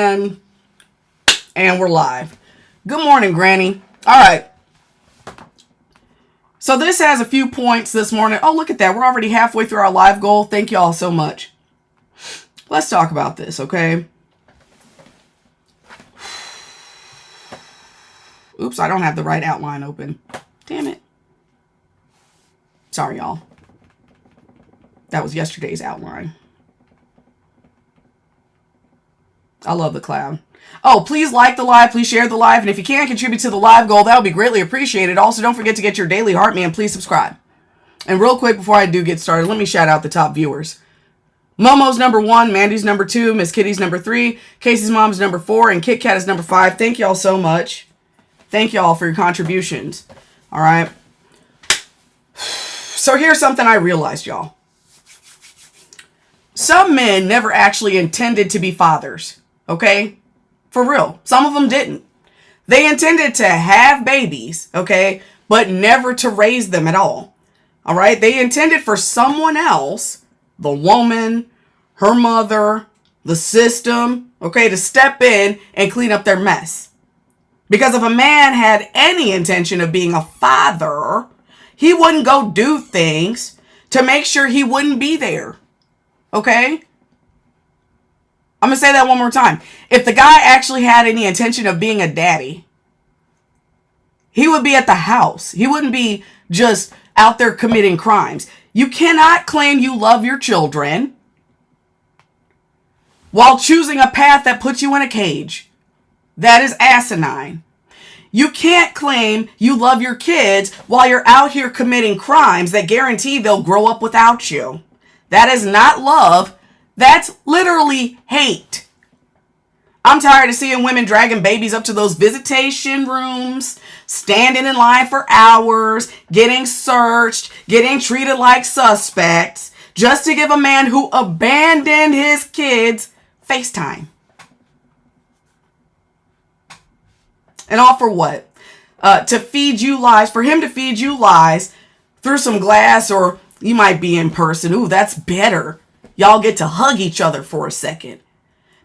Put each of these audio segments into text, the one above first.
And we're live. Good morning, Granny. All right. So this has a few points this morning. Oh, look at that. We're already halfway through our live goal. Thank you all so much. Let's talk about this, okay? Oops, I don't have the right outline open. Damn it. Sorry, y'all. That was yesterday's outline. I love the cloud. Oh, please like the live. Please share the live. And if you can contribute to the live goal, that would be greatly appreciated. Also, don't forget to get your daily heart man. Please subscribe. And real quick, before I do get started, let me shout out the top viewers. Momo's number 1, Mandy's number 2, Miss Kitty's number 3, Casey's mom's number 4, and Kit Kat is number 5. Thank y'all so much. Thank y'all for your contributions. All right. So here's something I realized, y'all. Some men never actually intended to be fathers. Okay? For real. Some of them didn't. They intended to have babies, okay, but never to raise them at all. All right? They intended for someone else, the woman, her mother, the system, okay, to step in and clean up their mess. Because if a man had any intention of being a father, he wouldn't go do things to make sure he wouldn't be there. Okay? I'm going to say that one more time. If the guy actually had any intention of being a daddy, he would be at the house. He wouldn't be just out there committing crimes. You cannot claim you love your children while choosing a path that puts you in a cage. That is asinine. You can't claim you love your kids while you're out here committing crimes that guarantee they'll grow up without you. That is not love. That's literally hate. I'm tired of seeing women dragging babies up to those visitation rooms, standing in line for hours, getting searched, getting treated like suspects, just to give a man who abandoned his kids FaceTime. And all for what? To feed you lies, for him to feed you lies through some glass, or you might be in person. Ooh, that's better. Y'all get to hug each other for a second.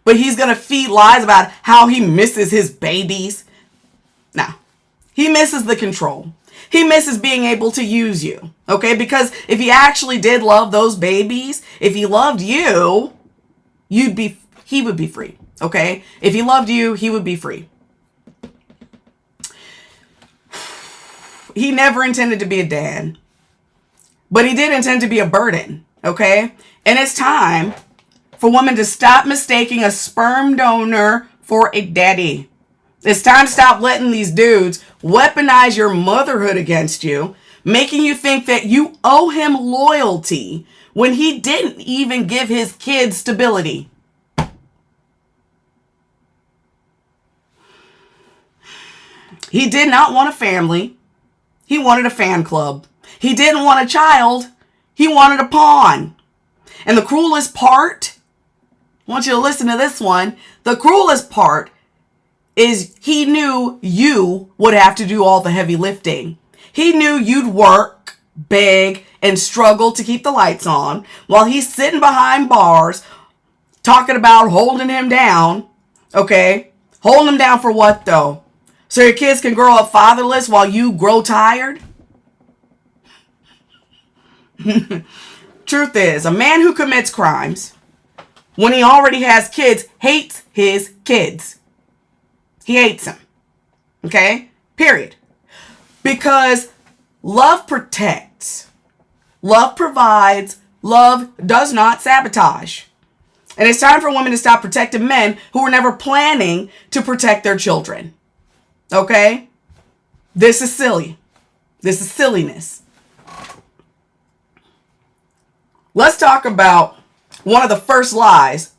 But he's going to feed lies about how he misses his babies. Nah, he misses the control. He misses being able to use you. Okay, because if he actually did love those babies, if he loved you, he would be free. Okay, if he loved you, he would be free. He never intended to be a dad, but he did intend to be a burden. Okay, and it's time for women to stop mistaking a sperm donor for a daddy. It's time to stop letting these dudes weaponize your motherhood against you, making you think that you owe him loyalty when he didn't even give his kids stability. He did not want a family. He wanted a fan club. He didn't want a child. He wanted a pawn. And the cruelest part, I want you to listen to this one. The cruelest part is he knew you would have to do all the heavy lifting. He knew you'd work, beg, and struggle to keep the lights on while he's sitting behind bars talking about holding him down. Okay? Holding him down for what, though? So your kids can grow up fatherless while you grow tired? Truth is, a man who commits crimes when he already has kids hates his kids. He hates them. Okay? Period. Because love protects. Love provides. Love does not sabotage. And it's time for women to stop protecting men who were never planning to protect their children. Okay? This is silly. This is silliness. Let's talk about one of the first lies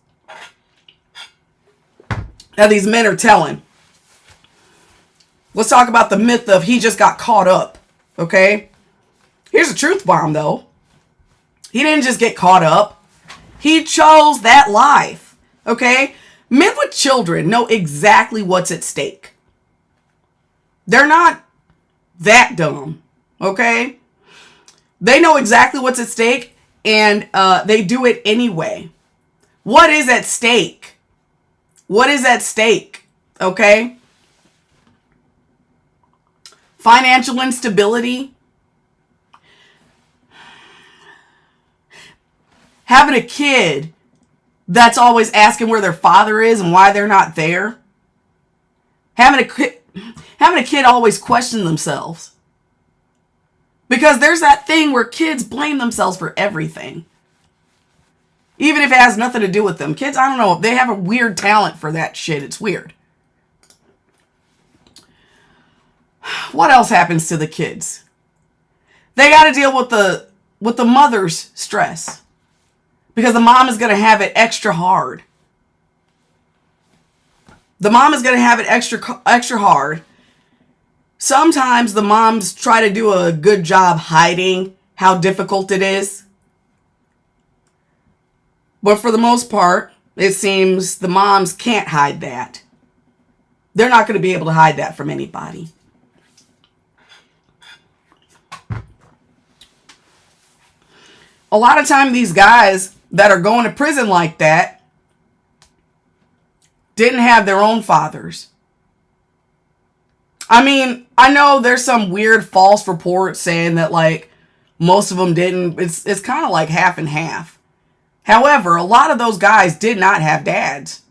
that these men are telling. Let's talk about the myth of he just got caught up. Okay? Here's a truth bomb, though. He didn't just get caught up. He chose that life. Okay? Men with children know exactly what's at stake. They're not that dumb. Okay? They know exactly what's at stake, and they do it anyway. What is at stake? What is at stake? Okay? Financial instability. Having a kid that's always asking where their father is and why they're not there. Having a kid always question themselves. Because there's that thing where kids blame themselves for everything. Even if it has nothing to do with them. Kids, I don't know, they have a weird talent for that shit. It's weird. What else happens to the kids? They got to deal with the mother's stress. Because the mom is going to have it extra hard. The mom is going to have it extra hard. Sometimes the moms try to do a good job hiding how difficult it is. But for the most part, it seems the moms can't hide that. They're not going to be able to hide that from anybody. A lot of time these guys that are going to prison like that didn't have their own fathers. I mean, I know there's some weird false reports saying that like most of them didn't. It's kind of like half and half. However, a lot of those guys did not have dads.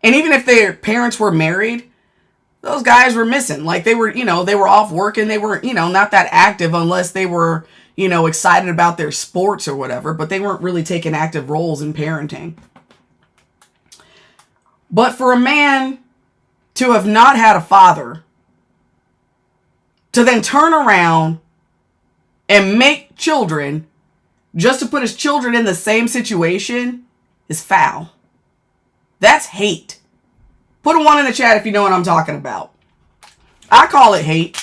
And even if their parents were married, those guys were missing. Like they were off working. They were, not that active unless they were, excited about their sports or whatever, but they weren't really taking active roles in parenting. But for a man to have not had a father, to then turn around and make children just to put his children in the same situation is foul. That's hate. Put a 1 in the chat if you know what I'm talking about. I call it hate.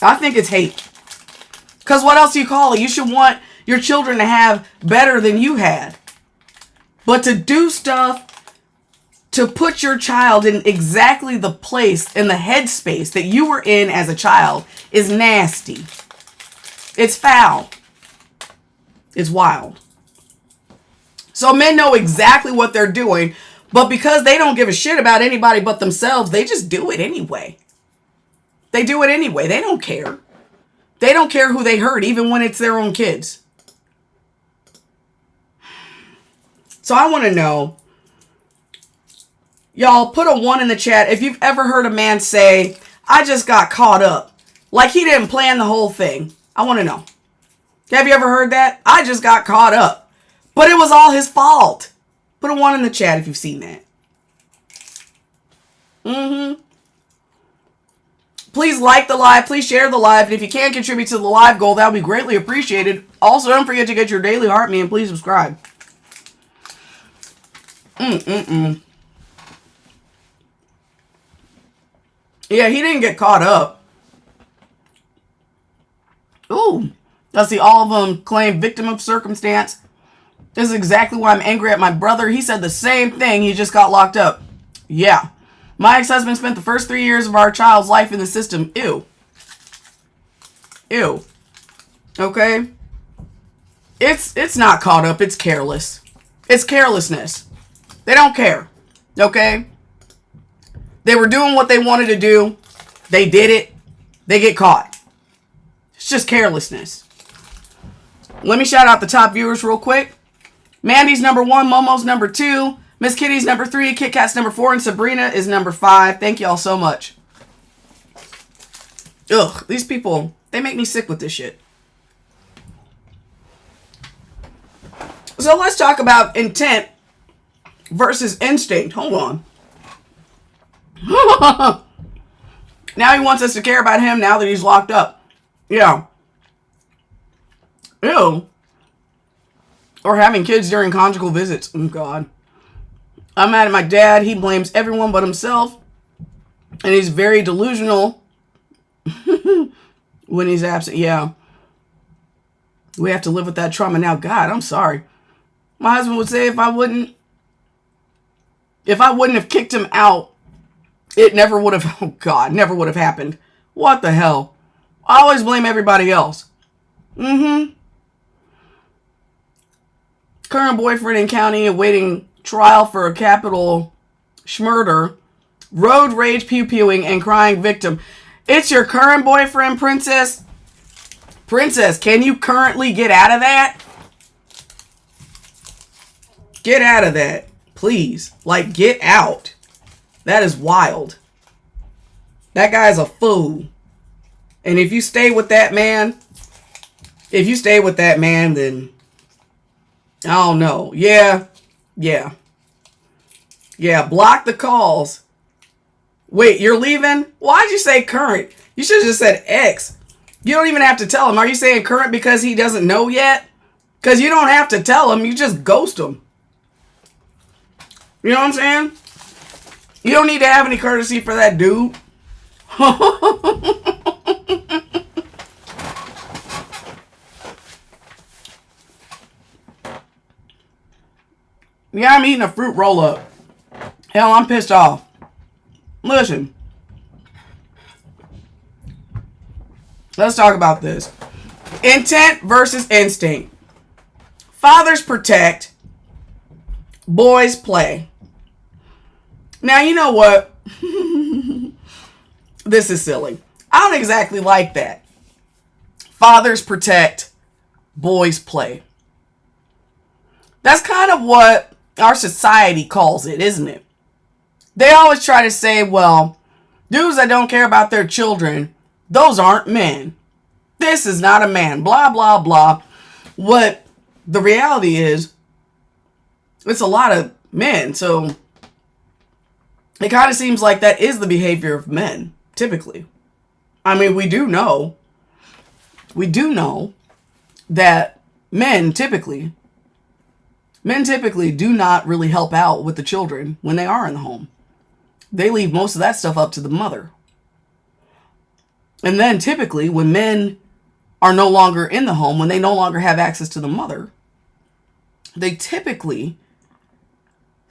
I think it's hate. Because what else do you call it? You should want your children to have better than you had. But to do stuff to put your child in exactly the place, in the headspace that you were in as a child is nasty. It's foul. It's wild. So men know exactly what they're doing, but because they don't give a shit about anybody but themselves, they just do it anyway. They do it anyway. They don't care. They don't care who they hurt, even when it's their own kids. So I want to know, y'all, put a 1 in the chat if you've ever heard a man say, I just got caught up. Like he didn't plan the whole thing. I want to know. Have you ever heard that? I just got caught up. But it was all his fault. Put a 1 in the chat if you've seen that. Please like the live. Please share the live. And if you can contribute to the live goal, that would be greatly appreciated. Also, don't forget to get your daily heart me and please subscribe. Yeah, he didn't get caught up. Ooh. Let's see, all of them claim victim of circumstance. This is exactly why I'm angry at my brother. He said the same thing. He just got locked up. Yeah. My ex-husband spent the first 3 years of our child's life in the system. Ew. Ew. Okay? It's not caught up. It's careless. It's carelessness. They don't care. Okay? They were doing what they wanted to do. They did it. They get caught. It's just carelessness. Let me shout out the top viewers real quick. Mandy's number 1, Momo's number 2, Miss Kitty's number 3, Kit Kat's number 4, and Sabrina is number 5. Thank you all so much. Ugh, these people, they make me sick with this shit. So let's talk about intent versus instinct. Hold on. Now he wants us to care about him now that he's locked up. Yeah. Ew. Or having kids during conjugal visits. Oh, God. I'm mad at my dad. He blames everyone but himself. And he's very delusional when he's absent. Yeah. We have to live with that trauma now. God, I'm sorry. My husband would say if I wouldn't have kicked him out, it never would have, oh God, never would have happened. What the hell? I always blame everybody else. Current boyfriend in county awaiting trial for a capital murder, road rage, pew-pewing, and crying victim. It's your current boyfriend, Princess. Princess, can you currently get out of that? Get out of that, please. Like, get out. That is wild. That guy's a fool. And if you stay with that man, then I don't know. Yeah. Block the calls. Wait, you're leaving? Why'd you say current? You should have just said ex. You don't even have to tell him. Are you saying current because he doesn't know yet? Because you don't have to tell him. You just ghost him. You know what I'm saying? You don't need to have any courtesy for that dude. Yeah, I'm eating a fruit roll-up. Hell, I'm pissed off. Listen. Let's talk about this. Intent versus instinct. Fathers protect. Boys play. Now, you know what? This is silly. I don't exactly like that. Fathers protect. Boys play. That's kind of what our society calls it, isn't it? They always try to say, well, dudes that don't care about their children, those aren't men. This is not a man. Blah, blah, blah. What the reality is, it's a lot of men. So it kind of seems like that is the behavior of men, typically. I mean, we do know that men typically do not really help out with the children when they are in the home. They leave most of that stuff up to the mother. And then typically when men are no longer in the home, when they no longer have access to the mother, they typically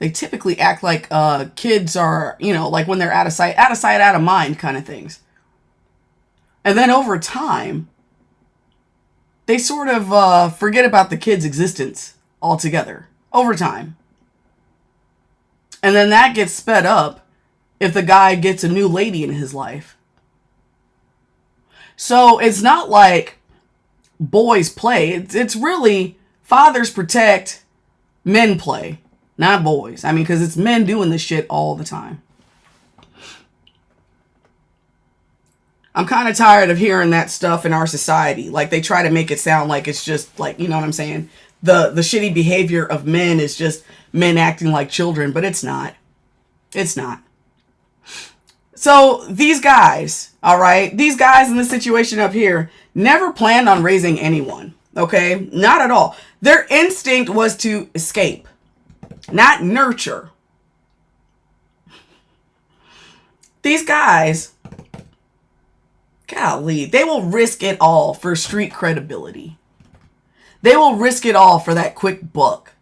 act like kids are, like when they're out of sight, out of mind kind of things. And then over time, they sort of forget about the kid's existence altogether over time. And then that gets sped up if the guy gets a new lady in his life. So it's not like boys play. It's really fathers protect, men play, not boys. I mean, because it's men doing this shit all the time. I'm kind of tired of hearing that stuff in our society. Like, they try to make it sound like it's just like, you know what I'm saying? The shitty behavior of men is just men acting like children, but it's not. It's not. So these guys, all right, these guys in this situation up here never planned on raising anyone, okay? Not at all. Their instinct was to escape, not nurture. These guys, golly, they will risk it all for street credibility. They will risk it all for that quick buck.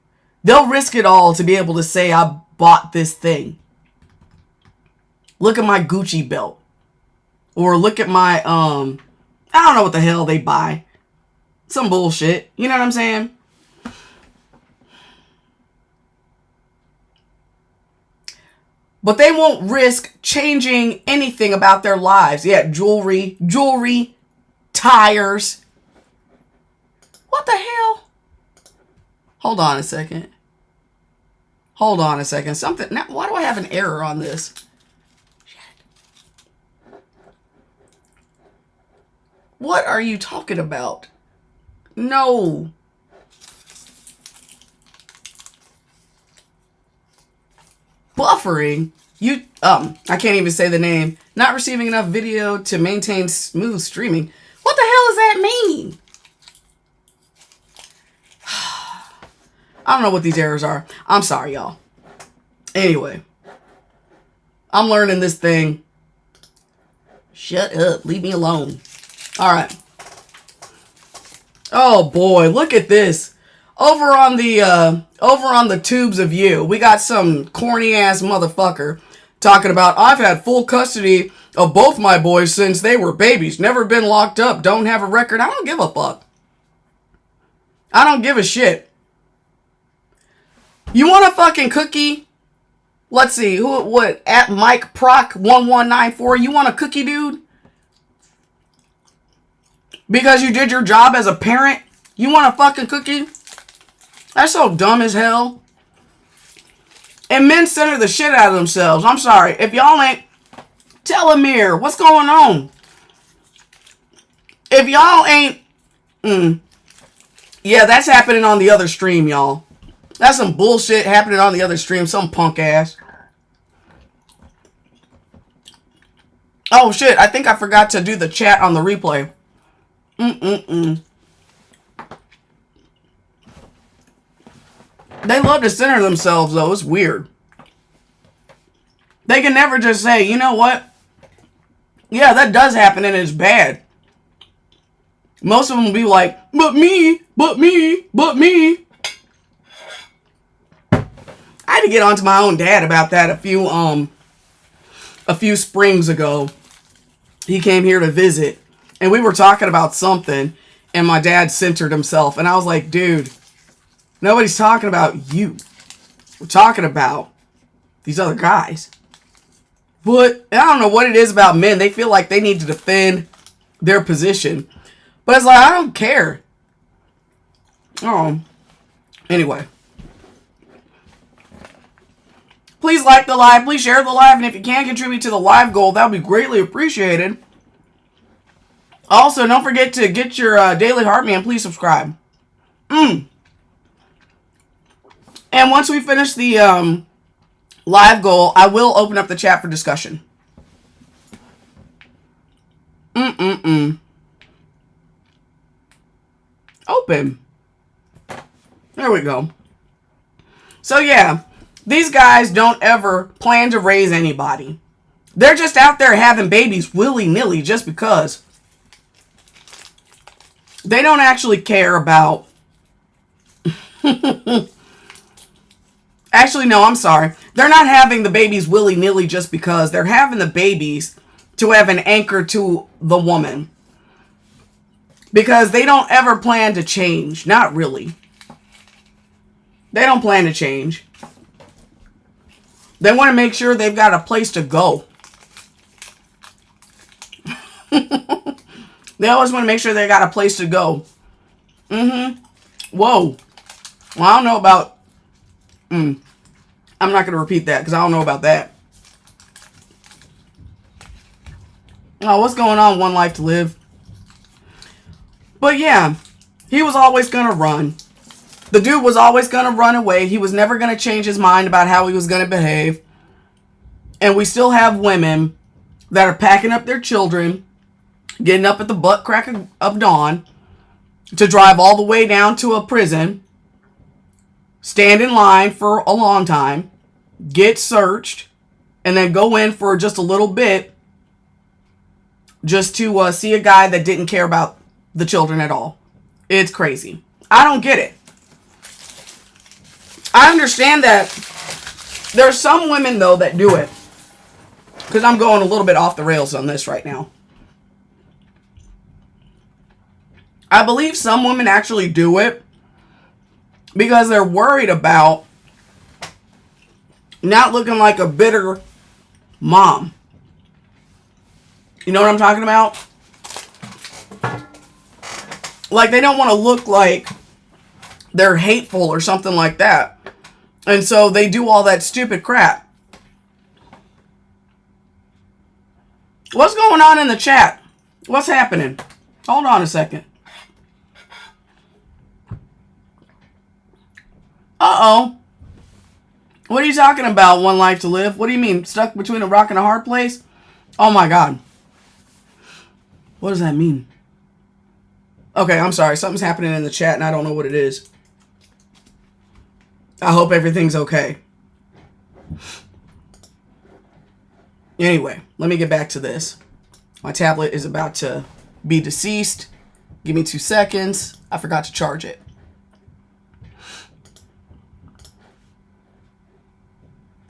They'll risk it all to be able to say, I bought this thing. Look at my Gucci belt. Or look at my, I don't know what the hell they buy. Some bullshit. You know what I'm saying? But they won't risk changing anything about their lives. Yeah, jewelry, tires. What the hell? Hold on a second. Something. Now, why do I have an error on this? What are you talking about? No. Buffering? I can't even say the name. Not receiving enough video to maintain smooth streaming. What the hell does that mean? I don't know what these errors are. I'm sorry, y'all. Anyway. I'm learning this thing. Shut up. Leave me alone. All right. Oh boy, look at this. Over on the tubes of you, we got some corny ass motherfucker talking about, I've had full custody of both my boys since they were babies. Never been locked up. Don't have a record. I don't give a fuck. I don't give a shit. You want a fucking cookie? Let's see, what, at Mike Proc 1194, you want a cookie, dude? Because you did your job as a parent? You want a fucking cookie? That's so dumb as hell. And men center the shit out of themselves. I'm sorry. If y'all ain't, tell Amir, what's going on? If y'all ain't, yeah, that's happening on the other stream, y'all. That's some bullshit happening on the other stream. Some punk ass. Oh, shit. I think I forgot to do the chat on the replay. They love to center themselves, though. It's weird. They can never just say, you know what? Yeah, that does happen and it's bad. Most of them will be like, but me, but me, but me. I had to get onto my own dad about that a few springs ago. He came here to visit and we were talking about something and my dad centered himself and I was like, dude, nobody's talking about you. We're talking about these other guys. But I don't know what it is about men. They feel like they need to defend their position. But it's like, I don't care. Oh. Anyway. Please like the live. Please share the live. And if you can contribute to the live goal, that would be greatly appreciated. Also, don't forget to get your daily Heartman. Please subscribe. And once we finish the live goal, I will open up the chat for discussion. Open. There we go. So yeah, these guys don't ever plan to raise anybody. They're just out there having babies willy-nilly just because. They don't actually care about... Actually, no, I'm sorry. They're not having the babies willy-nilly just because. They're having the babies to have an anchor to the woman. Because they don't ever plan to change. Not really. They don't plan to change. They want to make sure they've got a place to go. They always want to make sure they got a place to go. Whoa. Well, I don't know about... I'm not going to repeat that because I don't know about that. Oh, what's going on? One Life to Live. But yeah, he was always going to run. The dude was always going to run away. He was never going to change his mind about how he was going to behave. And we still have women that are packing up their children, getting up at the butt crack of dawn to drive all the way down to a prison, stand in line for a long time, get searched, and then go in for just a little bit just to see a guy that didn't care about the children at all. It's crazy. I don't get it. I understand that there's some women, though, that do it. Because I'm going a little bit off the rails on this right now. I believe some women actually do it because they're worried about not looking like a bitter mom. You know what I'm talking about? Like, they don't want to look like they're hateful or something like that. And so they do all that stupid crap. What's going on in the chat? What's happening? Hold on a second. Uh-oh. What are you talking about, One Life to Live? What do you mean, stuck between a rock and a hard place? Oh my God. What does that mean? Okay, I'm sorry. Something's happening in the chat and I don't know what it is. I hope everything's okay. Anyway, let me get back to this. My tablet is about to be deceased. Give me 2 seconds. I forgot to charge it.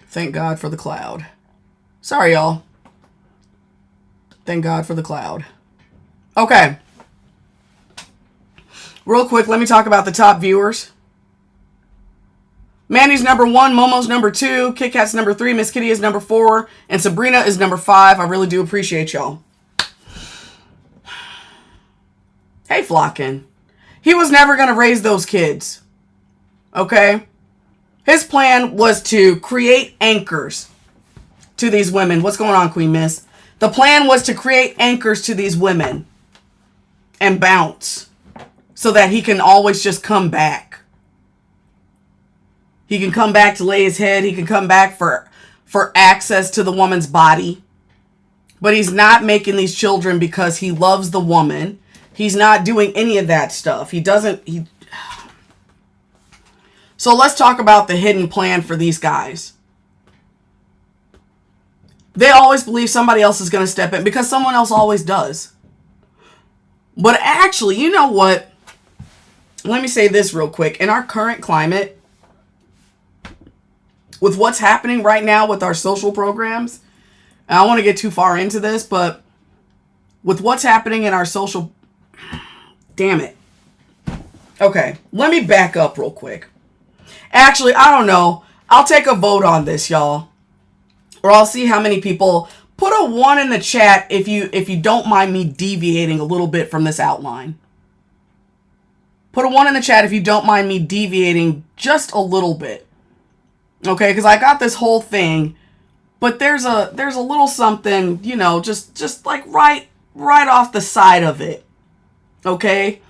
Thank God for the cloud. Sorry, y'all. Thank God for the cloud. Okay. Real quick, let me talk about the top viewers. Mandy's number 1, Momo's number 2, Kit Kat's number 3, Miss Kitty is number 4, and Sabrina is number 5. I really do appreciate y'all. Hey, Flockin. He was never going to raise those kids. Okay? His plan was to create anchors to these women. What's going on, Queen Miss? The plan was to create anchors to these women and bounce so that he can always just come back. He can come back to lay his head. He can come back for access to the woman's body. But he's not making these children because he loves the woman. He's not doing any of that stuff. So let's talk about the hidden plan for these guys. They always believe somebody else is going to step in because someone else always does. But actually, you know what? Let me say this real quick. In our current climate, with what's happening right now with our social programs, and I don't want to get too far into this, but with what's happening in our social... Damn it. Okay, let me back up real quick. Actually, I don't know. I'll take a vote on this, y'all. Or I'll see how many people... Put a 1 in the chat if you don't mind me deviating a little bit from this outline. Put a 1 in the chat if you don't mind me deviating just a little bit. Okay, because I got this whole thing, but there's a little something, you know, just like right off the side of it. Okay?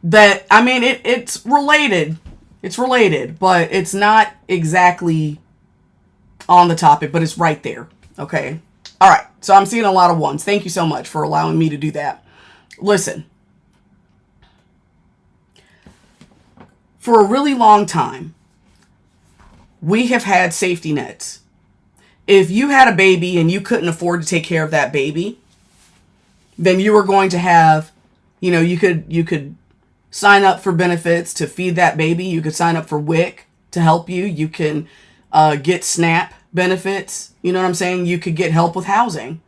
That, I mean, it's related. It's related, but it's not exactly on the topic, but it's right there. Okay? All right. So I'm seeing a lot of 1s. Thank you so much for allowing me to do that. Listen. For a really long time, we have had safety nets. If you had a baby and you couldn't afford to take care of that baby, then you were going to have, you know, you could sign up for benefits to feed that baby. You could sign up for WIC to help you. You can get SNAP benefits. You know what I'm saying? You could get help with housing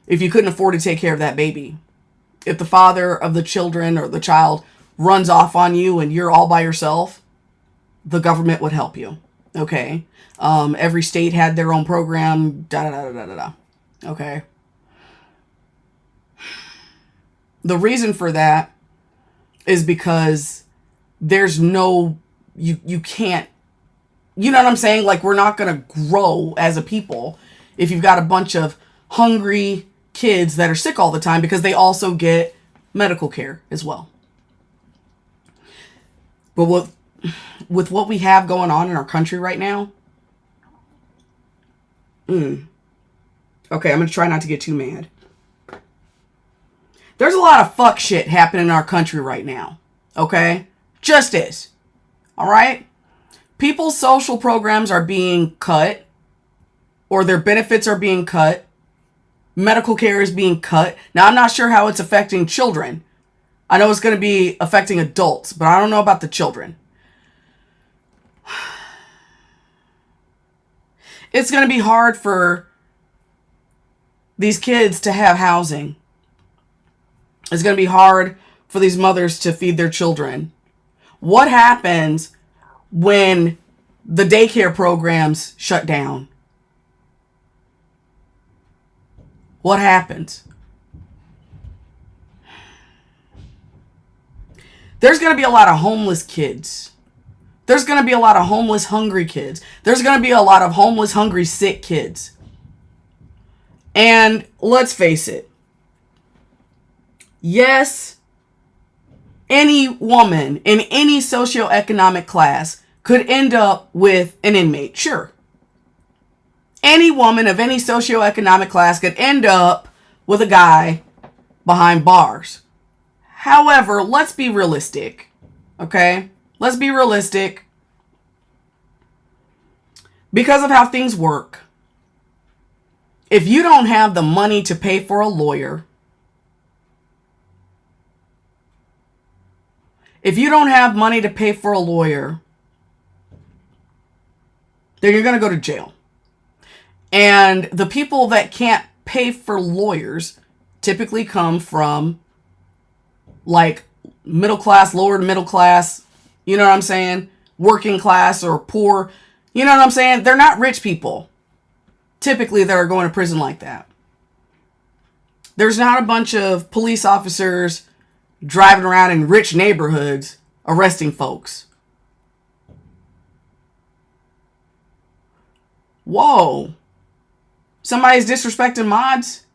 if you couldn't afford to take care of that baby. If the father of the children or the child runs off on you and you're all by yourself, the government would help you. Okay. Every state had their own program. Okay. The reason for that is because there's no, you can't, you know what I'm saying? Like, we're not going to grow as a people if you've got a bunch of hungry kids that are sick all the time, because they also get medical care as well. But with what we have going on in our country right now, okay, I'm going to try not to get too mad. There's a lot of fuck shit happening in our country right now, okay? Just is, all right? People's social programs are being cut, or their benefits are being cut. Medical care is being cut. Now, I'm not sure how it's affecting children. I know it's going to be affecting adults, but I don't know about the children. It's going to be hard for these kids to have housing. It's going to be hard for these mothers to feed their children. What happens when the daycare programs shut down? What happens? There's going to be a lot of homeless kids. There's going to be a lot of homeless, hungry kids. There's going to be a lot of homeless, hungry, sick kids. And let's face it. Yes, any woman in any socioeconomic class could end up with an inmate. Sure. Any woman of any socioeconomic class could end up with a guy behind bars. However, let's be realistic. Okay? Let's be realistic. Because of how things work, if you don't have the money to pay for a lawyer, then you're going to go to jail. And the people that can't pay for lawyers typically come from, like, middle class, lower middle class, you know what I'm saying? working class or poor. You know what I'm saying? They're not rich people, typically, that are going to prison like that. There's not a bunch of police officers driving around in rich neighborhoods arresting folks. Whoa. Somebody's disrespecting mods?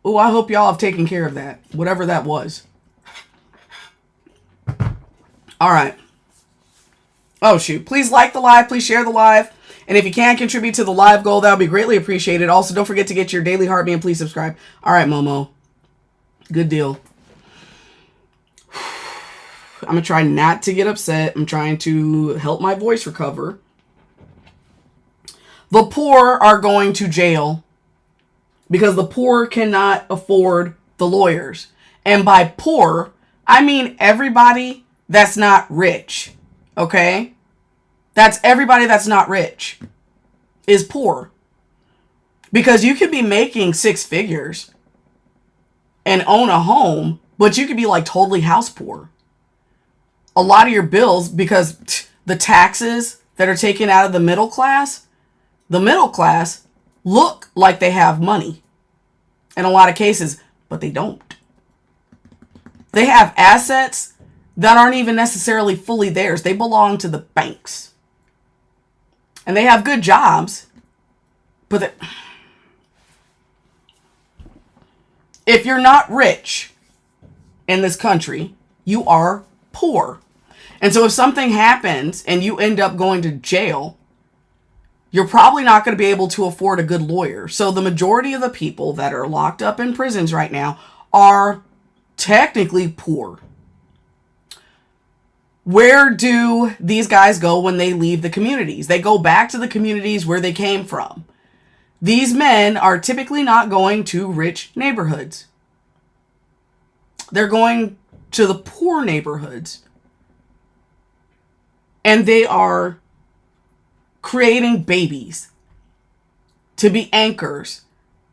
Oh, I hope y'all have taken care of that. Whatever that was. All right. Oh, shoot. Please like the live. Please share the live. And if you can contribute to the live goal, that would be greatly appreciated. Also, don't forget to get your daily heartbeat and please subscribe. All right, Momo. Good deal. I'm going to try not to get upset. I'm trying to help my voice recover. The poor are going to jail because the poor cannot afford the lawyers. And by poor, I mean everybody that's not rich. Okay? That's everybody that's not rich is poor. Because you could be making 6 figures and own a home, but you could be like totally house poor. A lot of your bills, because the taxes that are taken out of the middle class look like they have money in a lot of cases, but they don't. They have assets that aren't even necessarily fully theirs. They belong to the banks. And they have good jobs, but if you're not rich in this country, you are poor. And so if something happens and you end up going to jail, you're probably not going to be able to afford a good lawyer. So the majority of the people that are locked up in prisons right now are technically poor. Where do these guys go when they leave the communities? They go back to the communities where they came from. These men are typically not going to rich neighborhoods. They're going to the poor neighborhoods. And they are creating babies to be anchors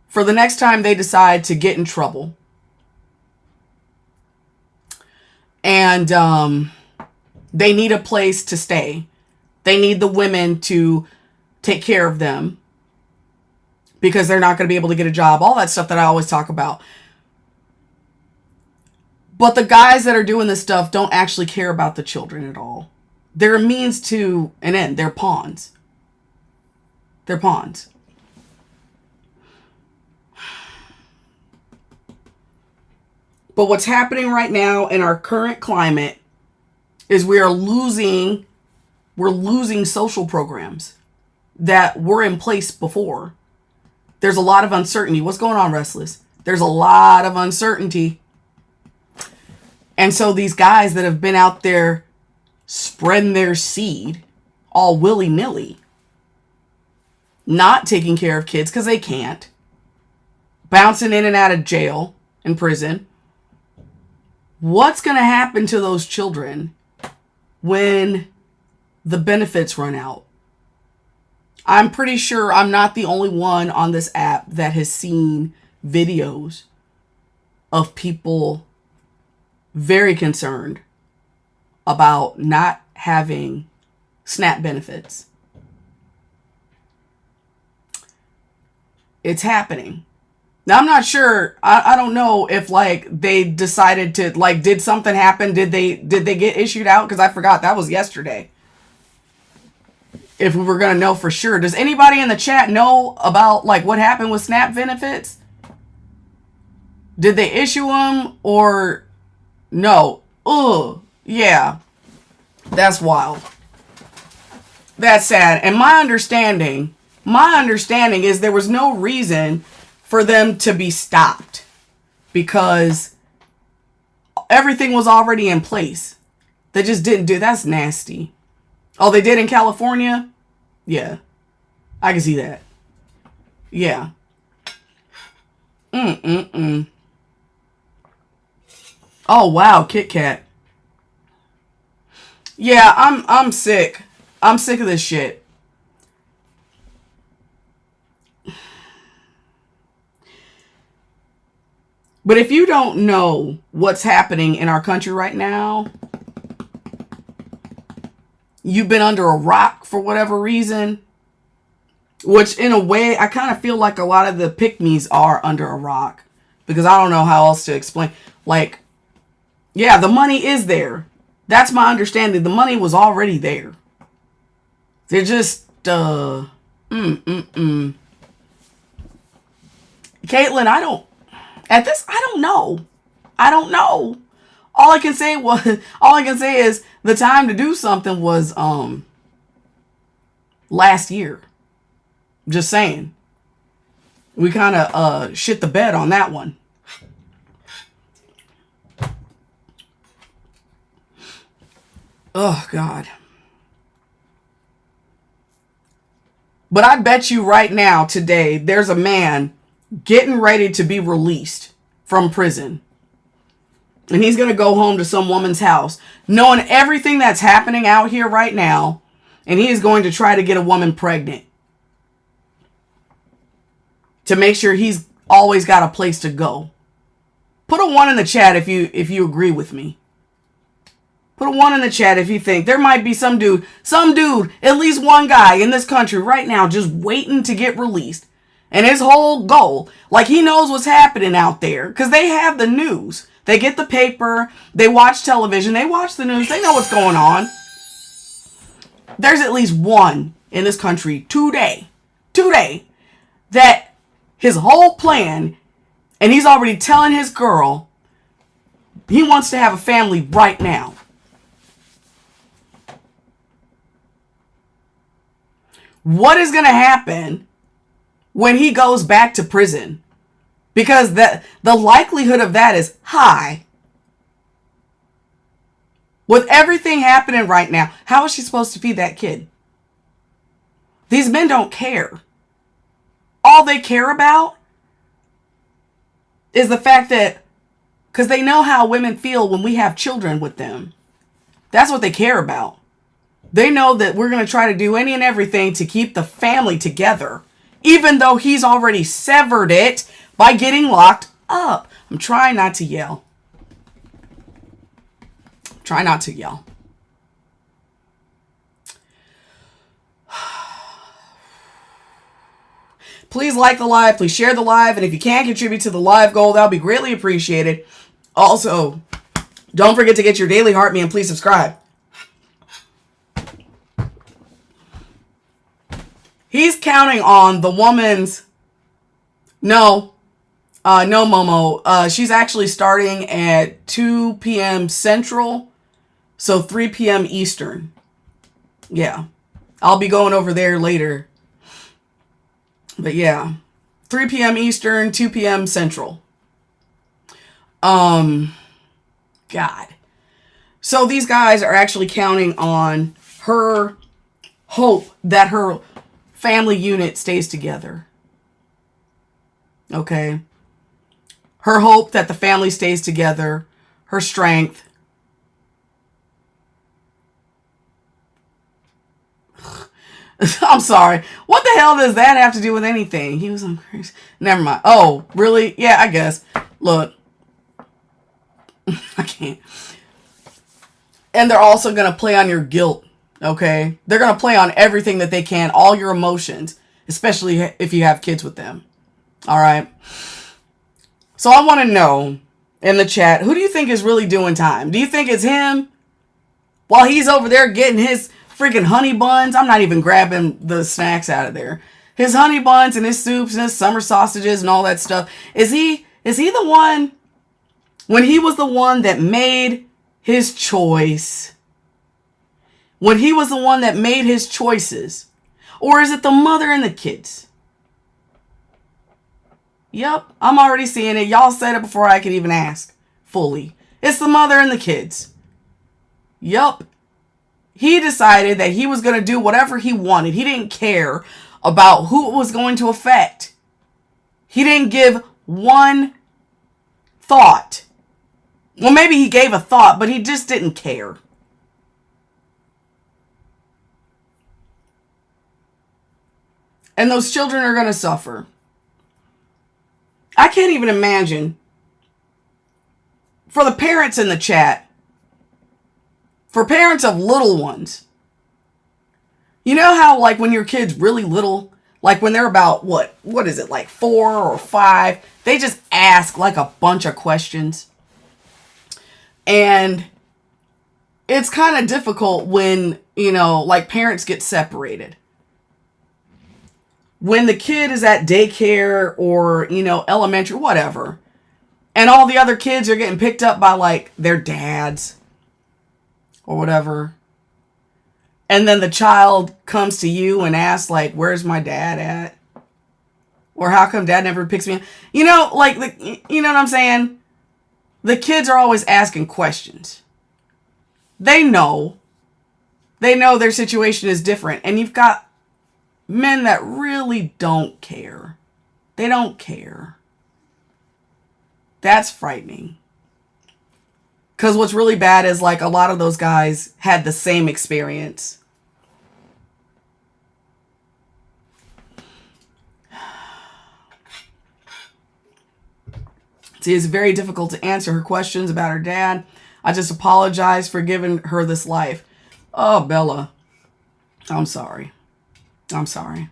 for the next time they decide to get in trouble. And they need a place to stay. They need the women to take care of them because they're not going to be able to get a job. All that stuff that I always talk about. But the guys that are doing this stuff don't actually care about the children at all. They're a means to an end. They're pawns. They're pawns. But what's happening right now in our current climate is we're losing social programs that were in place before. There's a lot of uncertainty. What's going on, Restless? There's a lot of uncertainty. And so these guys that have been out there spreading their seed all willy-nilly, not taking care of kids because they can't, bouncing in and out of jail and prison. What's going to happen to those children when the benefits run out? I'm pretty sure I'm not the only one on this app that has seen videos of people very concerned about not having SNAP benefits. It's happening. Now, I'm not sure. I don't know if like they decided to like, did something happen? Did they get issued out? Because I forgot that was yesterday. If we were going to know for sure. Does anybody in the chat know about like what happened with SNAP benefits? Did they issue them or no? Ugh. Yeah. That's wild. That's sad. And my understanding is there was no reason for them to be stopped because everything was already in place. They just didn't do. That's nasty. Oh, they did in California? Yeah. I can see that. Yeah. Oh, wow, Kit Kat. Yeah, I'm sick. I'm sick of this shit. But if you don't know what's happening in our country right now, you've been under a rock for whatever reason, which in a way, I kind of feel like a lot of the pick-me's are under a rock, because I don't know how else to explain. Like, yeah, the money is there. That's my understanding. The money was already there. They're just, Caitlin, I don't know. I don't know. All I can say is the time to do something was, last year. Just saying. We kind of, shit the bed on that one. Oh, God. But I bet you right now, today, there's a man getting ready to be released from prison. And he's going to go home to some woman's house, knowing everything that's happening out here right now. And he is going to try to get a woman pregnant, to make sure he's always got a place to go. Put a 1 in the chat if you agree with me. Put a 1 in the chat if you think there might be some dude, at least one guy in this country right now just waiting to get released. And his whole goal, like, he knows what's happening out there, because they have the news. They get the paper, they watch television, they watch the news, they know what's going on. There's at least one in this country today, that his whole plan, and he's already telling his girl, he wants to have a family right now. What is going to happen when he goes back to prison? Because the likelihood of that is high. With everything happening right now, how is she supposed to feed that kid? These men don't care. All they care about is the fact that, because they know how women feel when we have children with them. That's what they care about. They know that we're going to try to do any and everything to keep the family together, even though he's already severed it by getting locked up. I'm trying not to yell. Try not to yell. Please like the live. Please share the live. And if you can contribute to the live goal, that would be greatly appreciated. Also, don't forget to get your daily heart me and please subscribe. He's counting on the woman's... No, Momo. She's actually starting at 2 p.m. Central, so 3 p.m. Eastern. Yeah, I'll be going over there later. But yeah, 3 p.m. Eastern, 2 p.m. Central. God. So these guys are actually counting on her hope that her family unit stays together. Okay. Her hope that the family stays together. Her strength. I'm sorry. What the hell does that have to do with anything? He was on crazy. Never mind. Oh, really? Yeah, I guess. Look. I can't. And they're also going to play on your guilt. Okay? They're going to play on everything that they can. All your emotions. Especially if you have kids with them. Alright? So I want to know in the chat, who do you think is really doing time? Do you think it's him? While he's over there getting his freaking honey buns. I'm not even grabbing the snacks out of there. His honey buns and his soups and his summer sausages and all that stuff. Is he the one, when he was the one that made his choice? When he was the one that made his choices? Or is it the mother and the kids? Yep, I'm already seeing it. Y'all said it before I could even ask fully. It's the mother and the kids. Yup. He decided that he was going to do whatever he wanted. He didn't care about who it was going to affect. He didn't give one thought. Well, maybe he gave a thought, but he just didn't care. And those children are going to suffer. I can't even imagine, for the parents in the chat, for parents of little ones, You know how, like, when your kid's really little, like when they're about, what is it, like 4 or 5, they just ask like a bunch of questions. And it's kind of difficult when, like parents get separated. When the kid is at daycare or, elementary, whatever, and all the other kids are getting picked up by like their dads or whatever. And then the child comes to you and asks, like, where's my dad at? Or how come dad never picks me up? You know what I'm saying? The kids are always asking questions. They know their situation is different. And you've got men that really don't care. They don't care. That's frightening. Because what's really bad is, like, a lot of those guys had the same experience. See, it's very difficult to answer her questions about her dad. I just apologize for giving her this life. Oh, Bella. I'm sorry. I'm sorry.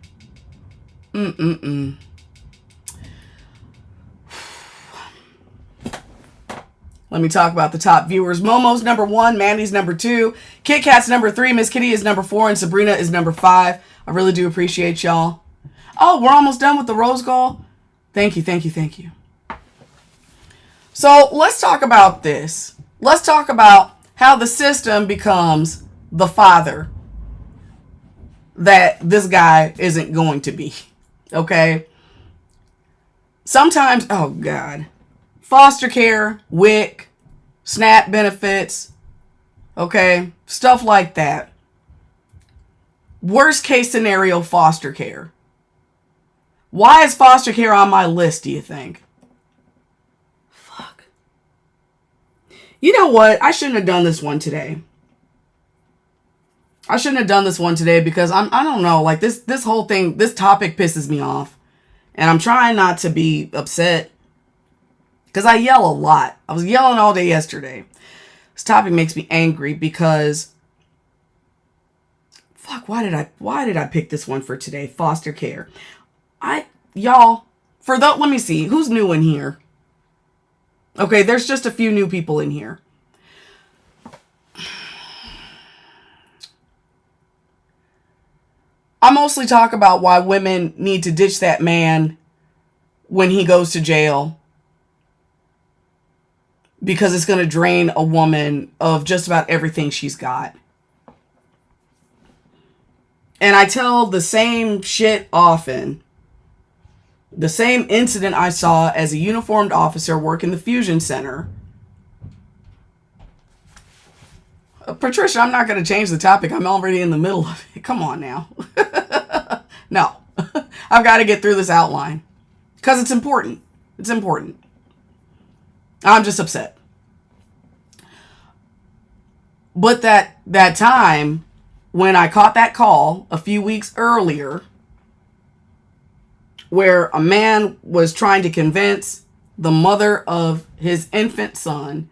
Let me talk about the top viewers. Momo's number 1, Mandy's number 2, Kit Kat's number 3, Miss Kitty is number 4, and Sabrina is number 5. I really do appreciate y'all. Oh, we're almost done with the Rose Goal. Thank you, thank you, thank you. So let's talk about this. Let's talk about how the system becomes the father that this guy isn't going to be. Okay? Sometimes, oh God. Foster care, WIC, SNAP benefits, okay? Stuff like that. Worst case scenario, foster care. Why is foster care on my list, do you think? Fuck. You know what? I shouldn't have done this one today. I shouldn't have done this one today because I don't know, like this whole thing, this topic pisses me off. And I'm trying not to be upset because I yell a lot. I was yelling all day yesterday. This topic makes me angry because fuck, why did I pick this one for today? Foster care. Y'all, let me see, who's new in here? Okay, there's just a few new people in here. I mostly talk about why women need to ditch that man when he goes to jail. Because it's going to drain a woman of just about everything she's got. And I tell the same shit often. The same incident I saw as a uniformed officer working the Fusion Center. Patricia, I'm not going to change the topic. I'm already in the middle of it. Come on now. No. I've got to get through this outline. Because it's important. It's important. I'm just upset. But that time when I caught that call a few weeks earlier where a man was trying to convince the mother of his infant son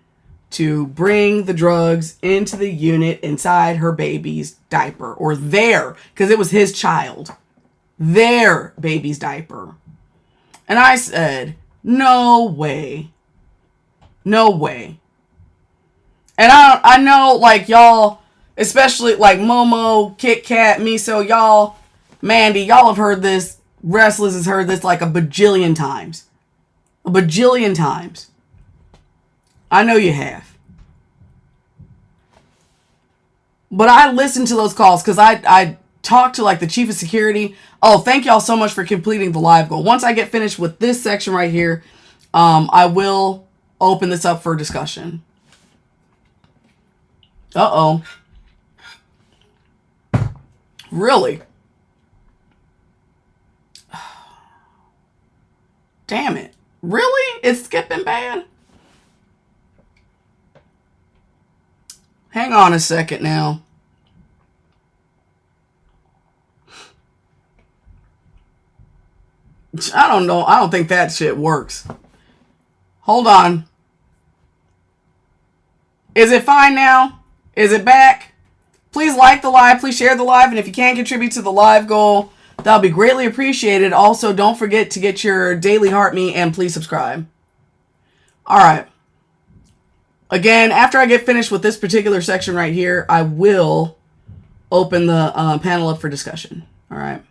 to bring the drugs into the unit inside her baby's diaper, or because it was his child, their baby's diaper. And I said, no way. No way. And I know, like, y'all, especially like Momo, Kit Kat, Miso, y'all, Mandy, y'all have heard this. Restless has heard this like a bajillion times. A bajillion times. I know you have. But I listened to those calls because I talked to like the chief of security. Oh, thank y'all so much for completing the live goal. Once I get finished with this section right here, I will open this up for discussion. Uh-oh. Really? Damn it. Really? It's skipping bad? Hang on a second now. I don't know. I don't think that shit works. Hold on. Is it fine now? Is it back? Please like the live. Please share the live. And if you can contribute to the live goal, that'll be greatly appreciated. Also, don't forget to get your daily heart meet and please subscribe. All right. Again, after I get finished with this particular section right here, I will open the panel up for discussion. All right.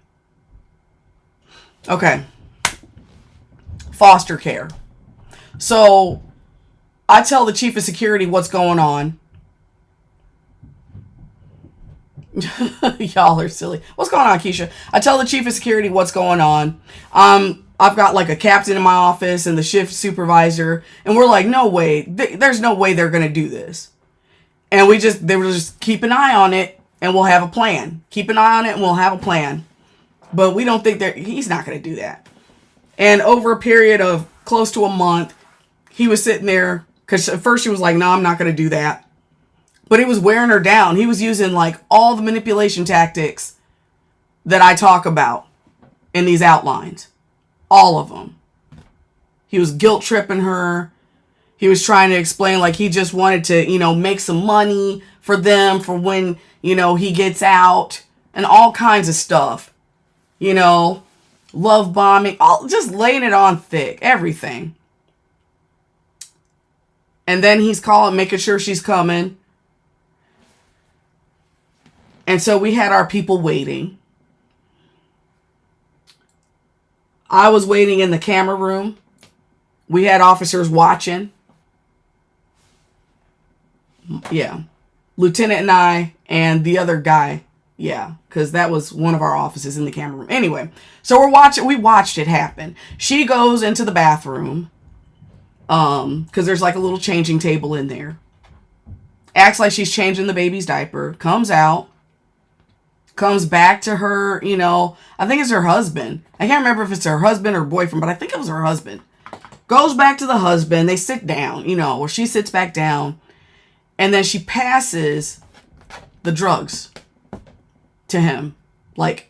Okay. Foster care. So I tell the chief of security what's going on. Y'all are silly. What's going on, Keisha? I tell the chief of security what's going on. I've got like a captain in my office and the shift supervisor, and we're like, no way. There's no way they're gonna do this. And they were just keep an eye on it, and we'll have a plan. Keep an eye on it, and we'll have a plan. But we don't think he's not gonna do that. And over a period of close to a month, he was sitting there because at first she was like, no, I'm not gonna do that. But he was wearing her down. He was using like all the manipulation tactics that I talk about in these outlines. All of them. He was guilt tripping her. He was trying to explain like he just wanted to, make some money for them for when, he gets out and all kinds of stuff. Love bombing, just laying it on thick, everything. And then he's calling, making sure she's coming. And so we had our people waiting. I was waiting in the camera room. We had officers watching. Yeah. Lieutenant and I and the other guy. Yeah. Because that was one of our offices in the camera room. Anyway. So we watched it happen. She goes into the bathroom. Because there's like a little changing table in there. Acts like she's changing the baby's diaper. Comes out. Comes back to her, I think it's her husband. I can't remember if it's her husband or boyfriend, but I think it was her husband. Goes back to the husband. They sit down, or she sits back down. And then she passes the drugs to him. Like,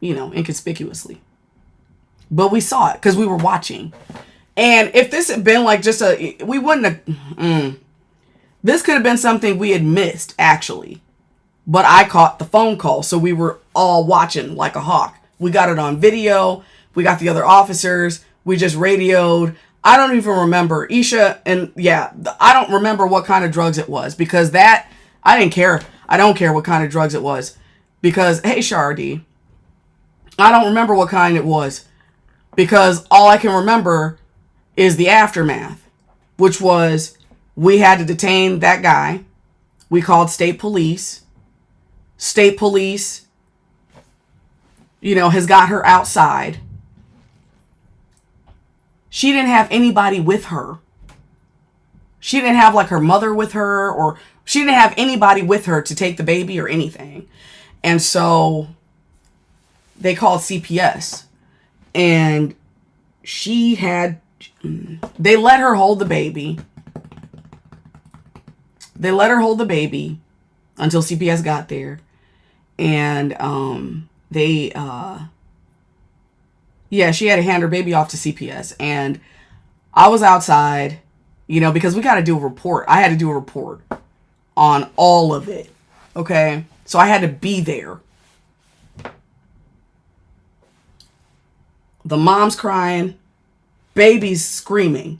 inconspicuously. But we saw it because we were watching. And if this had been like we wouldn't have... This could have been something we had missed, actually. But I caught the phone call, so we were all watching like a hawk. We got it on video. We got the other officers. We just radioed. I don't even remember. Isha, and yeah, I don't remember what kind of drugs it was. Because I didn't care. I don't care what kind of drugs it was. Because, hey, Shardy, I don't remember what kind it was. Because all I can remember is the aftermath. Which was, we had to detain that guy. We called state police. State police, has got her outside. She didn't have anybody with her. She didn't have like her mother with her, or she didn't have anybody with her to take the baby or anything. And so they called CPS. And they let her hold the baby. They let her hold the baby until CPS got there. And she had to hand her baby off to CPS. And I was outside, because we got to do a report. I had to do a report on all of it. Okay? So I had to be there. The mom's crying. Baby's screaming.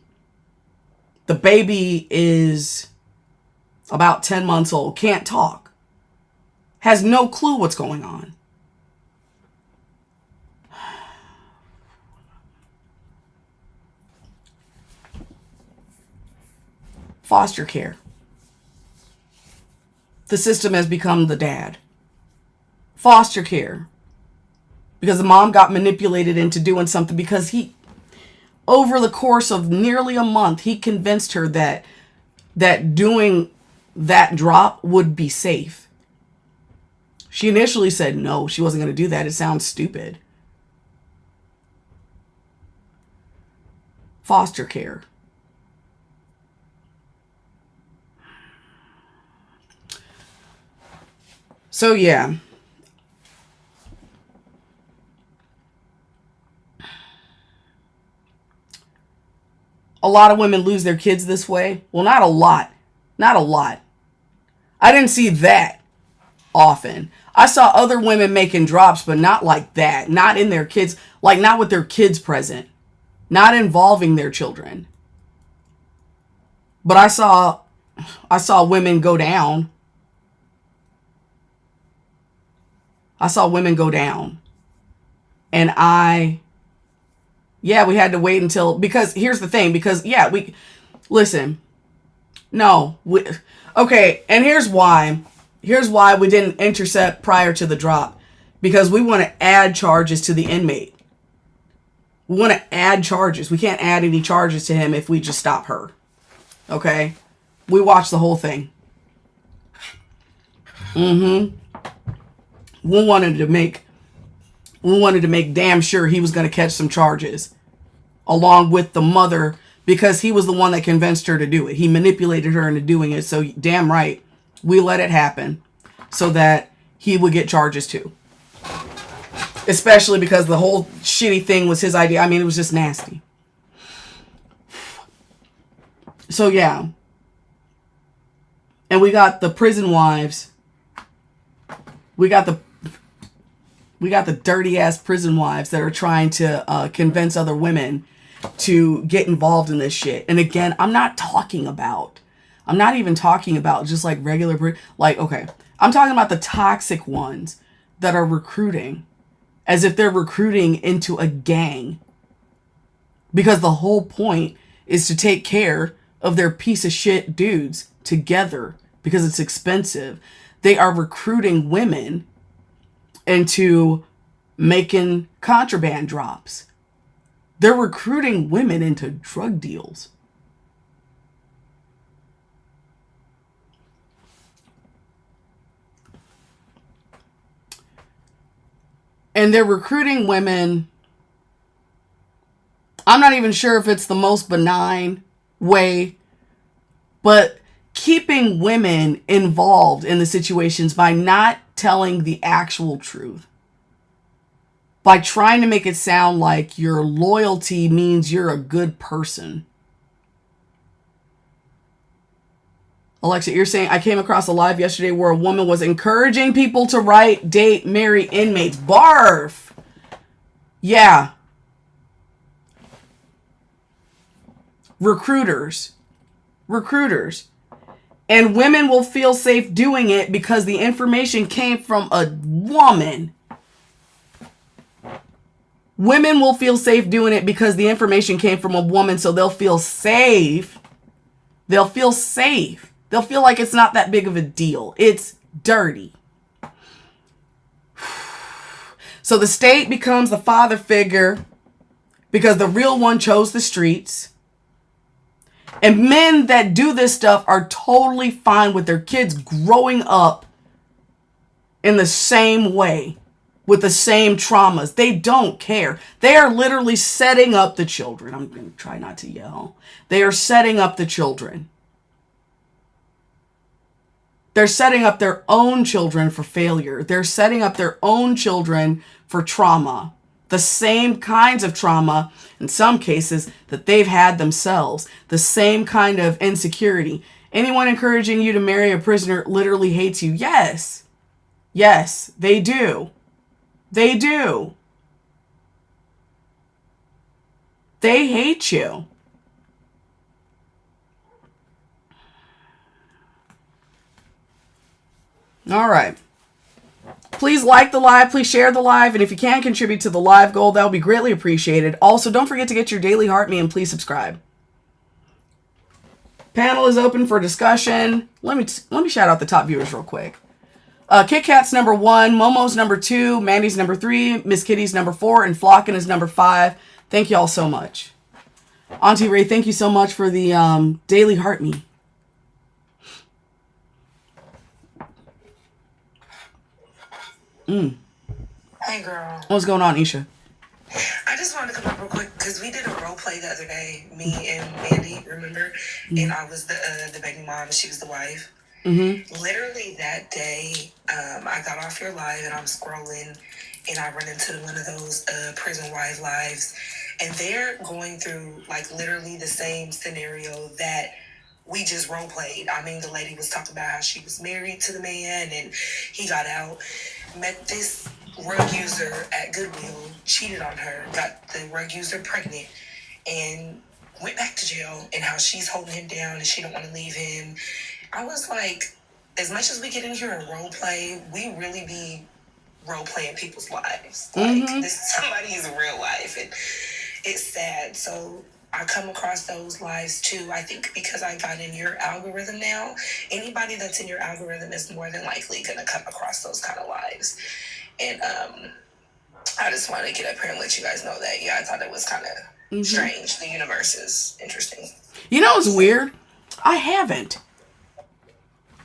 The baby is about 10 months old. Can't talk. Has no clue what's going on. Foster care. The system has become the dad. Foster care. Because the mom got manipulated into doing something because over the course of nearly a month, he convinced her that doing that drop would be safe. She initially said no, she wasn't going to do that. It sounds stupid. Foster care. So yeah. A lot of women lose their kids this way. Well, not a lot. Not a lot. I didn't see that often. I saw other women making drops, but not like that. Not in their kids, like not with their kids present, not involving their children. But I saw women go down. I saw women go down. And we had to wait until, because here's the thing, because listen, no, okay, and here's why we didn't intercept prior to the drop, because we want to add charges to the inmate. We want to add charges. We can't add any charges to him if we just stop her. Okay? We watched the whole thing. We wanted to make damn sure he was going to catch some charges along with the mother, because he was the one that convinced her to do it. He manipulated her into doing it. So damn right, we let it happen so that he would get charges too. Especially because the whole shitty thing was his idea. I mean, it was just nasty. So yeah. And we got the prison wives. We got the dirty ass prison wives that are trying to convince other women to get involved in this shit. And again, I'm not even talking about just like regular, okay, I'm talking about the toxic ones that are recruiting as if they're recruiting into a gang, because the whole point is to take care of their piece of shit dudes together because it's expensive. They are recruiting women into making contraband drops. They're recruiting women into drug deals. And they're recruiting women. I'm not even sure if it's the most benign way, but keeping women involved in the situations by not telling the actual truth. By trying to make it sound like your loyalty means you're a good person. Alexa, you're saying, I came across a live yesterday where a woman was encouraging people to write, date, marry inmates. Barf! Yeah. Recruiters. And women will feel safe doing it because the information came from a woman. Women will feel safe doing it because the information came from a woman, so they'll feel safe. They'll feel safe. They'll feel like it's not that big of a deal. It's dirty. So the state becomes the father figure because the real one chose the streets. And men that do this stuff are totally fine with their kids growing up in the same way, with the same traumas. They don't care. They are literally setting up the children. I'm going to try not to yell. They are setting up the children. They're setting up their own children for failure. They're setting up their own children for trauma. The same kinds of trauma, in some cases, that they've had themselves. The same kind of insecurity. Anyone encouraging you to marry a prisoner literally hates you. Yes. Yes, they do. They do. They hate you. All right. Please like the live. Please share the live. And if you can contribute to the live goal, that would be greatly appreciated. Also, don't forget to get your daily heart me and please subscribe. Panel is open for discussion. Let me shout out the top viewers real quick. Kit Kat's number 1, Momo's number 2, Mandy's number 3, Miss Kitty's number 4, and Flockin is number 5. Thank you all so much. Auntie Ray, thank you so much for the daily heart me. Hey girl. What's going on, Isha? I just wanted to come up real quick because we did a role play the other day, me and Mandy, remember? And I was the baby mom and she was the wife. Literally that day, I got off your live and I'm scrolling and I run into one of those prison wife lives and they're going through like literally the same scenario that we just role played. I mean, the lady was talking about how she was married to the man and he got out, met this rug user at Goodwill, cheated on her, got the rug user pregnant, and went back to jail, and how she's holding him down and she don't want to leave him. I was like, as much as we get in here and role play, we really be role playing people's lives. Like, this is somebody's real life, and it's sad. So I come across those lives too. I think because I got in your algorithm now, anybody that's in your algorithm is more than likely going to come across those kind of lives. And I just wanted to get up here and let you guys know that. Yeah, I thought it was kind of strange. The universe is interesting. You know what's weird? I haven't.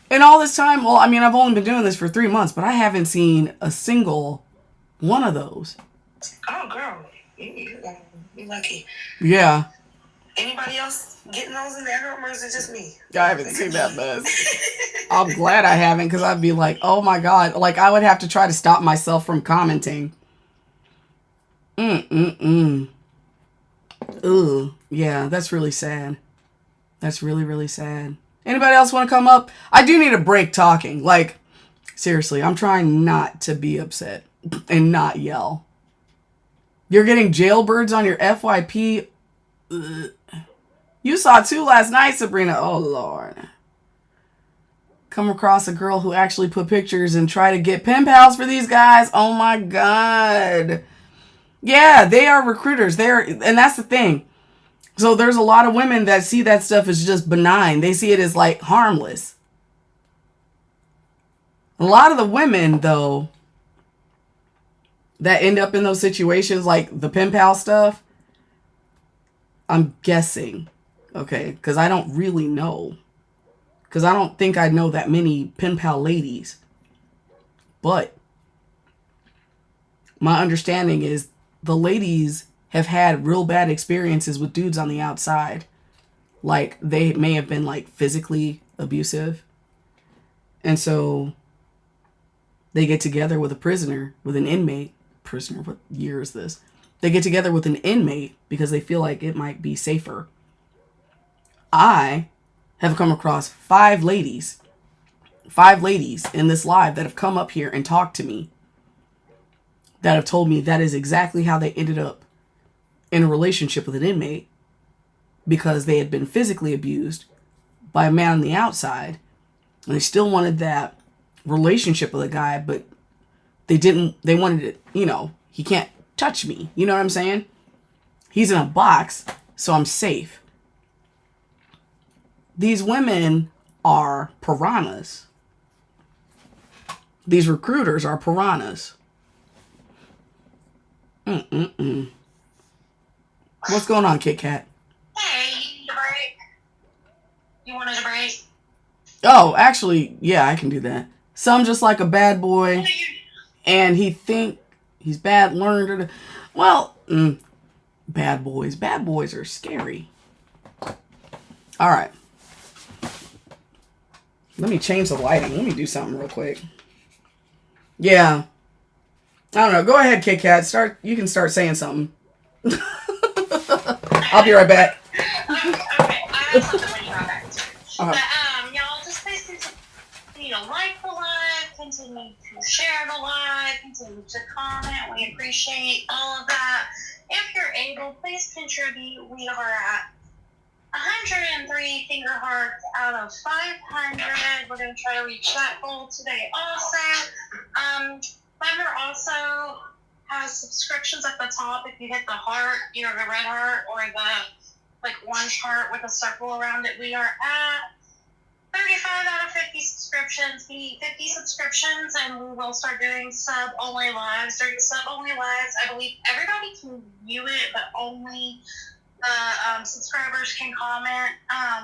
In all this time, well, I mean, I've only been doing this for 3 months, but I haven't seen a single one of those. Oh, girl. You're lucky. Yeah. Anybody else getting those in there, or is it just me? I haven't seen that mess. I'm glad I haven't, because I'd be like, oh my God. Like, I would have to try to stop myself from commenting. Ooh. Yeah, that's really sad. That's really, really sad. Anybody else want to come up? I do need a break talking. Like, seriously, I'm trying not to be upset and not yell. You're getting jailbirds on your FYP. Ugh. You saw 2 last night, Sabrina. Oh, Lord. Come across a girl who actually put pictures and try to get pen pals for these guys. Oh, my God. Yeah, they are recruiters. And that's the thing. So there's a lot of women that see that stuff as just benign. They see it as like harmless. A lot of the women, though, that end up in those situations, like the pen pal stuff, I'm guessing, okay, because I don't really know. Because I don't think I know that many pen pal ladies. But my understanding is the ladies have had real bad experiences with dudes on the outside. Like, they may have been, like, physically abusive. And so they get together with a prisoner, with an inmate. Prisoner, what year is this? They get together with an inmate because they feel like it might be safer. I have come across 5 ladies in this live that have come up here and talked to me, that have told me that is exactly how they ended up in a relationship with an inmate, because they had been physically abused by a man on the outside, and they still wanted that relationship with a guy, but they wanted it, he can't touch me. You know what I'm saying? He's in a box, so I'm safe. These women are piranhas. These recruiters are piranhas. What's going on, Kit Kat? Hey, you need a break? You wanted a break? Oh, actually, yeah, I can do that. Some just like a bad boy, and he think he's bad, learned. Well, bad boys. Bad boys are scary. All right. Let me change the lighting. Let me do something real quick. Yeah. I don't know. Go ahead, Kit Kat. You can start saying something. I'll be right back. Okay. I have something when you got back to it. But, y'all just please continue to like the live, continue to share the live, continue to comment. We appreciate all of that. If you're able, please contribute. We are at 103 finger hearts out of 500. We're going to try to reach that goal today also. Fiverr also has subscriptions at the top. If you hit the heart, either the red heart or the orange heart with a circle around it, we are at 35 out of 50 subscriptions. We need 50 subscriptions, and we will start doing sub-only lives. During the sub-only lives, I believe everybody can view it, but only the subscribers can comment.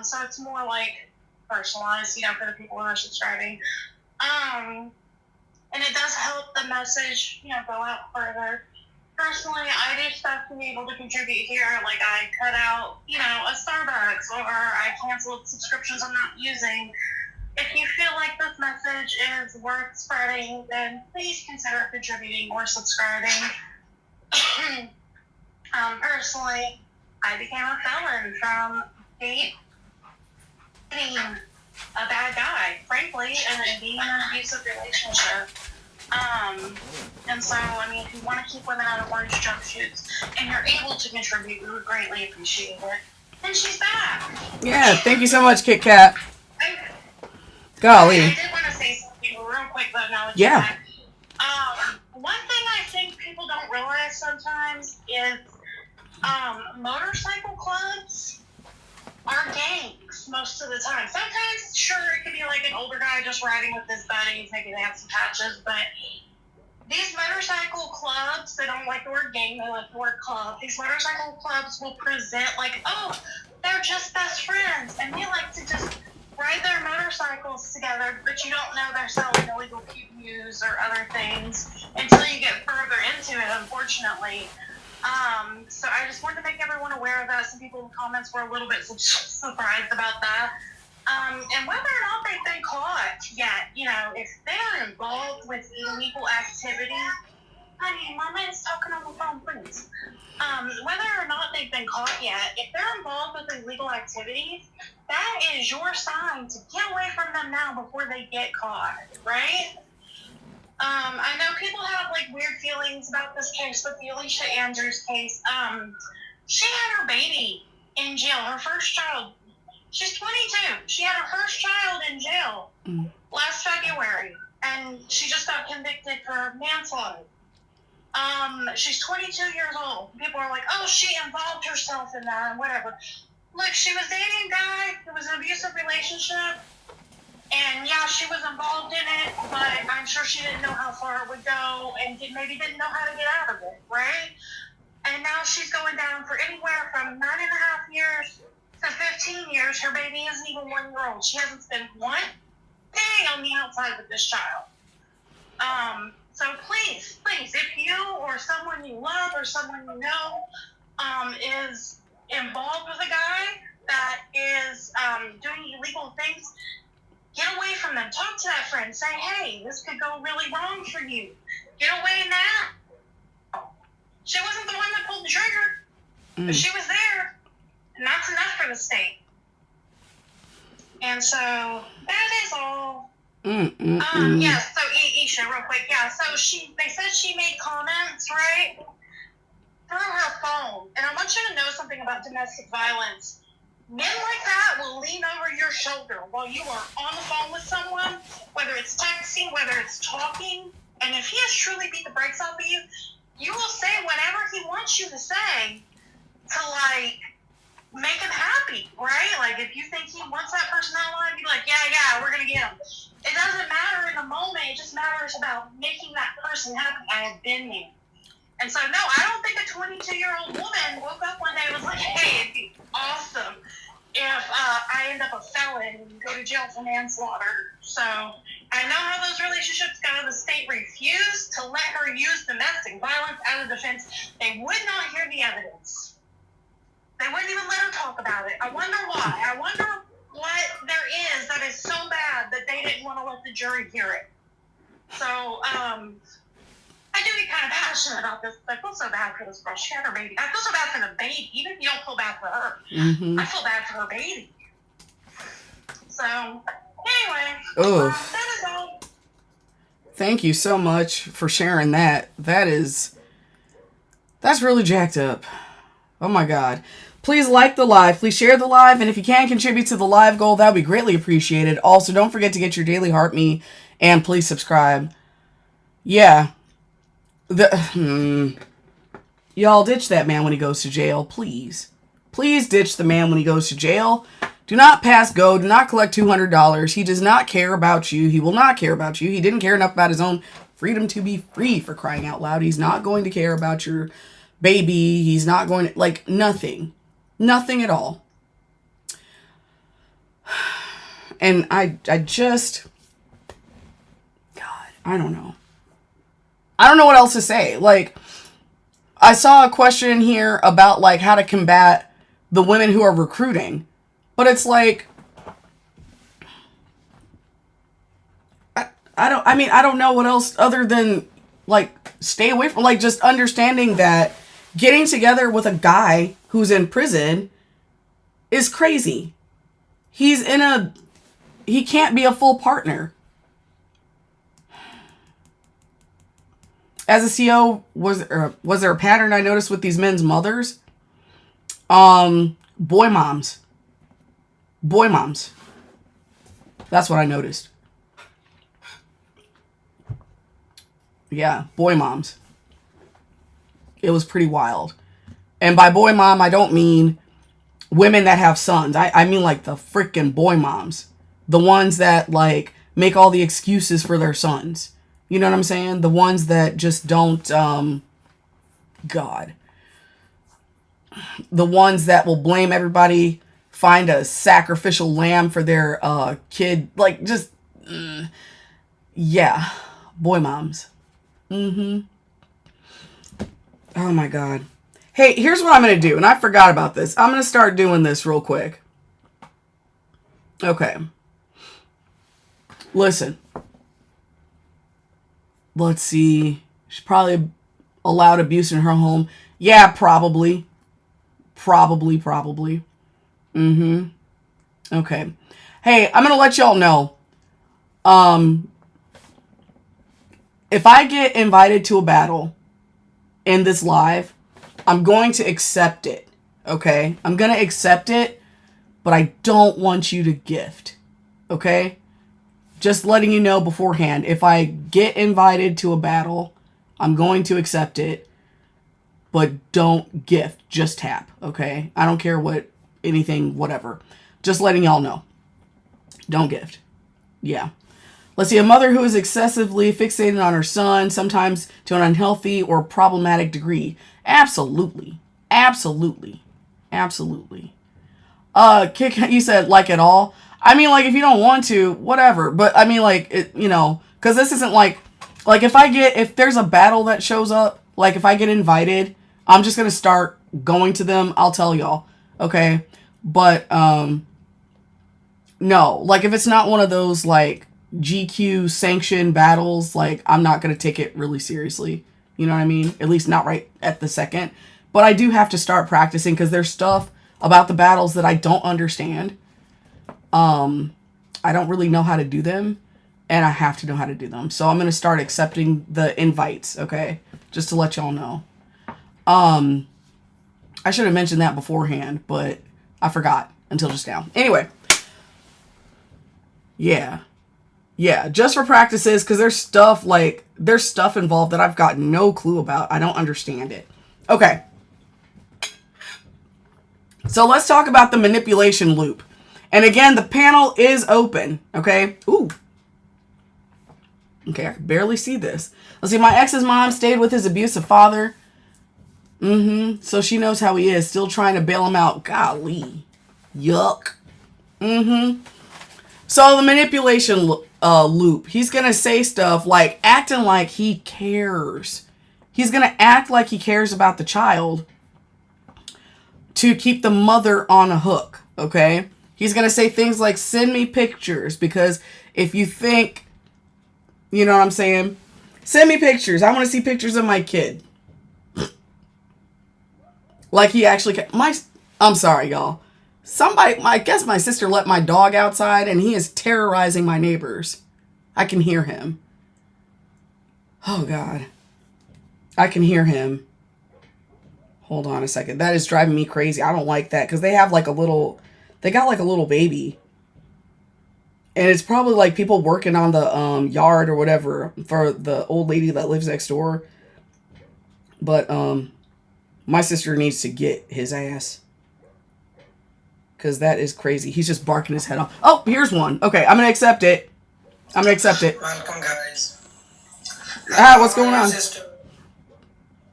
So it's more like personalized, for the people who are subscribing. And it does help the message, go out further. Personally, I do stuff to be able to contribute here. Like, I cut out, a Starbucks, or I canceled subscriptions I'm not using. If you feel like this message is worth spreading, then please consider contributing or subscribing. Personally, I became a felon from date being a bad guy, frankly, and being in an abusive relationship. And so, I mean, if you want to keep women out of orange jumpsuits and you're able to contribute, we would greatly appreciate it. And she's back. Yeah, thank you so much, Kit Kat. Golly. I did want to say something real quick, though, now that Yeah. you're back. One thing I think people don't realize sometimes is motorcycle clubs are gangs most of the time. Sometimes, sure, it could be like an older guy just riding with his buddies. Maybe they have some patches, but these motorcycle clubs, they don't like the word gang, they like the word club. These motorcycle clubs will present like, oh, they're just best friends, and they like to just ride their motorcycles together, but you don't know they're selling illegal cues or other things until you get further into it, unfortunately. So I just wanted to make everyone aware of that. Some people in the comments were a little bit surprised about that. And whether or not they've been caught yet, you know, if they're involved with illegal activity, honey, Mama is talking on the phone, please. Whether or not they've been caught yet, if they're involved with illegal activities, that is your sign to get away from them now before they get caught, right? I know people have like weird feelings about this case, but the Alicia Andrews case, she had her baby in jail, her first child. She's 22. She had her first child in jail last February, and she just got convicted for manslaughter. She's 22 years old. People are like, oh, she involved herself in that and whatever. Look, she was dating a guy. It was an abusive relationship. And yeah, she was involved in it, but I'm sure she didn't know how far it would go and maybe didn't know how to get out of it, right? And now she's going down for anywhere from 9.5 years to 15 years. Her baby isn't even 1 year old. She hasn't spent one day on the outside with this child. So please, if you or someone you love or someone you know is involved with a guy that is doing illegal things, get away from them. Talk to that friend. Say, hey, this could go really wrong for you. Get away now. She wasn't the one that pulled the trigger, but she was there. And that's enough for the state. And so that is all. Yeah, so Isha, real quick. Yeah, so they said she made comments, right? Through her phone. And I want you to know something about domestic violence. Men like that will lean over your shoulder while you are on the phone with someone, whether it's texting, whether it's talking, and if he has truly beat the brakes off of you, you will say whatever he wants you to say to, like, make him happy, right? Like, if you think he wants that person out of line, be like, yeah, we're going to get him. It doesn't matter in the moment. It just matters about making that person happy. I have been there. And so, no, I don't think a 22-year-old woman woke up one day and was like, hey, it'd be awesome if I end up a felon and go to jail for manslaughter. So I know how those relationships go. The state refused to let her use domestic violence as a defense. They would not hear the evidence. They wouldn't even let her talk about it. I wonder why. I wonder what there is that is so bad that they didn't want to let the jury hear it. So, I do get kind of passionate about this. I feel so bad for this girl. She had her baby. I feel so bad for the baby. Even if you don't feel bad for her, I feel bad for her baby. So, anyway, that is all. Thank you so much for sharing that. That's really jacked up. Oh my God. Please like the live. Please share the live. And if you can contribute to the live goal, that would be greatly appreciated. Also, don't forget to get your daily Heart Me and please subscribe. Yeah. Y'all ditch that man when he goes to jail, please. Please ditch the man when he goes to jail. Do not pass go. Do not collect $200. He does not care about you. He will not care about you. He didn't care enough about his own freedom to be free, for crying out loud. He's not going to care about your baby. He's not going to, like, nothing. Nothing at all. And I just, God, I don't know. I don't know what else to say. Like, I saw a question here about, like, how to combat the women who are recruiting. But it's like, I don't know what else other than, like, stay away from, like, just understanding that getting together with a guy who's in prison is crazy. he can't be a full partner. As a CEO, was there a pattern I noticed with these men's mothers? Boy moms. Boy moms. That's what I noticed. Yeah, boy moms. It was pretty wild. And by boy mom, I don't mean women that have sons. I mean like the freaking boy moms. The ones that like make all the excuses for their sons. You know what I'm saying? The ones that just don't, God. The ones that will blame everybody, find a sacrificial lamb for their kid. Like, just, yeah. Boy moms. Oh my God. Hey, here's what I'm going to do. And I forgot about this. I'm going to start doing this real quick. Okay. Listen. Let's see. She's probably allowed abuse in her home. Yeah, probably. Probably. Okay. Hey, I'm going to let y'all know. If I get invited to a battle in this live, I'm going to accept it. Okay? I'm going to accept it, but I don't want you to gift. Okay? Just letting you know beforehand, if I get invited to a battle, I'm going to accept it, but don't gift, just tap, okay? I don't care what, anything, whatever. Just letting y'all know. Don't gift. Yeah. Let's see, a mother who is excessively fixated on her son, sometimes to an unhealthy or problematic degree. Absolutely. Kick, you said like at all. I mean, like, if you don't want to, whatever. But, I mean, like, it, you know, because this isn't like, if there's a battle that shows up, like, if I get invited, I'm just going to start going to them. I'll tell y'all. Okay? But, no. Like, if it's not one of those, like, GQ sanctioned battles, like, I'm not going to take it really seriously. You know what I mean? At least not right at the second. But I do have to start practicing because there's stuff about the battles that I don't understand. I don't really know how to do them, and I have to know how to do them. So I'm going to start accepting the invites, okay? Just to let y'all know. I should have mentioned that beforehand, but I forgot until just now. Anyway. Yeah, just for practices, because there's stuff involved that I've got no clue about. I don't understand it. Okay. So let's talk about the manipulation loop. And again, the panel is open, okay? Ooh. Okay, I can barely see this. Let's see, my ex's mom stayed with his abusive father. So she knows how he is, still trying to bail him out. Golly. Yuck. So the manipulation loop, he's going to say stuff like acting like he cares. He's going to act like he cares about the child to keep the mother on a hook, okay? He's going to say things like, send me pictures, because if you think, you know what I'm saying? Send me pictures. I want to see pictures of my kid. Like he actually, I'm sorry, y'all. I guess my sister let my dog outside and he is terrorizing my neighbors. I can hear him. Oh, God. I can hear him. Hold on a second. That is driving me crazy. I don't like that because they got like a little baby. And it's probably like people working on the yard or whatever for the old lady that lives next door. But my sister needs to get his ass. Because that is crazy. He's just barking his head off. Oh, here's one. Okay, I'm going to accept it. Welcome, guys. What's going on?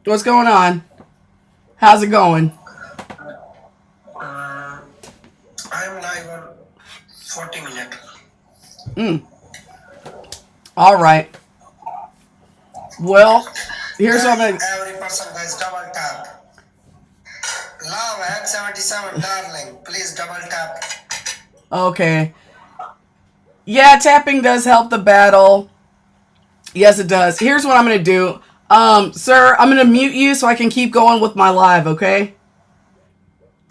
What's going on? How's it going? I'm live on 40 minutes. All right. Well, here's what I'm going to... Every person, guys, double tap. Love at 77, darling. Please double tap. Okay. Yeah, tapping does help the battle. Yes, it does. Here's what I'm going to do. Sir, I'm going to mute you so I can keep going with my live, okay?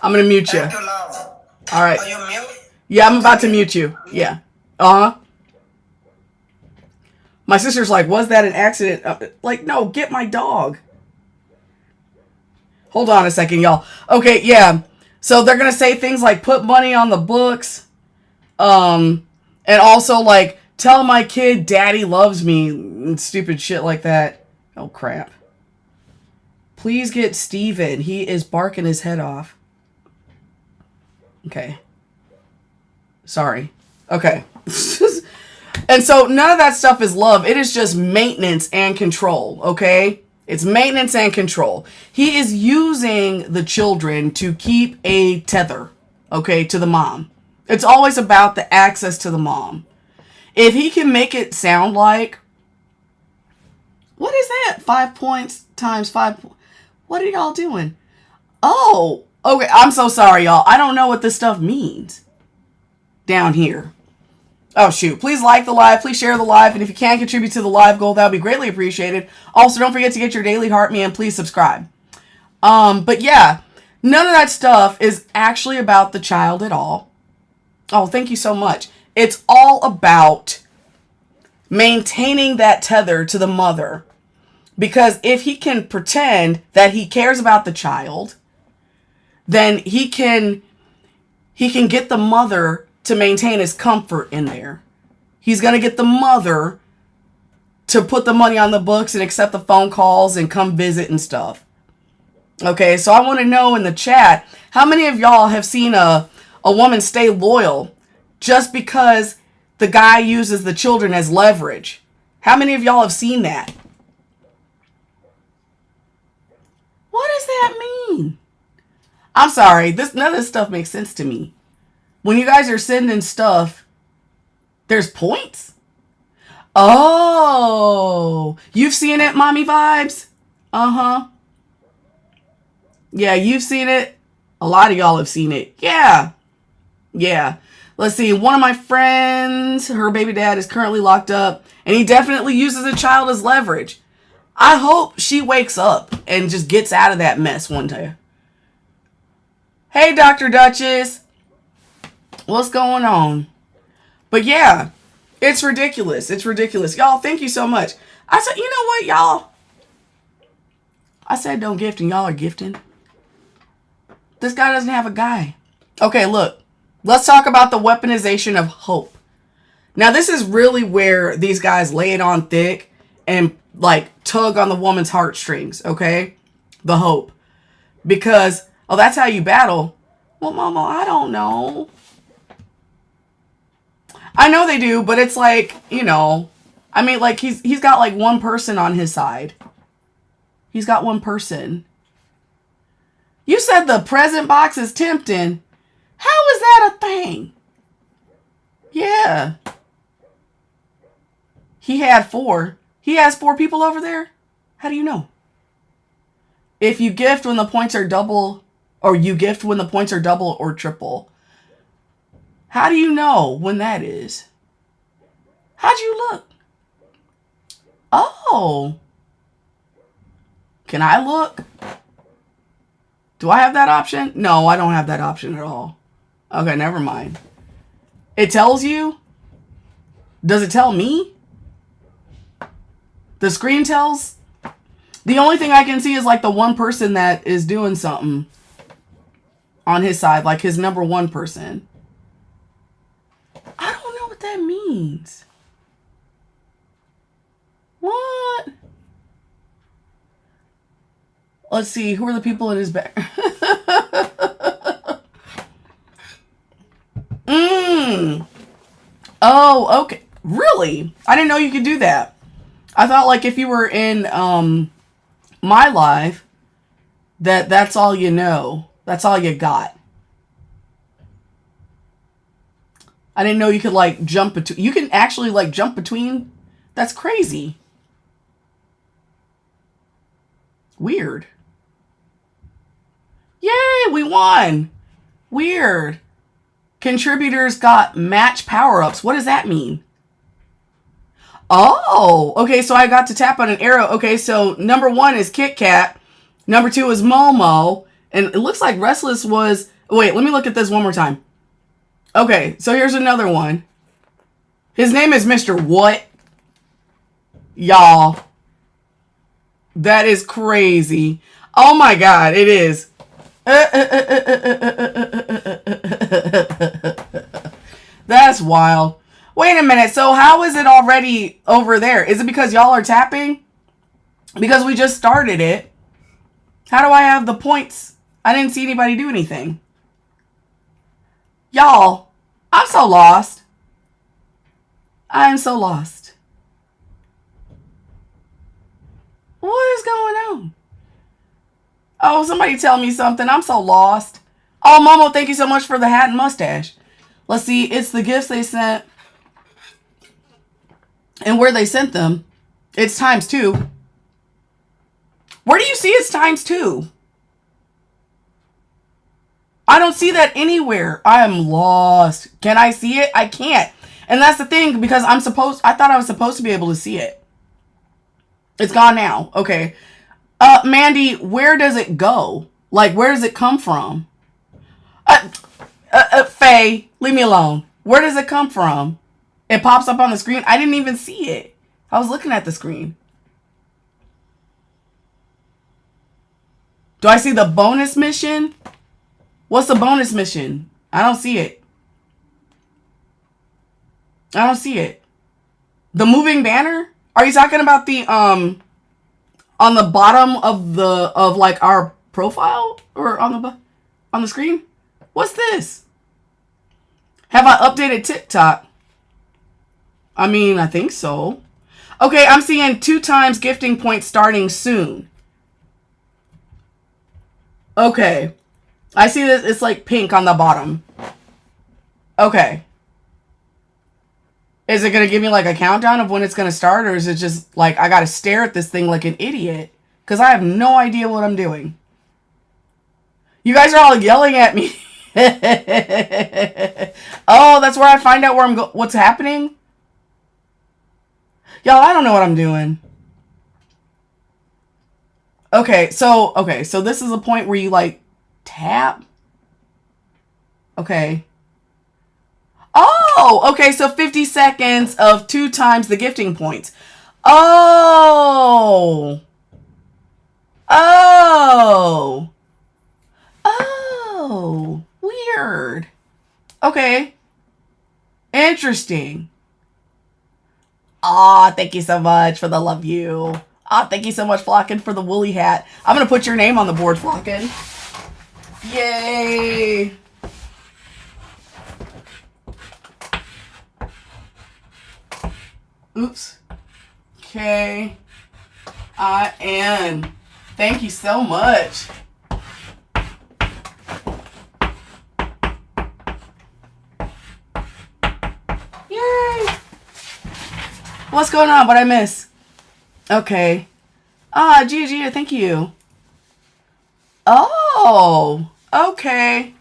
I'm going to mute you. Thank you, love. All right. Are you mute? Yeah, I'm about to mute you. Yeah. My sister's like, was that an accident? Like, no, get my dog. Hold on a second, y'all. Okay, yeah. So they're going to say things like put money on the books. And also like tell my kid daddy loves me and stupid shit like that. Oh, crap. Please get Steven. He is barking his head off. Okay. Sorry. Okay. And so none of that stuff is love. It is just maintenance and control, okay? It's maintenance and control. He is using the children to keep a tether, okay, to the mom. It's always about the access to the mom. If he can make it sound like, what is that? 5 points times 5. What are y'all doing? Oh, okay. I'm so sorry, y'all. I don't know what this stuff means down here. Oh, shoot. Please like the live. Please share the live. And if you can contribute to the live goal, that would be greatly appreciated. Also, don't forget to get your daily heart me and please subscribe. But yeah, none of that stuff is actually about the child at all. Oh, thank you so much. It's all about maintaining that tether to the mother. Because if he can pretend that he cares about the child, then he can get the mother to maintain his comfort in there. He's going to get the mother to put the money on the books and accept the phone calls and come visit and stuff. Okay, so I want to know in the chat, how many of y'all have seen a woman stay loyal just because the guy uses the children as leverage? How many of y'all have seen that? What does that mean? I'm sorry, none of this stuff makes sense to me. When you guys are sending stuff, there's points? Oh, you've seen it, mommy vibes? Uh-huh. Yeah, you've seen it. A lot of y'all have seen it. Yeah. Yeah. Let's see. One of my friends, her baby dad is currently locked up, and he definitely uses a child as leverage. I hope she wakes up and just gets out of that mess one day. Hey, Dr. Duchess. What's going on? But yeah, it's ridiculous. It's ridiculous. Y'all, thank you so much. I said, you know what, y'all? I said don't gift, and y'all are gifting. This guy doesn't have a guy. Okay, look. Let's talk about the weaponization of hope. Now, this is really where these guys lay it on thick and, like, tug on the woman's heartstrings, okay? The hope. Because, oh, that's how you battle. Well, mama, I don't know. I know they do, but it's like, you know, I mean, like, he's got, like, one person on his side. He's got one person. You said the present box is tempting. How is that a thing? Yeah. He had 4. He has 4 people over there? How do you know? If you gift when the points are double, or you gift when the points are double or triple. How do you know when that is? How'd you look? Oh. Can I look? Do I have that option? No, I don't have that option at all. Okay, never mind. It tells you? Does it tell me? The screen tells? The only thing I can see is like the one person that is doing something on his side, like his number 1 person. I don't know what that means. What? Let's see. Who are the people in his back? Oh, okay. Really? I didn't know you could do that. I thought like if you were in my live, that's all you know. That's all you got. I didn't know you could like jump between. You can actually like jump between. That's crazy. Weird. Yay, we won. Weird. Contributors got match power-ups. What does that mean? Oh, okay, so I got to tap on an arrow. Okay, so number 1 is Kit Kat. Number 2 is Momo. And it looks like Restless was... Wait, let me look at this one more time. Okay, so here's another one. His name is Mr. What? Y'all. That is crazy. Oh my God, it is. That's wild. Wait a minute. So how is it already over there? Is it because y'all are tapping? Because we just started it. How do I have the points? I didn't see anybody do anything. Y'all, I'm so lost. I am so lost. What is going on? Oh, somebody tell me something. I'm so lost. Oh, Momo, thank you so much for the hat and mustache. Let's see. It's the gifts they sent. And where they sent them. It's ×2. Where do you see it's ×2? I don't see that anywhere. I am lost. Can I see it? I can't. And that's the thing, because I thought I was supposed to be able to see it. It's gone now. Okay. Mandy, where does it go? Like, where does it come from? Faye, leave me alone. Where does it come from? It pops up on the screen. I didn't even see it. I was looking at the screen. Do I see the bonus mission? What's the bonus mission? I don't see it. I don't see it. The moving banner? Are you talking about the on the bottom of like our profile or on the screen? What's this? Have I updated TikTok? I mean, I think so. Okay, I'm seeing 2 times gifting points starting soon. Okay. I see this. It's like pink on the bottom. Okay. Is it going to give me like a countdown of when it's going to start? Or is it just like I got to stare at this thing like an idiot? Because I have no idea what I'm doing. You guys are all yelling at me. Oh, that's where I find out where what's happening? Y'all, I don't know what I'm doing. Okay, so this is a point where you like tap. Okay. Oh, okay, so 50 seconds of 2 times the gifting points. Oh. Oh. Oh. Weird. Okay. Interesting. Aw, thank you so much for the love you. Aw, thank you so much, Flocken, for the woolly hat. I'm going to put your name on the board, Flocken. Yay. Oops. K-I-N. Thank you so much. Yay. What's going on? What'd I miss? Okay. Gia, thank you. Oh, okay.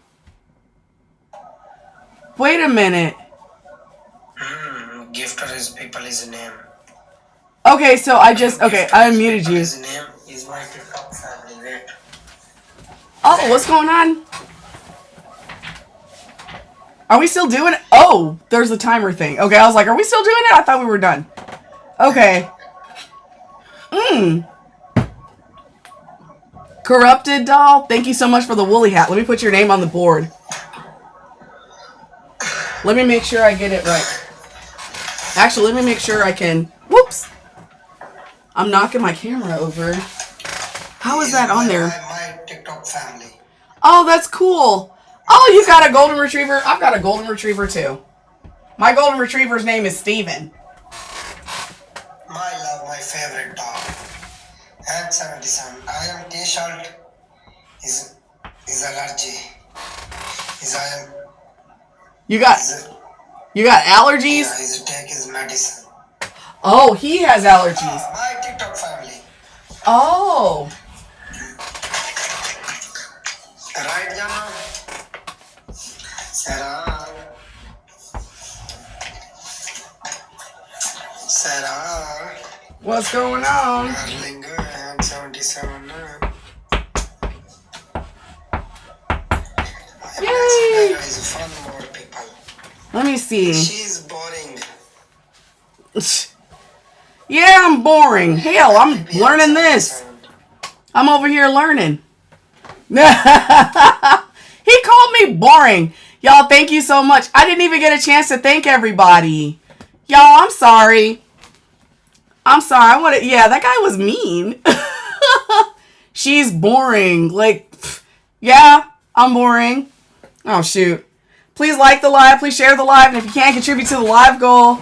Wait a minute. Gifter is people is name. Okay, so I unmuted you. His name is my TikTok family. Wait. Oh, what's going on? Are we still doing it? Oh, there's the timer thing. Okay, I was like, are we still doing it? I thought we were done. Okay. Corrupted doll, thank you so much for the woolly hat. Let me put your name on the board. Let me make sure I get it right. Actually, let me make sure I can. Whoops. I'm knocking my camera over. How is that on there? My TikTok family. Oh, that's cool. Oh, you got a golden retriever? I've got a golden retriever too. My golden retriever's name is Steven. My love, my favorite dog. And 77. I am T-shirt. Is allergy. You got allergies? Yeah, he's take his medicine. Oh, he has allergies. My TikTok family. Oh. Right, Jana? Sarah. What's going on? Darling, and 77. Yay! There is fun more people. Let me see. She's boring. Yeah, I'm boring. Hell, I'm learning this. I'm over here learning. He called me boring. Y'all, thank you so much. I didn't even get a chance to thank everybody. Y'all, I'm sorry. I'm sorry. Yeah, that guy was mean. She's boring. Like, yeah, I'm boring. Oh, shoot. Please like the live. Please share the live. And if you can't contribute to the live goal,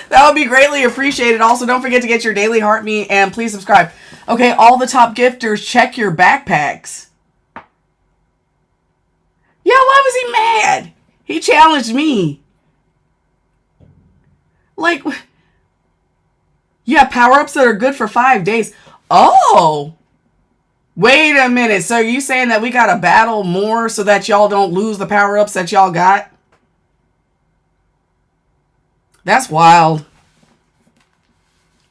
that would be greatly appreciated. Also, don't forget to get your daily heart meat and please subscribe. Okay, all the top gifters, check your backpacks. Yeah, why was he mad? He challenged me. Like, you have power-ups that are good for 5 days. Oh. Wait a minute. So are you saying that we got to battle more so that y'all don't lose the power-ups that y'all got? That's wild.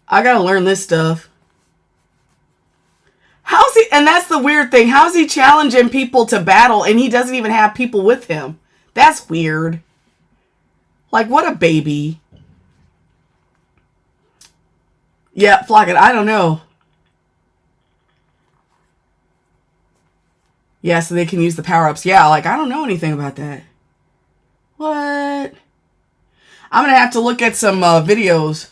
I got to learn this stuff. How's he, and that's the weird thing. How's he challenging people to battle and he doesn't even have people with him? That's weird. Like, what a baby. Yeah, Flocket, I don't know. Yeah, so they can use the power-ups. Yeah, like, I don't know anything about that. What? I'm going to have to look at some videos.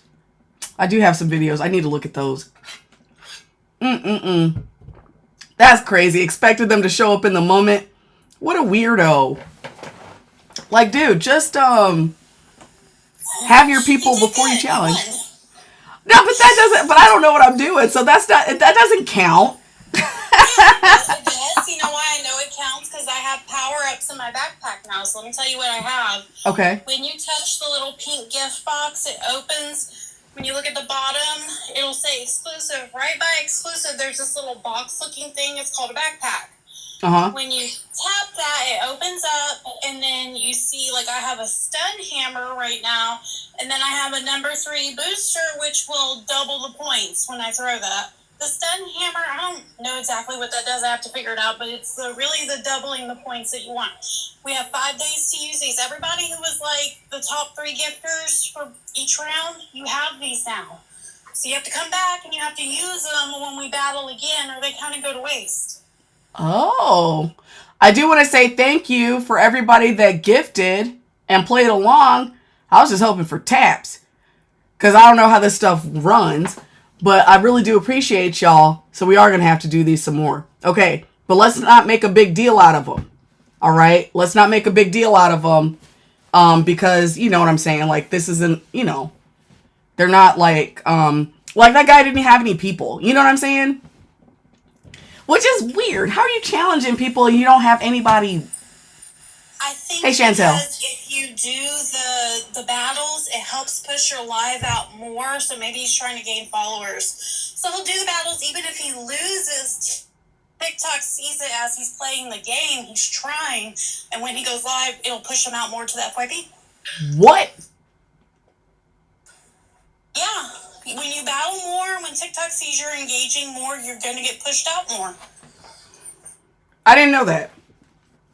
I do have some videos. I need to look at those. That's crazy. Expected them to show up in the moment. What a weirdo. Like, dude, just have your people before you challenge. No, but that doesn't, but I don't know what I'm doing, so that's not, that doesn't count. It does. You know why I know it counts? Because I have power-ups in my backpack now, so let me tell you what I have. Okay. When you touch the little pink gift box, it opens. When you look at the bottom, it'll say exclusive. Right by exclusive, there's this little box-looking thing. It's called a backpack. Uh-huh. When you tap that, it opens up, and then you see, like, I have a stun hammer right now, and then I have a number 3 booster, which will double the points when I throw that. The stun hammer, I don't know exactly what that does. I have to figure it out, but it's really the doubling the points that you want. We have 5 days to use these. Everybody who was, like, the top 3 gifters for each round, you have these now. So you have to come back, and you have to use them when we battle again, or they kind of go to waste. Oh, I do want to say thank you for everybody that gifted and played along. I was just hoping for taps because I don't know how this stuff runs, but I really do appreciate y'all. So we are going to have to do these some more. Okay, but let's not make a big deal out of them. All right, let's not make a big deal out of them because you know what I'm saying? Like this isn't, you know, they're not like that guy didn't have any people. You know what I'm saying? Which is weird. How are you challenging people and you don't have anybody? I think hey, Chantel. Because if you do the battles, it helps push your live out more. So maybe he's trying to gain followers. So he'll do the battles even if he loses. TikTok sees it as he's playing the game. He's trying. And when he goes live, it'll push him out more to the FYP. What? Yeah. When you battle more, when TikTok sees you're engaging more, you're going to get pushed out more. I didn't know that.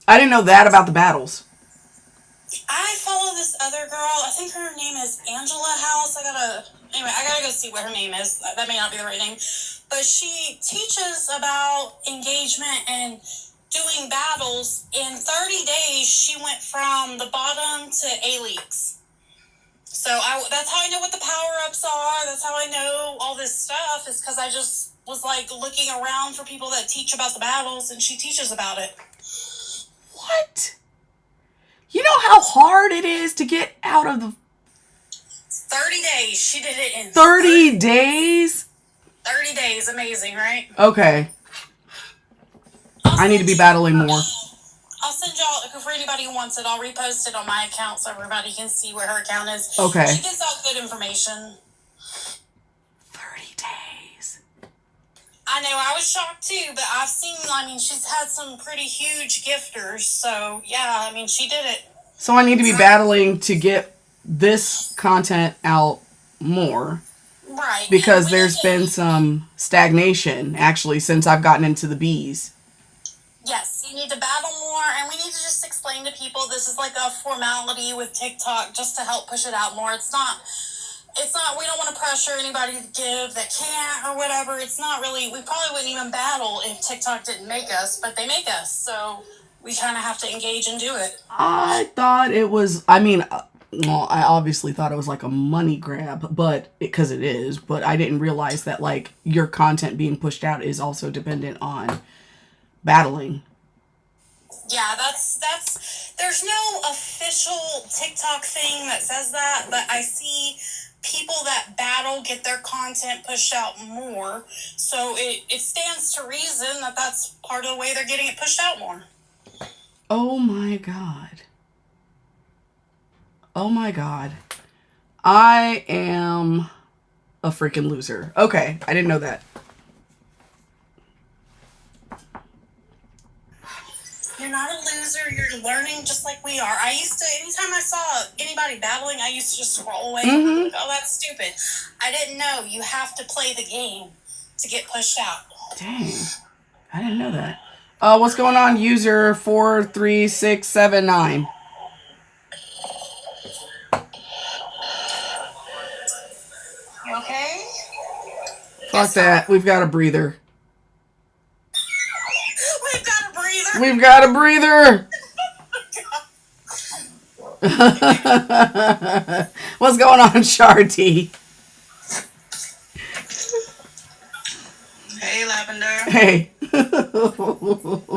I didn't know that about the battles. I follow this other girl. I think her name is Angela House. I gotta go see what her name is. That may not be the right name. But she teaches about engagement and doing battles. In 30 days, she went from the bottom to A-Leagues. So that's how I know what the power-ups are. That's how I know all this stuff is because I just was like looking around for people that teach about the battles, and she teaches about it. What? You know how hard it is to get out of the... 30 days. She did it in 30 days? 30 days. Amazing, right? Okay. I need to be battling more. I'll send y'all, for anybody who wants it, I'll repost it on my account so everybody can see where her account is. Okay. She gives out good information. 30 days. I know, I was shocked too, but she's had some pretty huge gifters, so yeah, I mean, she did it. So I need to be battling to get this content out more. Right. Because there's been some stagnation, actually, since I've gotten into the bees. Yes, you need to battle more, and we need to just explain to people this is like a formality with TikTok just to help push it out more. It's not, we don't want to pressure anybody to give that can't or whatever. It's not really, we probably wouldn't even battle if TikTok didn't make us, but they make us. So we kind of have to engage and do it. I thought it was, I mean, well, I obviously thought it was like a money grab, but because it is, but I didn't realize that like your content being pushed out is also dependent on battling. Yeah, there's no official TikTok thing that says that, but I see people that battle get their content pushed out more. So it stands to reason that that's part of the way they're getting it pushed out more. Oh my God. Oh my God. I am a freaking loser. Okay, I didn't know that. You're not a loser. You're learning just like we are. I used to, anytime I saw anybody battling, I used to just scroll away. Mm-hmm. Like, oh, that's stupid. I didn't know you have to play the game to get pushed out. Dang. I didn't know that. What's going on, user 43679? You okay? Fuck that. We've got a breather. We've got a breather. We've got a breather. What's going on, Sharty? Hey, Lavender. Hey. I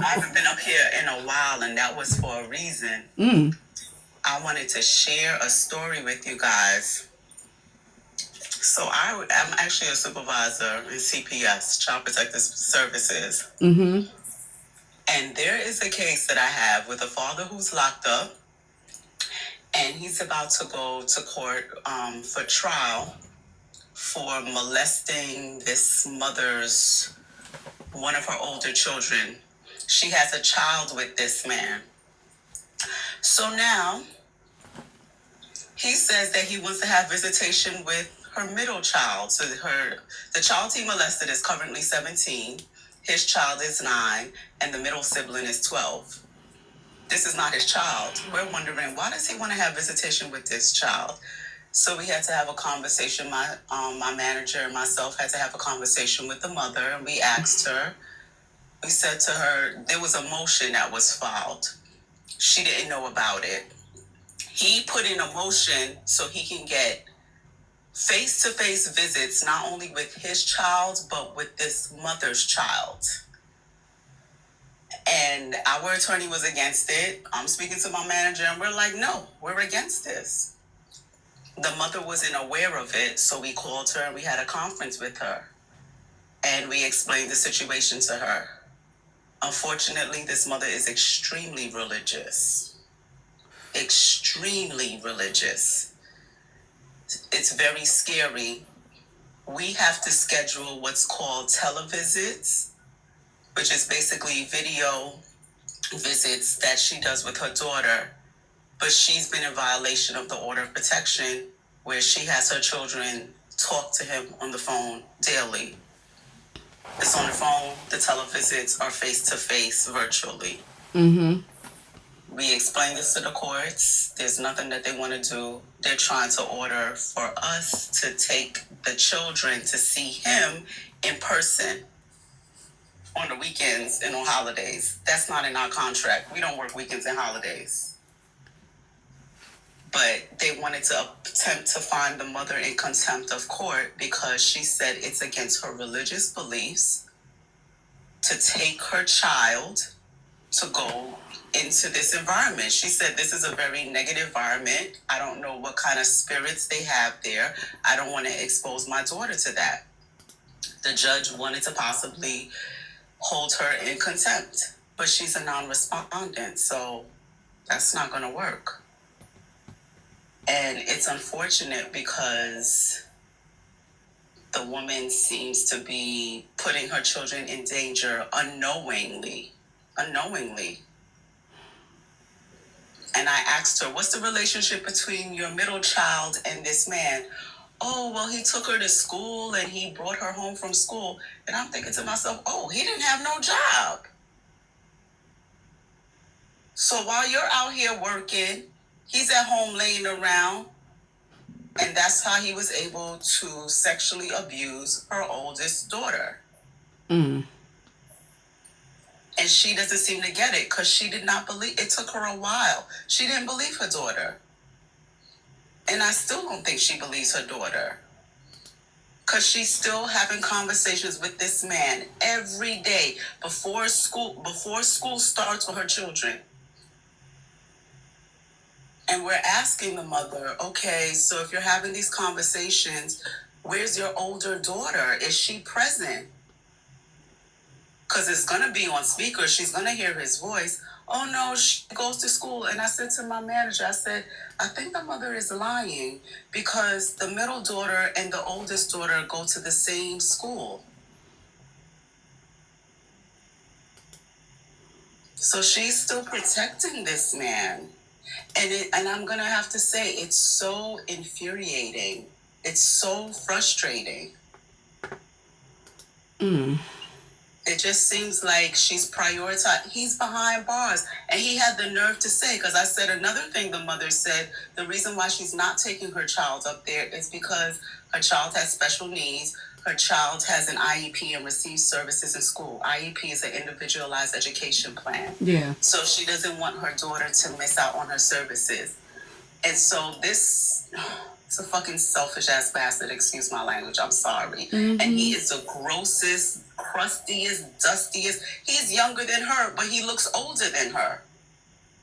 haven't been up here in a while, and that was for a reason. I wanted to share a story with you guys. So I'm actually a supervisor in CPS, Child Protective Services. Mm-hmm. And there is a case that I have with a father who's locked up, and he's about to go to court for trial for molesting this mother's, one of her older children. She has a child with this man. So now he says that he wants to have visitation with her middle child. So the child he molested is currently 17. His child is 9, and the middle sibling is 12. This is not his child. We're wondering, why does he want to have visitation with this child? So we had to have a conversation. My manager and myself had to have a conversation with the mother, and we asked her. We said to her, there was a motion that was filed. She didn't know about it. He put in a motion so he can get face-to-face visits, not only with his child, but with this mother's child. And our attorney was against it. I'm speaking to my manager, and we're like, no, we're against this. The mother wasn't aware of it, so we called her and we had a conference with her. And we explained the situation to her. Unfortunately, this mother is extremely religious. Extremely religious. It's very scary. We have to schedule what's called televisits, which is basically video visits that she does with her daughter. But she's been in violation of the order of protection, where she has her children talk to him on the phone daily. It's on the phone. The televisits are face-to-face virtually. Mm-hmm. We explained this to the courts. There's nothing that they want to do. They're trying to order for us to take the children to see him in person on the weekends and on holidays. That's not in our contract. We don't work weekends and holidays. But they wanted to attempt to find the mother in contempt of court because she said it's against her religious beliefs to take her child to go into this environment. She said this is a very negative environment. I don't know what kind of spirits they have there. I don't want to expose my daughter to that. The judge wanted to possibly hold her in contempt, but she's a non-respondent, so that's not going to work. And it's unfortunate because the woman seems to be putting her children in danger unknowingly. And I asked her, what's the relationship between your middle child and this man? Oh, well, he took her to school and he brought her home from school. And I'm thinking to myself, oh, he didn't have no job. So while you're out here working, he's at home laying around, and that's how he was able to sexually abuse her oldest daughter. Mm. And she doesn't seem to get it because she did not believe. It took her a while. She didn't believe her daughter. And I still don't think she believes her daughter. Because she's still having conversations with this man every day before school starts for her children. And we're asking the mother, okay, so if you're having these conversations, where's your older daughter? Is she present? Because it's going to be on speaker. She's going to hear his voice. Oh, no, she goes to school. And I said to my manager, I said, I think the mother is lying because the middle daughter and the oldest daughter go to the same school. So she's still protecting this man. And I'm going to have to say, it's so infuriating. It's so frustrating. Mm. It just seems like she's prioritized. He's behind bars. And he had the nerve to say, because I said another thing the mother said, the reason why she's not taking her child up there is because her child has special needs. Her child has an IEP and receives services in school. IEP is an individualized education plan. Yeah. So she doesn't want her daughter to miss out on her services. And so this, it's a fucking selfish ass bastard, excuse my language, I'm sorry. Mm-hmm. And he is the grossest, crustiest, dustiest. He's younger than her, but he looks older than her.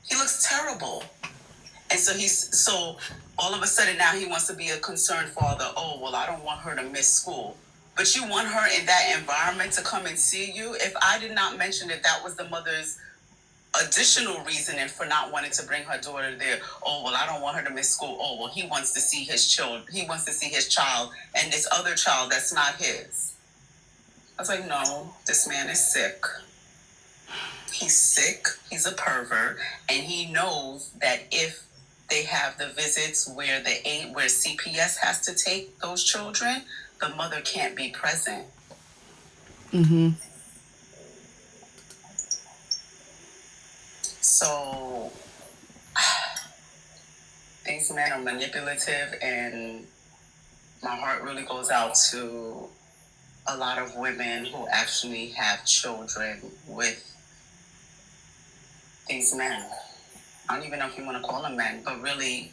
He looks terrible. And so all of a sudden now he wants to be a concerned father. Oh, well, I don't want her to miss school. But you want her in that environment to come and see you? If I did not mention that was the mother's additional reasoning for not wanting to bring her daughter there. Oh, well, I don't want her to miss school. Oh, well, he wants to see his child. He wants to see his child and this other child that's not his. I was like, no, this man is sick. He's sick. He's a pervert. And he knows that if they have the visits where CPS has to take those children, the mother can't be present. Mm-hmm. So these men are manipulative, and my heart really goes out to a lot of women who actually have children with these men. I don't even know if you want to call them men, but really,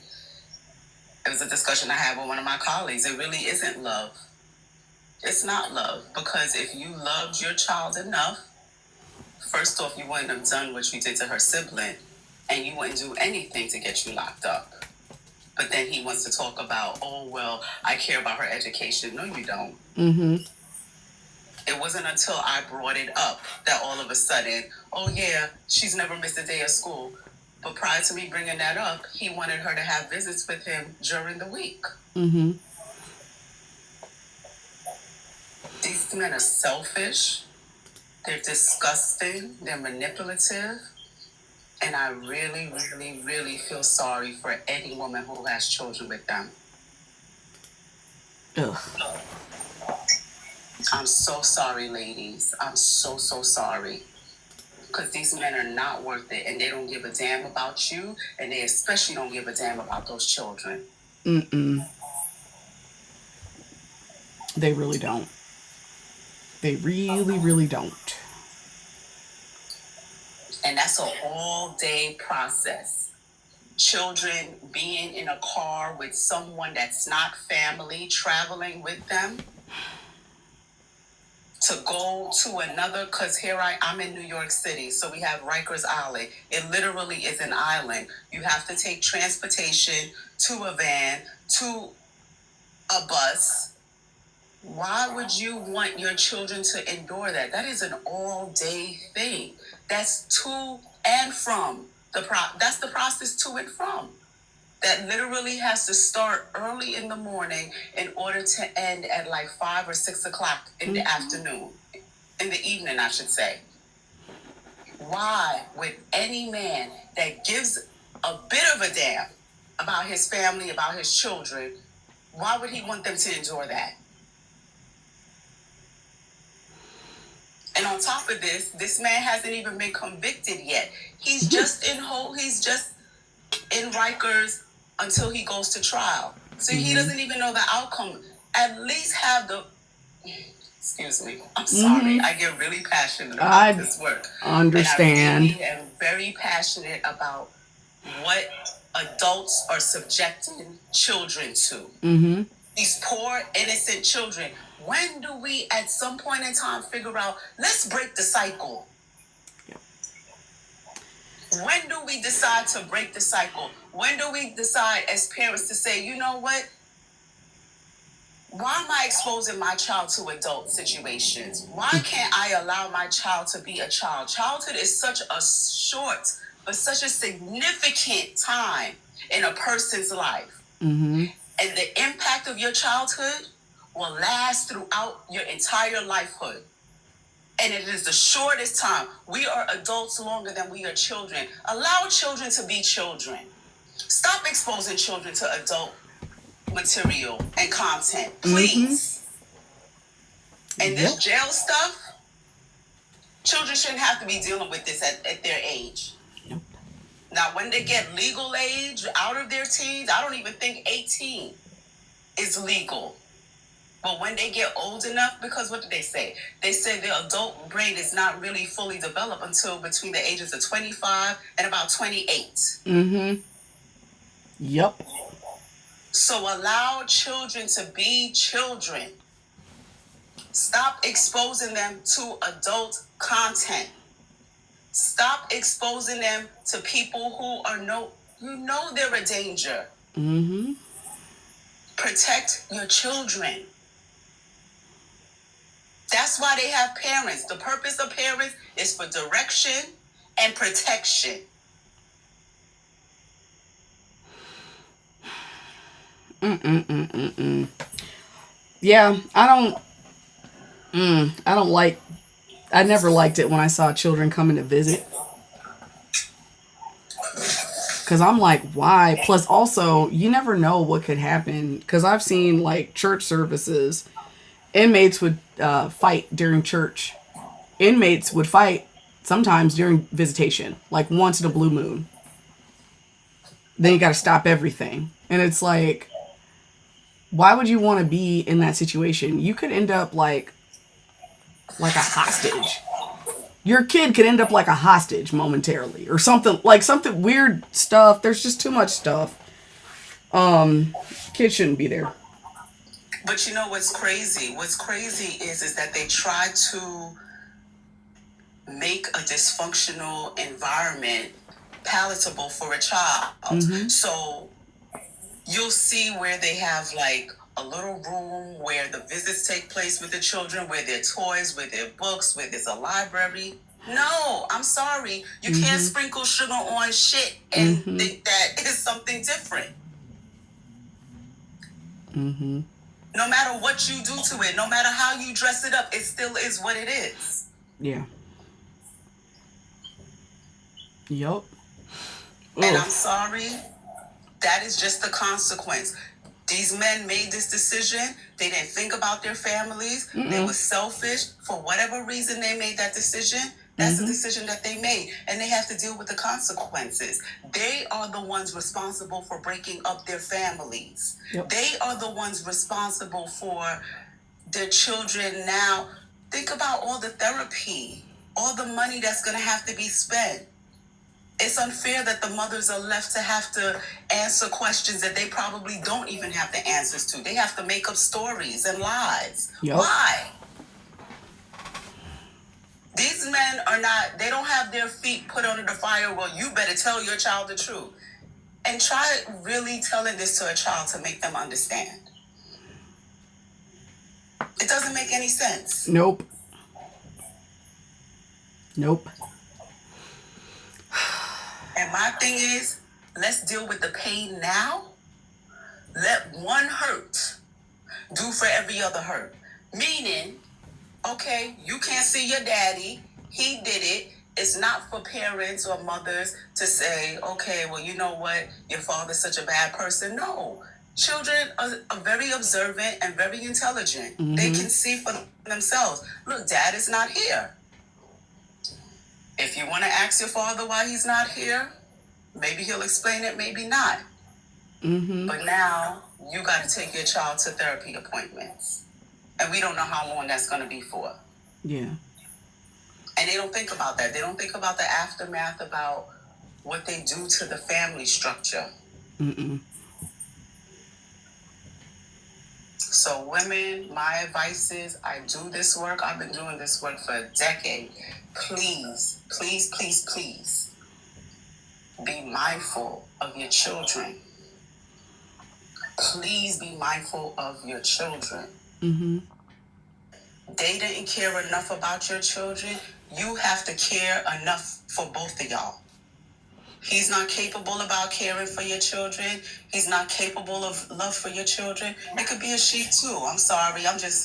it was a discussion I had with one of my colleagues. It really isn't love. It's not love, because if you loved your child enough, first off, you wouldn't have done what you did to her sibling, and you wouldn't do anything to get you locked up. But then he wants to talk about, oh, well, I care about her education. No, you don't. Mm-hmm. It wasn't until I brought it up that all of a sudden, oh, yeah, she's never missed a day of school. But prior to me bringing that up, he wanted her to have visits with him during the week. Mm-hmm. These men are selfish. They're disgusting. They're manipulative. And I really, really, really feel sorry for any woman who has children with them. Ugh. I'm so sorry, ladies. I'm so, so sorry. Because these men are not worth it, and they don't give a damn about you, and they especially don't give a damn about those children. Mm-mm. They really don't. They really, really don't. And that's an all-day process. Children being in a car with someone that's not family, traveling with them. To go to another, because I'm in New York City, so we have Rikers Island. It literally is an island. You have to take transportation to a van, to a bus. Why would you want your children to endure that? That is an all-day thing. That's to and from. That's the process to and from. That literally has to start early in the morning in order to end at like 5 or 6 o'clock in the afternoon. In the evening, I should say. Why would any man that gives a bit of a damn about his family, about his children, why would he want them to endure that? And on top of this, this man hasn't even been convicted yet. He's just in Rikers until he goes to trial. So he doesn't even know the outcome. At least have the... Excuse me. I'm sorry. I get really passionate about this work. Understand. And I really am very passionate about what adults are subjecting children to. These poor, innocent children. When do we, at some point in time, figure out, let's break the cycle? When do we decide to break the cycle? When do we decide as parents to say, you know what? Why am I exposing my child to adult situations? Why can't I allow my child to be a child? Childhood is such a short, but such a significant time in a person's life. And the impact of your childhood will last throughout your entire lifehood. And it is the shortest time. We are adults longer than we are children. Allow children to be children. Stop exposing children to adult material and content, please. And this jail stuff, children shouldn't have to be dealing with this at their age. Now, when they get legal age, out of their teens, I don't even think 18 is legal. But when they get old enough, because what did they say? They say the adult brain is not really fully developed until between the ages of 25 and about 28. Yep. So allow children to be children. Stop exposing them to adult content. Stop exposing them to people who are they're a danger. Protect your children. That's why they have parents. The purpose of parents is for direction and protection. Yeah, I never liked it when I saw children coming to visit. Because I'm like, why? Plus, also, you never know what could happen. Because I've seen, like, church services. Inmates would fight during church. Inmates would fight sometimes during visitation. Like, once in a blue moon. Then you got to stop everything. And it's like, why would you want to be in that situation? You could end up like a hostage. Your kid could end up like a hostage momentarily or something weird stuff. There's just too much stuff. Kids shouldn't be there. But you know what's crazy? What's crazy is that they try to make a dysfunctional environment palatable for a child. So you'll see where they have like a little room where the visits take place with the children, where their toys, where their books, where there's a library. No, I'm sorry. You can't sprinkle sugar on shit and think that is something different. No matter what you do to it, no matter how you dress it up, it still is what it is. Yeah. Yup. And I'm sorry, that is just the consequence. These men made this decision. They didn't think about their families. They were selfish. For whatever reason they made that decision, that's the decision that they made. And they have to deal with the consequences. They are the ones responsible for breaking up their families. Yep. They are the ones responsible for their children now. Think about all the therapy, all the money that's going to have to be spent. It's unfair that the mothers are left to have to answer questions that they probably don't even have the answers to. They have to make up stories and lies. Yep. Why? These men they don't have their feet put under the fire. Well, you better tell your child the truth. And try really telling this to a child to make them understand. It doesn't make any sense. Nope. And my thing is, let's deal with the pain now. Let one hurt do for every other hurt. Meaning, okay, you can't see your daddy. He did it. It's not for parents or mothers to say, okay, well, you know what? Your father's such a bad person. No. Children are very observant and very intelligent. They can see for themselves. Look, dad is not here. If you want to ask your father why he's not here, maybe he'll explain it, maybe not. But now you got to take your child to therapy appointments. And we don't know how long that's going to be for. Yeah. And they don't think about that. They don't think about the aftermath, about what they do to the family structure. So women, my advice is, I do this work. I've been doing this work for a decade. Please, please, please, please be mindful of your children. Please be mindful of your children. They didn't care enough about your children. You have to care enough for both of y'all. He's not capable about caring for your children. He's not capable of love for your children. It could be a she too. I'm sorry. I'm just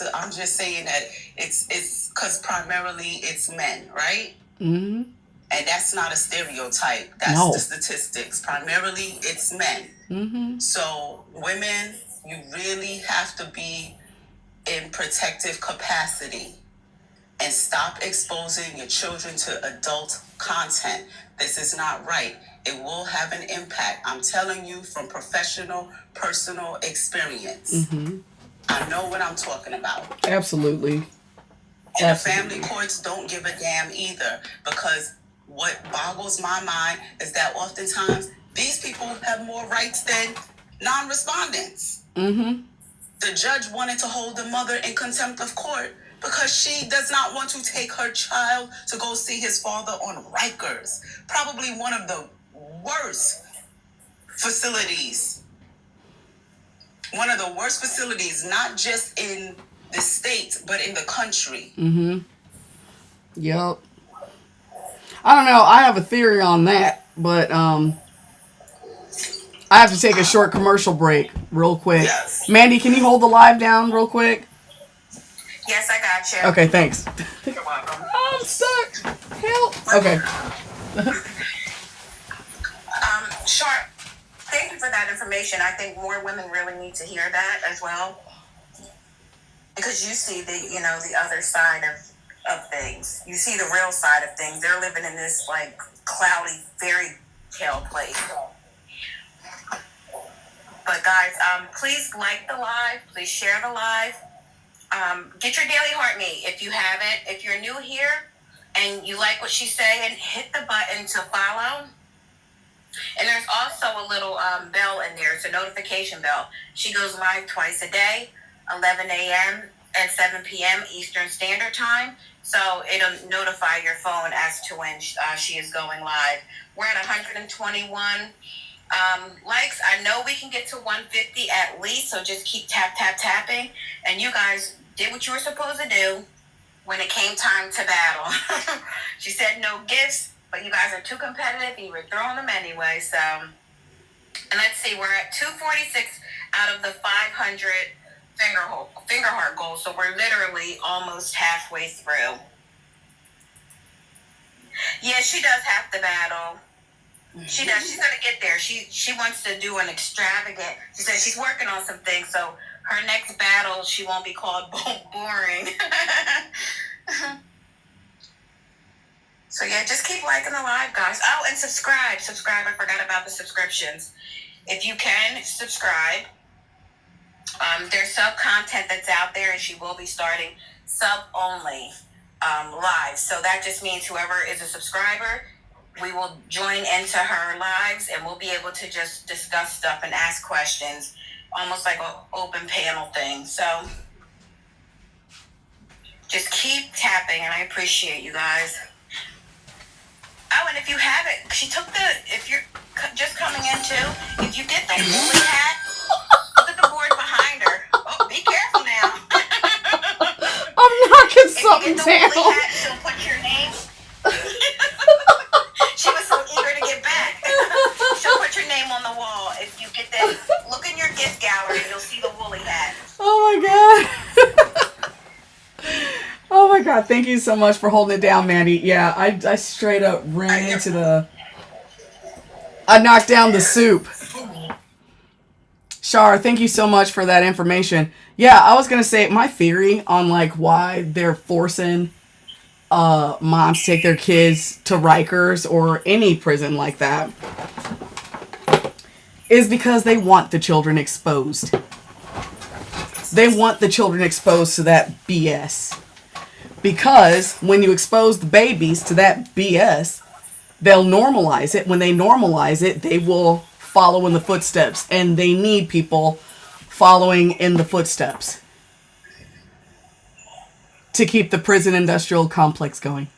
saying that it's because primarily it's men, right? And that's not a stereotype. That's the statistics. Primarily it's men. So women, you really have to be in protective capacity and stop exposing your children to adult content. This is not right. It will have an impact. I'm telling you from professional, personal experience. I know what I'm talking about. Absolutely. And the family courts don't give a damn either, because what boggles my mind is that oftentimes these people have more rights than non-respondents. The judge wanted to hold the mother in contempt of court because she does not want to take her child to go see his father on Rikers, probably one of the worst facilities. One of the worst facilities, not just in the state, but in the country. Yep. I don't know. I have a theory on that, but I have to take a short commercial break real quick. Yes. Mandy, can you hold the live down real quick? Yes, I got you. Okay, thanks. You're welcome. I'm stuck. Help. Okay. Sharp, thank you for that information. I think more women really need to hear that as well, because you see the other side of things. You see the real side of things. They're living in this like cloudy fairy tale place. But guys, please like the live. Please share the live. Get your Daily Heart Meet if you haven't. If you're new here and you like what she's saying, hit the button to follow. And there's also a little bell in there. It's a notification bell. She goes live twice a day, 11 a.m. and 7 p.m. Eastern Standard Time. So it'll notify your phone as to when she is going live. We're at 121 likes. I know we can get to 150 at least, so just keep tapping. And you guys did what you were supposed to do when it came time to battle. She said no gifts, but you guys are too competitive and you were throwing them anyway. So, and let's see, we're at 246 out of the 500 finger heart goal. So we're literally almost halfway through. Yeah, she does have to battle. She does. She's gonna get there. She wants to do an extravagant. She said she's working on some things. So her next battle, she won't be called boring. So yeah, just keep liking the live, guys. Oh, and subscribe. I forgot about the subscriptions. If you can, subscribe. There's sub content that's out there, and she will be starting sub only live. So that just means whoever is a subscriber, we will join into her lives, and we'll be able to just discuss stuff and ask questions, almost like an open panel thing. So just keep tapping, and I appreciate you guys. Oh, and if you haven't, if you're just coming in too, if you get that woolly hat, look at the board behind her. Oh, be careful now. I'm knocking something down. If you get the woolly down. hat, she'll put your name. She was so eager to get back. She'll put your name on the wall. If you get that, look in your gift gallery, you'll see the woolly hat. Oh my god. Oh my god, thank you so much for holding it down, Mandy. Yeah, I straight up ran into I knocked down the soup. Shar, thank you so much for that information. Yeah, I was gonna say my theory on like why they're forcing moms take their kids to Rikers or any prison like that is because they want the children exposed. They want the children exposed to that BS. Because when you expose the babies to that BS, they'll normalize it. When they normalize it, they will follow in the footsteps. And they need people following in the footsteps to keep the prison industrial complex going.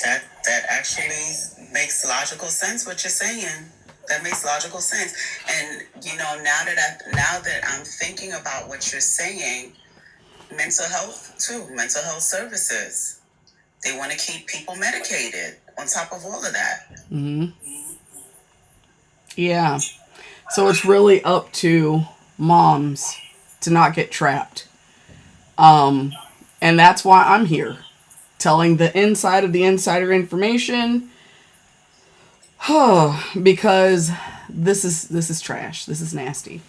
That actually makes logical sense what you're saying. That makes logical sense. And now that I'm thinking about what you're saying, mental health services. They want to keep people medicated on top of all of that. Mm-hmm. Yeah. So it's really up to moms to not get trapped. And that's why I'm here, telling the inside of the insider information. Because this is trash. This is nasty.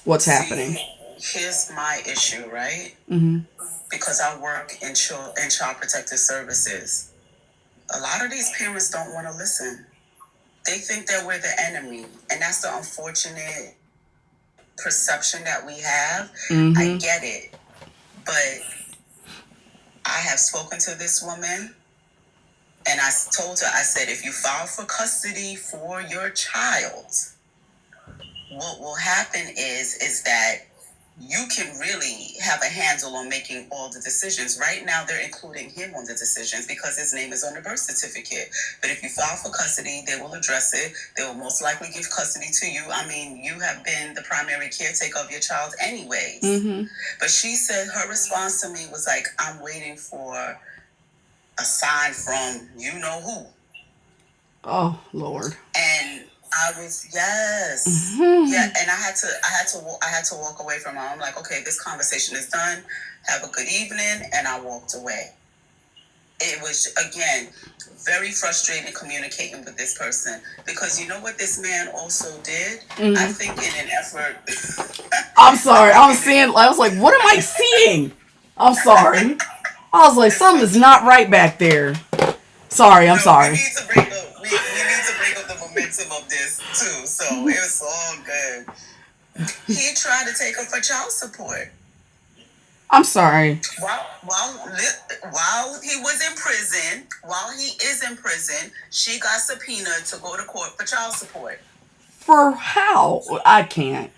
What's happening? Here's my issue, right? Mm-hmm. Because I work in child protective services. A lot of these parents don't want to listen. They think that we're the enemy, and that's the unfortunate perception that we have. Mm-hmm. I get it, but I have spoken to this woman. And I told her, I said, if you file for custody for your child, what will happen is that you can really have a handle on making all the decisions. Right now, they're including him on the decisions because his name is on the birth certificate. But if you file for custody, they will address it. They will most likely give custody to you. I mean, you have been the primary caretaker of your child anyways. Mm-hmm. But she said her response to me was like, I'm waiting for a sign from you know who. Oh, Lord. And I was yes. Mm-hmm. Yeah, and I had to walk away from her. I'm like, okay, this conversation is done. Have a good evening, and I walked away. It was again very frustrating communicating with this person because you know what this man also did? Mm-hmm. I think in an effort I'm sorry. I was like, what am I seeing? I'm sorry. I was like, something's not right back there. Sorry, I'm sorry. We need to break up. We need to break up the momentum of this too. So it was all good. He tried to take her for child support. I'm sorry. While he was in prison, while he is in prison, she got subpoenaed to go to court for child support. For how? I can't.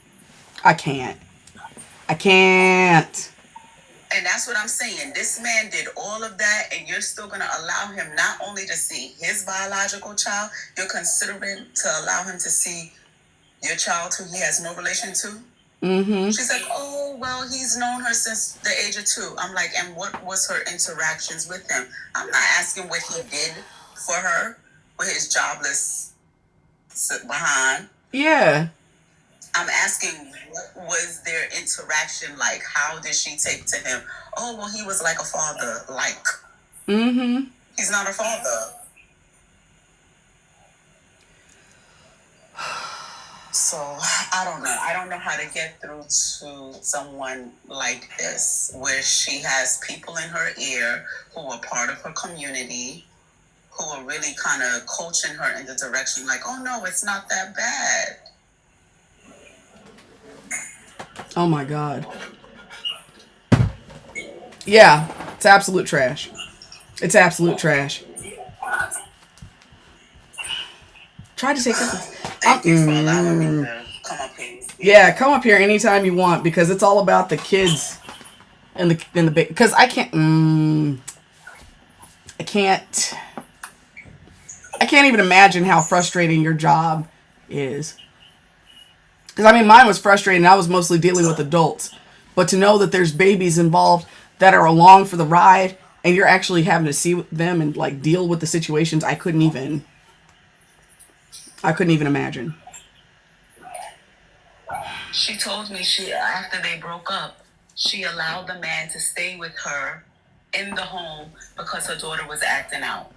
And that's what I'm saying. This man did all of that, and you're still going to allow him not only to see his biological child, you're considering to allow him to see your child who he has no relation to? Mm-hmm. She's like, oh, well, he's known her since the age of 2. I'm like, and what was her interactions with him? I'm not asking what he did for her with his jobless behind. Yeah. I'm asking, what was their interaction like? How did she take to him? Oh, well, he was like a father. Like, Mm-hmm. he's not a father. So, I don't know. I don't know how to get through to someone like this, where she has people in her ear who are part of her community, who are really kind of coaching her in the direction like, oh, no, it's not that bad. Oh my God. Yeah, it's absolute trash. It's absolute trash. Try to take this. Thank you for allowing me to come up here. Yeah, come up here anytime you want because it's all about the kids and the big. Because I can't even imagine how frustrating your job is. Because, I mean, mine was frustrating. I was mostly dealing with adults. But to know that there's babies involved that are along for the ride and you're actually having to see them and, like, deal with the situations, I couldn't even imagine. She told me after they broke up, she allowed the man to stay with her in the home because her daughter was acting out.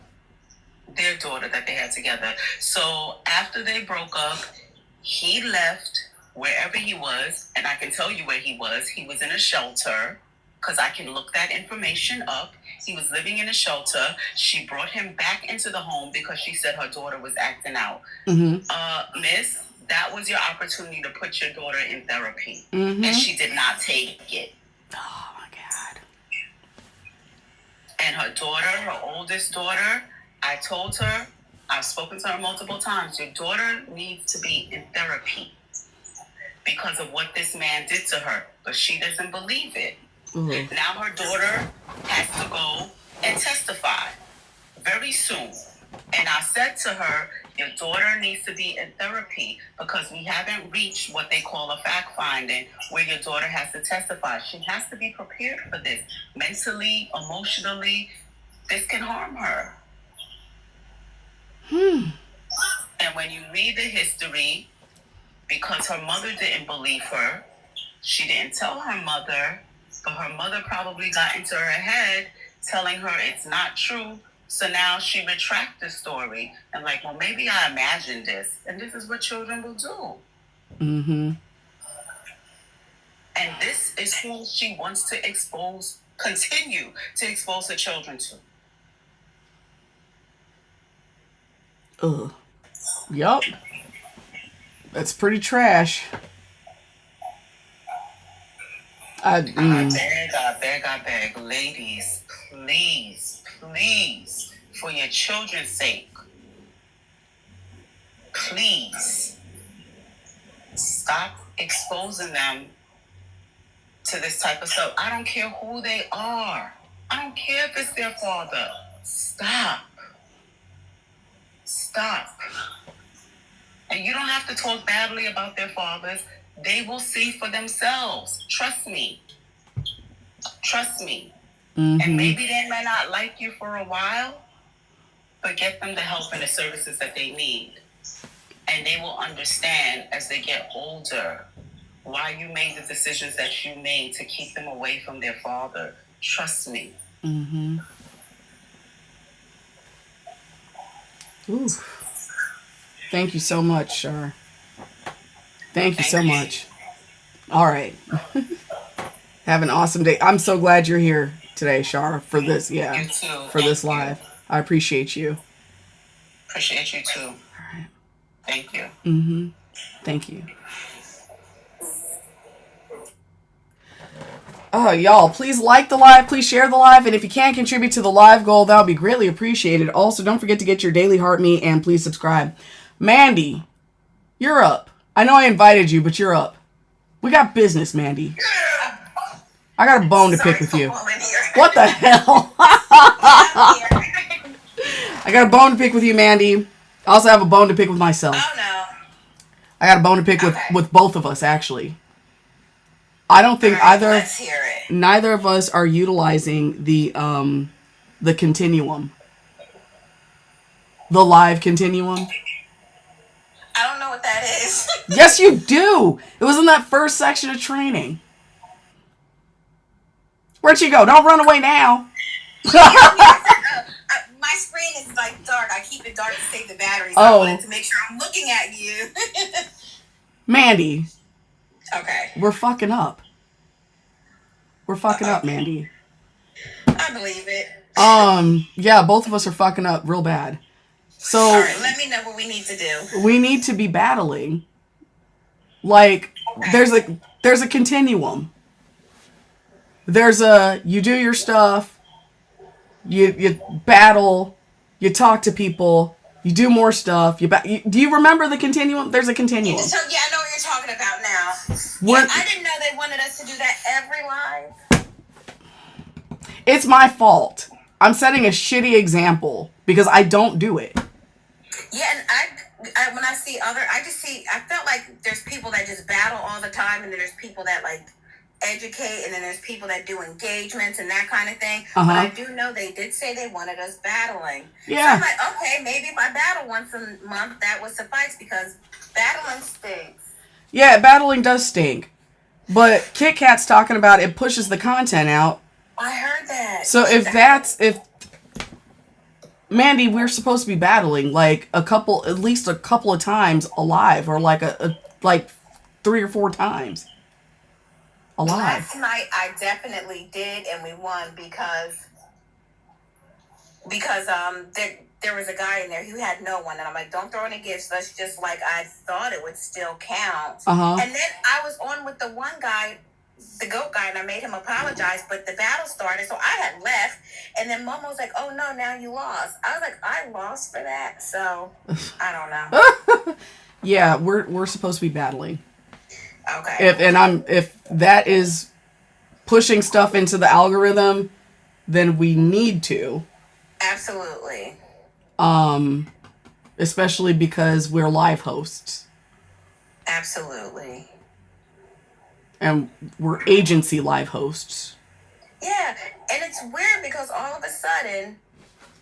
Their daughter that they had together. So after they broke up, he left wherever he was, and I can tell you where he was. He was in a shelter, because I can look that information up. He was living in a shelter. She brought him back into the home because she said her daughter was acting out. Miss, that was your opportunity to put your daughter in therapy. And she did not take it. Oh my God. And her daughter, her oldest daughter, I told her, I've spoken to her multiple times, your daughter needs to be in therapy because of what this man did to her. But she doesn't believe it. Now her daughter has to go and testify very soon. And I said to her, your daughter needs to be in therapy because we haven't reached what they call a fact finding where your daughter has to testify. She has to be prepared for this. Mentally, emotionally, this can harm her. And when you read the history, because her mother didn't believe her, she didn't tell her mother, but her mother probably got into her head telling her it's not true. So now she retracts the story and like, well, maybe I imagined this. And this is what children will do. And this is who she wants to continue to expose her children to. Yup. That's pretty trash. I beg. Ladies, please, for your children's sake, please stop exposing them to this type of stuff. I don't care who they are. I don't care if it's their father. Stop. And you don't have to talk badly about their fathers. They will see for themselves. Trust me. And maybe they may not like you for a while, but get them the help and the services that they need. And they will understand as they get older why you made the decisions that you made to keep them away from their father. Trust me. Ooh. Thank you so much, Shar. Thank you so much. All right. Have an awesome day. I'm so glad you're here today, Shar, for this. Yeah. You too. For this live. I appreciate you. Appreciate you too. All right. Thank you. Thank you. Y'all, please like the live. Please share the live. And if you can contribute to the live goal, that would be greatly appreciated. Also, don't forget to get your daily heart meat and please subscribe. Mandy, you're up. I know I invited you, but you're up. We got business, Mandy. I got a bone to pick with you. What the hell? I got a bone to pick with you, Mandy. I also have a bone to pick with myself. Oh, no. I got a bone to pick with both of us, actually. I don't think Let's hear it. neither of us are utilizing the continuum. The live continuum. I don't know what that is. Yes, you do. It was in that first section of training. Where'd you go? Don't run away now. My screen is like dark. I keep it dark to save the battery. So I wanted to make sure I'm looking at you. Mandy. Okay. We're fucking up. We're fucking up, Mandy. I believe it. Yeah, both of us are fucking up real bad. So all right, let me know what we need to do. We need to be battling. Like, there's a continuum. There's you do your stuff, you battle, you talk to people, you do more stuff. Do you remember the continuum? There's a continuum. So yeah, I know what you're talking about now. What? Yeah, I didn't know they wanted us to do that every live. It's my fault. I'm setting a shitty example because I don't do it. Yeah, and I when I see I felt like there's people that just battle all the time, and then there's people that like educate, and then there's people that do engagements and that kind of thing. But I do know they did say they wanted us battling. Yeah. So I'm like, okay, maybe if I battle once a month, that would suffice because battling stinks. Yeah, battling does stink. But Kit Kat's talking about it pushes the content out. I heard that. So if Mandy, we're supposed to be battling like at least a couple of times alive, or like like 3 or 4 times alive. Last night I definitely did, and we won because because there was a guy in there who had no one, and I'm like, don't throw any gifts. Let's just like, I thought it would still count. Uh-huh. And then I was on with the one guy, the goat guy, and I made him apologize, but the battle started, so I had left, and then Momo was like, oh no, now you lost. I was like, I lost for that, so I don't know. Yeah, we're supposed to be battling. Okay. If that is pushing stuff into the algorithm, then we need to. Absolutely. Especially because we're live hosts. Absolutely. And we're agency live hosts. Yeah, and it's weird because all of a sudden,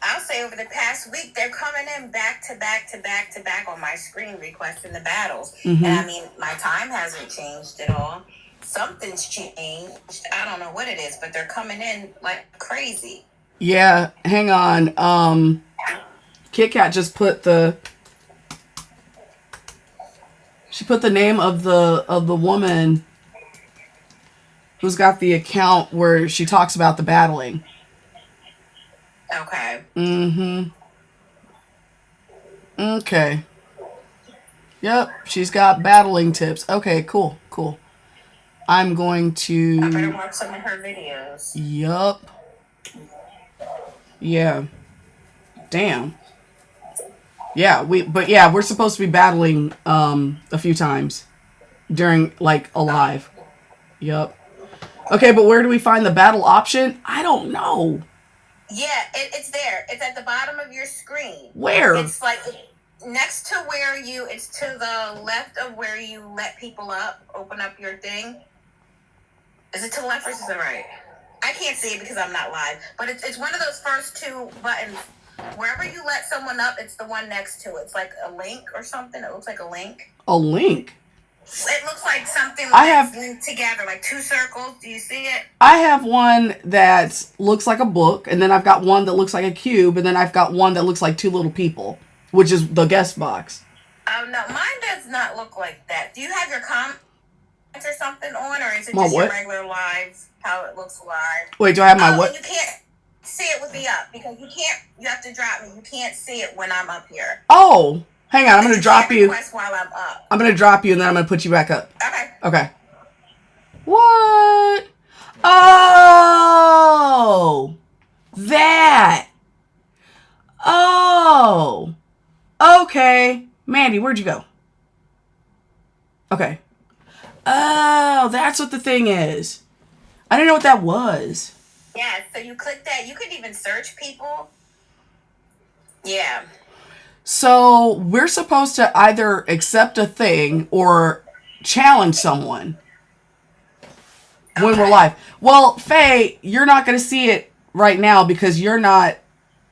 I'll say over the past week, they're coming in back to back to back to back on my screen requesting the battles. Mm-hmm. And I mean, my time hasn't changed at all. Something's changed. I don't know what it is, but they're coming in like crazy. Yeah, hang on. Kit Kat just put the name of the woman who's got the account where she talks about the battling. Okay. Mm-hmm. Okay. Yep, she's got battling tips. Okay, cool. I'm going to... I better watch some of her videos. Yup. Yeah. Damn. Yeah, we're supposed to be battling a few times during like a live. Yup. Okay, but where do we find the battle option? I don't know. Yeah, it's there. It's at the bottom of your screen. Where? It's like next to where it's to the left of where you let people up, open up your thing. Is it to the left or to the right? I can't see it because I'm not live, but it's one of those first two buttons. Wherever you let someone up, it's the one next to it. It's like a link or something. It looks like a link. A link? It looks like something linked together, like two circles. Do you see it? I have one that looks like a book, and then I've got one that looks like a cube, and then I've got one that looks like two little people, which is the guest box. Oh, no. Mine does not look like that. Do you have your comments or something on, or is it My just what? your regular live, how it looks live? Wait, do I have my what? You can't see it with me up, because you have to drop me. You can't see it when I'm up here. Oh, hang on. I'm going to drop you. While I'm up. I'm going to drop you, and then I'm going to put you back up. Okay. What? Oh, that. Oh, okay. Mandy, where'd you go? Okay. Oh, that's what the thing is. I didn't know what that was. Yeah, so you click that. You could even search people. Yeah. So we're supposed to either accept a thing or challenge someone when we're live. Well, Faye, you're not going to see it right now because you're not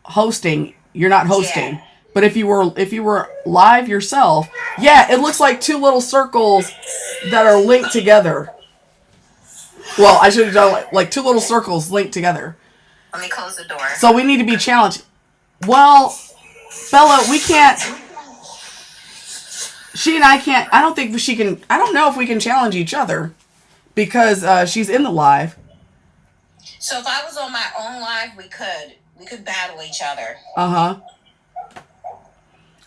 hosting. You're not hosting. Yeah. But if you were live yourself, yeah, it looks like two little circles that are linked together. Well, I should have done like two little circles linked together. Let me close the door. So we need to be challenged. Well, Bella, we can't. She and I can't. I don't think she can. I don't know if we can challenge each other because she's in the live. So if I was on my own live, we could battle each other.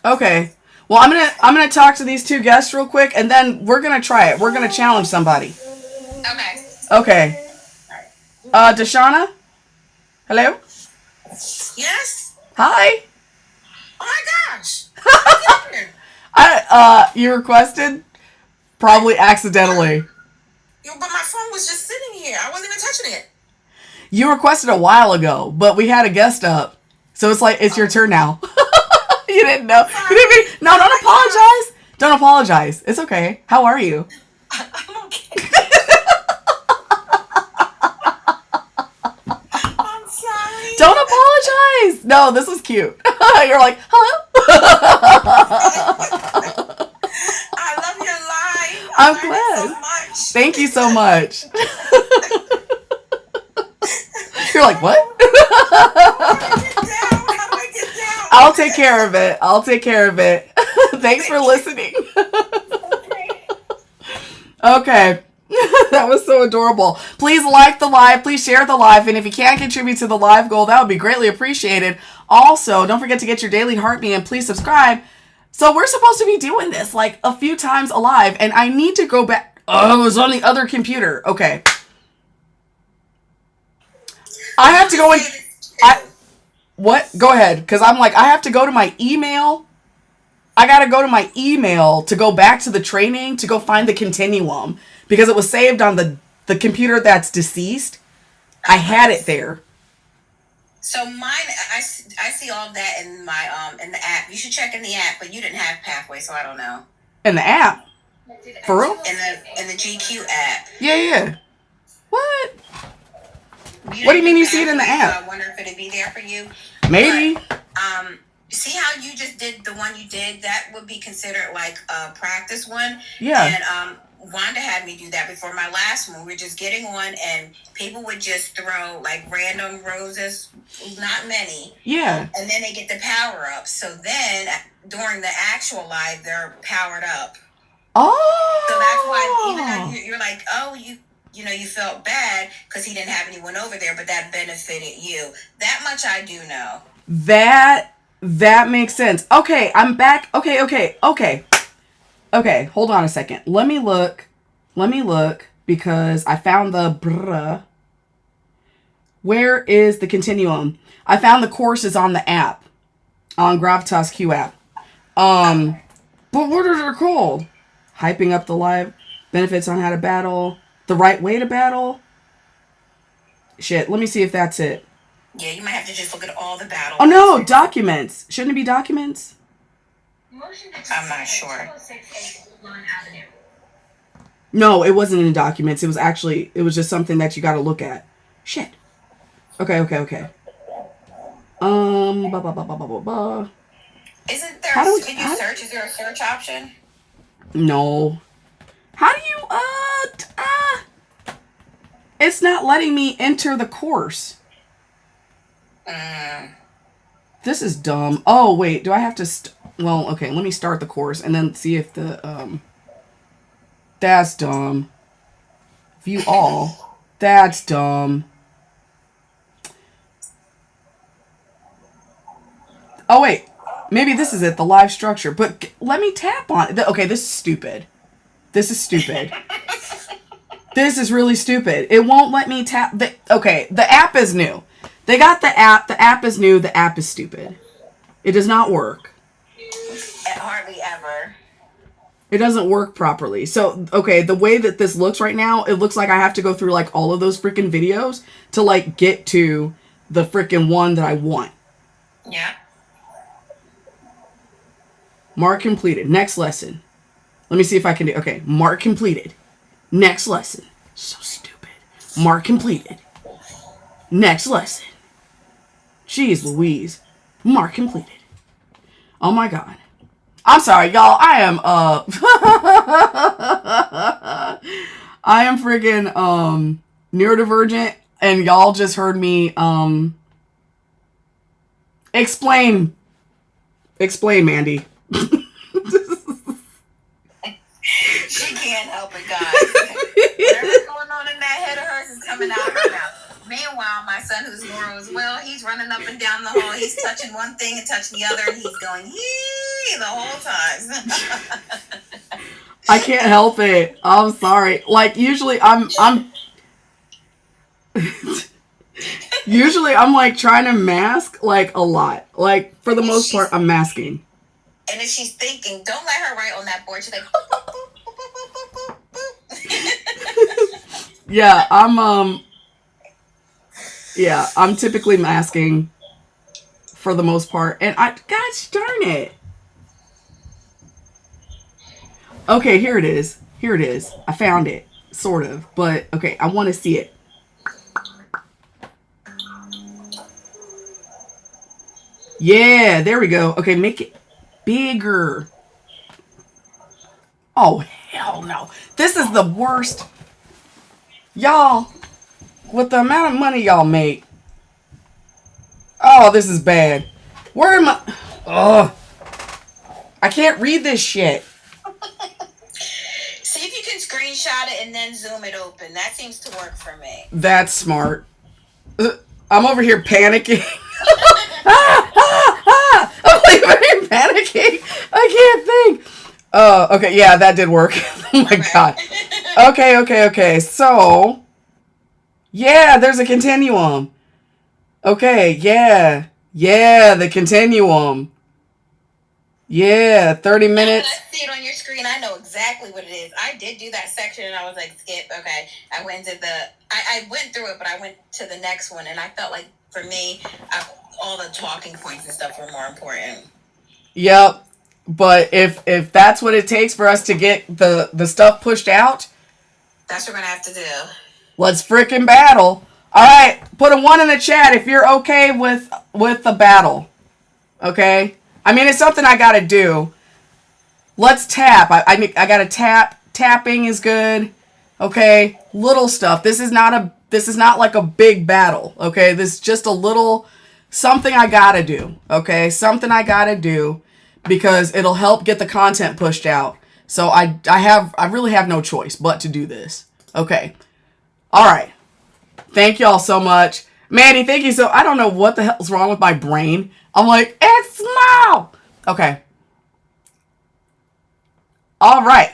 Okay. Well, I'm gonna talk to these two guests real quick, and then we're gonna try it. We're gonna challenge somebody. Okay. Deshauna? Hello? Yes? Hi. Oh my gosh. You requested? Probably accidentally. But my phone was just sitting here. I wasn't even touching it. You requested a while ago, but we had a guest up. So it's like, it's your turn now. You didn't know. You didn't no, don't apologize. Don't apologize. It's okay. How are you? I'm okay. I'm sorry. Don't apologize. No, this is cute. You're like, hello. I love your live. I'm glad. So much. Thank you so much. You're like, what? How do I get down? I'll take care of it. Thanks for listening. Okay. That was so adorable. Please like the live. Please share the live. And if you can't contribute to the live goal, that would be greatly appreciated. Also, don't forget to get your daily heartbeat and please subscribe. So we're supposed to be doing this like a few times alive. And I need to go back. Oh, it was on the other computer. Okay. I have to go in. What? Go ahead. Because I'm like, I have to go to my email. I got to go to my email to go back to the training to go find the continuum because it was saved on the computer that's deceased. I had it there. So mine, I see all of that in my in the app. You should check in the app, but you didn't have Pathway, so I don't know. In the app? For real? In the GQ app. Yeah. What? What do you mean you see it in the app? So I wonder if it'd be there for you. Maybe. But, see how you just did the one you did? That would be considered like a practice one. Yeah. And Wanda had me do that before my last one. We were just getting on and people would just throw like random roses, not many. Yeah. And then they get the power up. So then during the actual live, they're powered up. Oh. So that's why even though you're like, oh, you know, you felt bad because he didn't have anyone over there, but that benefited you. That much I do know. That makes sense. Okay, I'm back. Okay. Hold on a second. Let me look because I found the Where is the continuum? I found the courses on the app, on Gravitas Q app. But what are they called? Hyping up the live, benefits on how to battle, the right way to battle. Shit, let me see if that's it. Yeah, you might have to just look at all the battles. Oh no, documents. Shouldn't it be documents? I'm not sure. No, it wasn't in documents. It was just something that you got to look at. Shit. Okay. Ba ba ba ba ba ba ba. Isn't there? Can you search? Is there a search option? No. How do you It's not letting me enter the course. This is dumb. Oh wait, do I have to? Well, okay. Let me start the course and then see if the That's dumb. View all. That's dumb. Oh wait, maybe this is it. The live structure, but let me tap on it. Okay, this is stupid. This is really stupid. It won't let me tap. The app is new. They got the app. The app is new. The app is stupid. It does not work. Hardly ever. It doesn't work properly. So, okay, the way that this looks right now, it looks like I have to go through, like, all of those freaking videos to, like, get to the freaking one that I want. Yeah. Mark completed. Next lesson. Let me see if I can do... Okay, mark completed. Next lesson. So stupid. Mark completed. Next lesson. Jeez Louise. Mark completed. Oh my god. I'm sorry, y'all. I am I am freaking neurodivergent, and y'all just heard me explain, Mandy. She can't help it, guys. Whatever's going on in that head of hers is coming out her mouth. Meanwhile, my son, who's neuro as well, he's running up and down the hall. He's touching one thing and touching the other, and he's going, yee, the whole time. I can't help it. I'm sorry. Like, usually I'm usually I'm like trying to mask like a lot. Like, for the most part, I'm masking. And if she's thinking, don't let her write on that board. She's like, yeah, I'm typically masking for the most part. And gosh darn it. Okay, here it is. I found it. Sort of. But, okay, I want to see it. Yeah, there we go. Okay, make it bigger. Oh, hell no. This is the worst. Y'all, with the amount of money y'all make. Oh, this is bad. Where am I? Ugh. I can't read this shit. see if you can screenshot it and then zoom it open. That seems to work for me. That's smart. I'm over here panicking. I'm like panicking. I can't think. Okay, yeah, that did work. Oh my god. Okay. So, yeah, there's a continuum. Okay, yeah, the continuum. Yeah, 30 minutes. I see it on your screen. I know exactly what it is. I did do that section and I was like, skip. Okay. I went to I went through it, but I went to the next one and I felt like for me, all the talking points and stuff were more important. Yep. But if that's what it takes for us to get the stuff pushed out, that's what we're going to have to do. Let's frickin' battle. All right, put a 1 in the chat if you're okay with the battle. Okay? I mean, it's something I gotta do. Let's tap. I gotta tap. Tapping is good. Okay? Little stuff. This is not like a big battle. Okay? This is just a little something I gotta do. Okay? Something I gotta do because it'll help get the content pushed out. So I really have no choice but to do this. Okay. All right. Thank y'all so much. Mandy, thank you so... I don't know what the hell's wrong with my brain. I'm like, it's small. Okay. All right.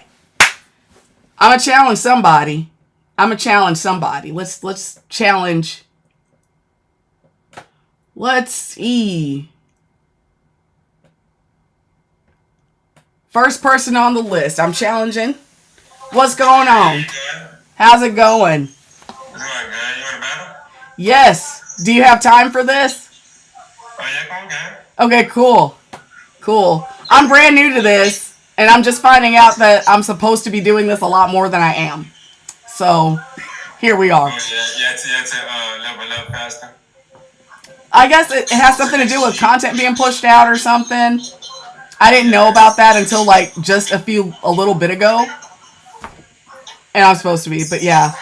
I'm going to challenge somebody. Let's challenge... Let's see. First person on the list. I'm challenging. What's going on? How's it going? Good, man. You want to battle? Yes. Do you have time for this? Oh, yeah, go, Okay, cool. I'm brand new to this, and I'm just finding out that I'm supposed to be doing this a lot more than I am. So, here we are. Oh, yeah, to level up faster. I guess it has something to do with content being pushed out or something. I didn't know about that until, like, just a little bit ago. And I'm supposed to be, but yeah.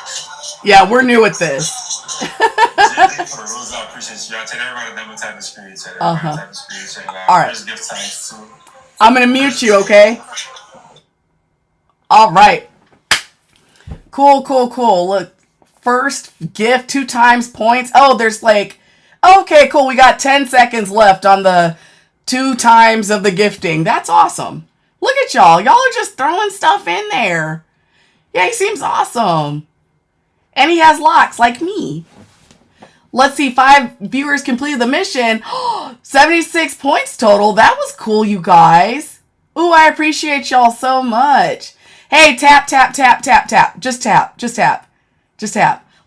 Yeah, we're new at this. Thank you for the rules. I appreciate you. I'll tell everybody double tap the screen. All right. I'm going to mute you, okay? All right. Cool. Look, first gift, 2 times points. Oh, there's like... Okay, cool. We got 10 seconds left on the 2 times of the gifting. That's awesome. Look at y'all. Y'all are just throwing stuff in there. Yeah, he seems awesome. And he has locks like me. Let's see. 5 viewers completed the mission. 76 points total. That was cool, you guys. Ooh, I appreciate y'all so much. Hey, tap. Just tap.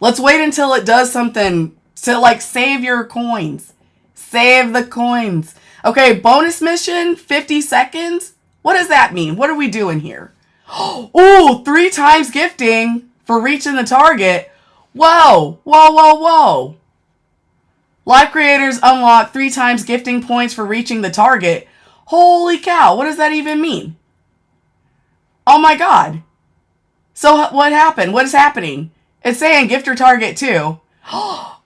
Let's wait until it does something to, like, save your coins. Save the coins. Okay, bonus mission, 50 seconds. What does that mean? What are we doing here? Ooh, 3 times gifting for reaching the target. Whoa. Live creators unlock 3 times gifting points for reaching the target. Holy cow, what does that even mean? Oh my god. So what happened? What is happening? It's saying gifter target 2.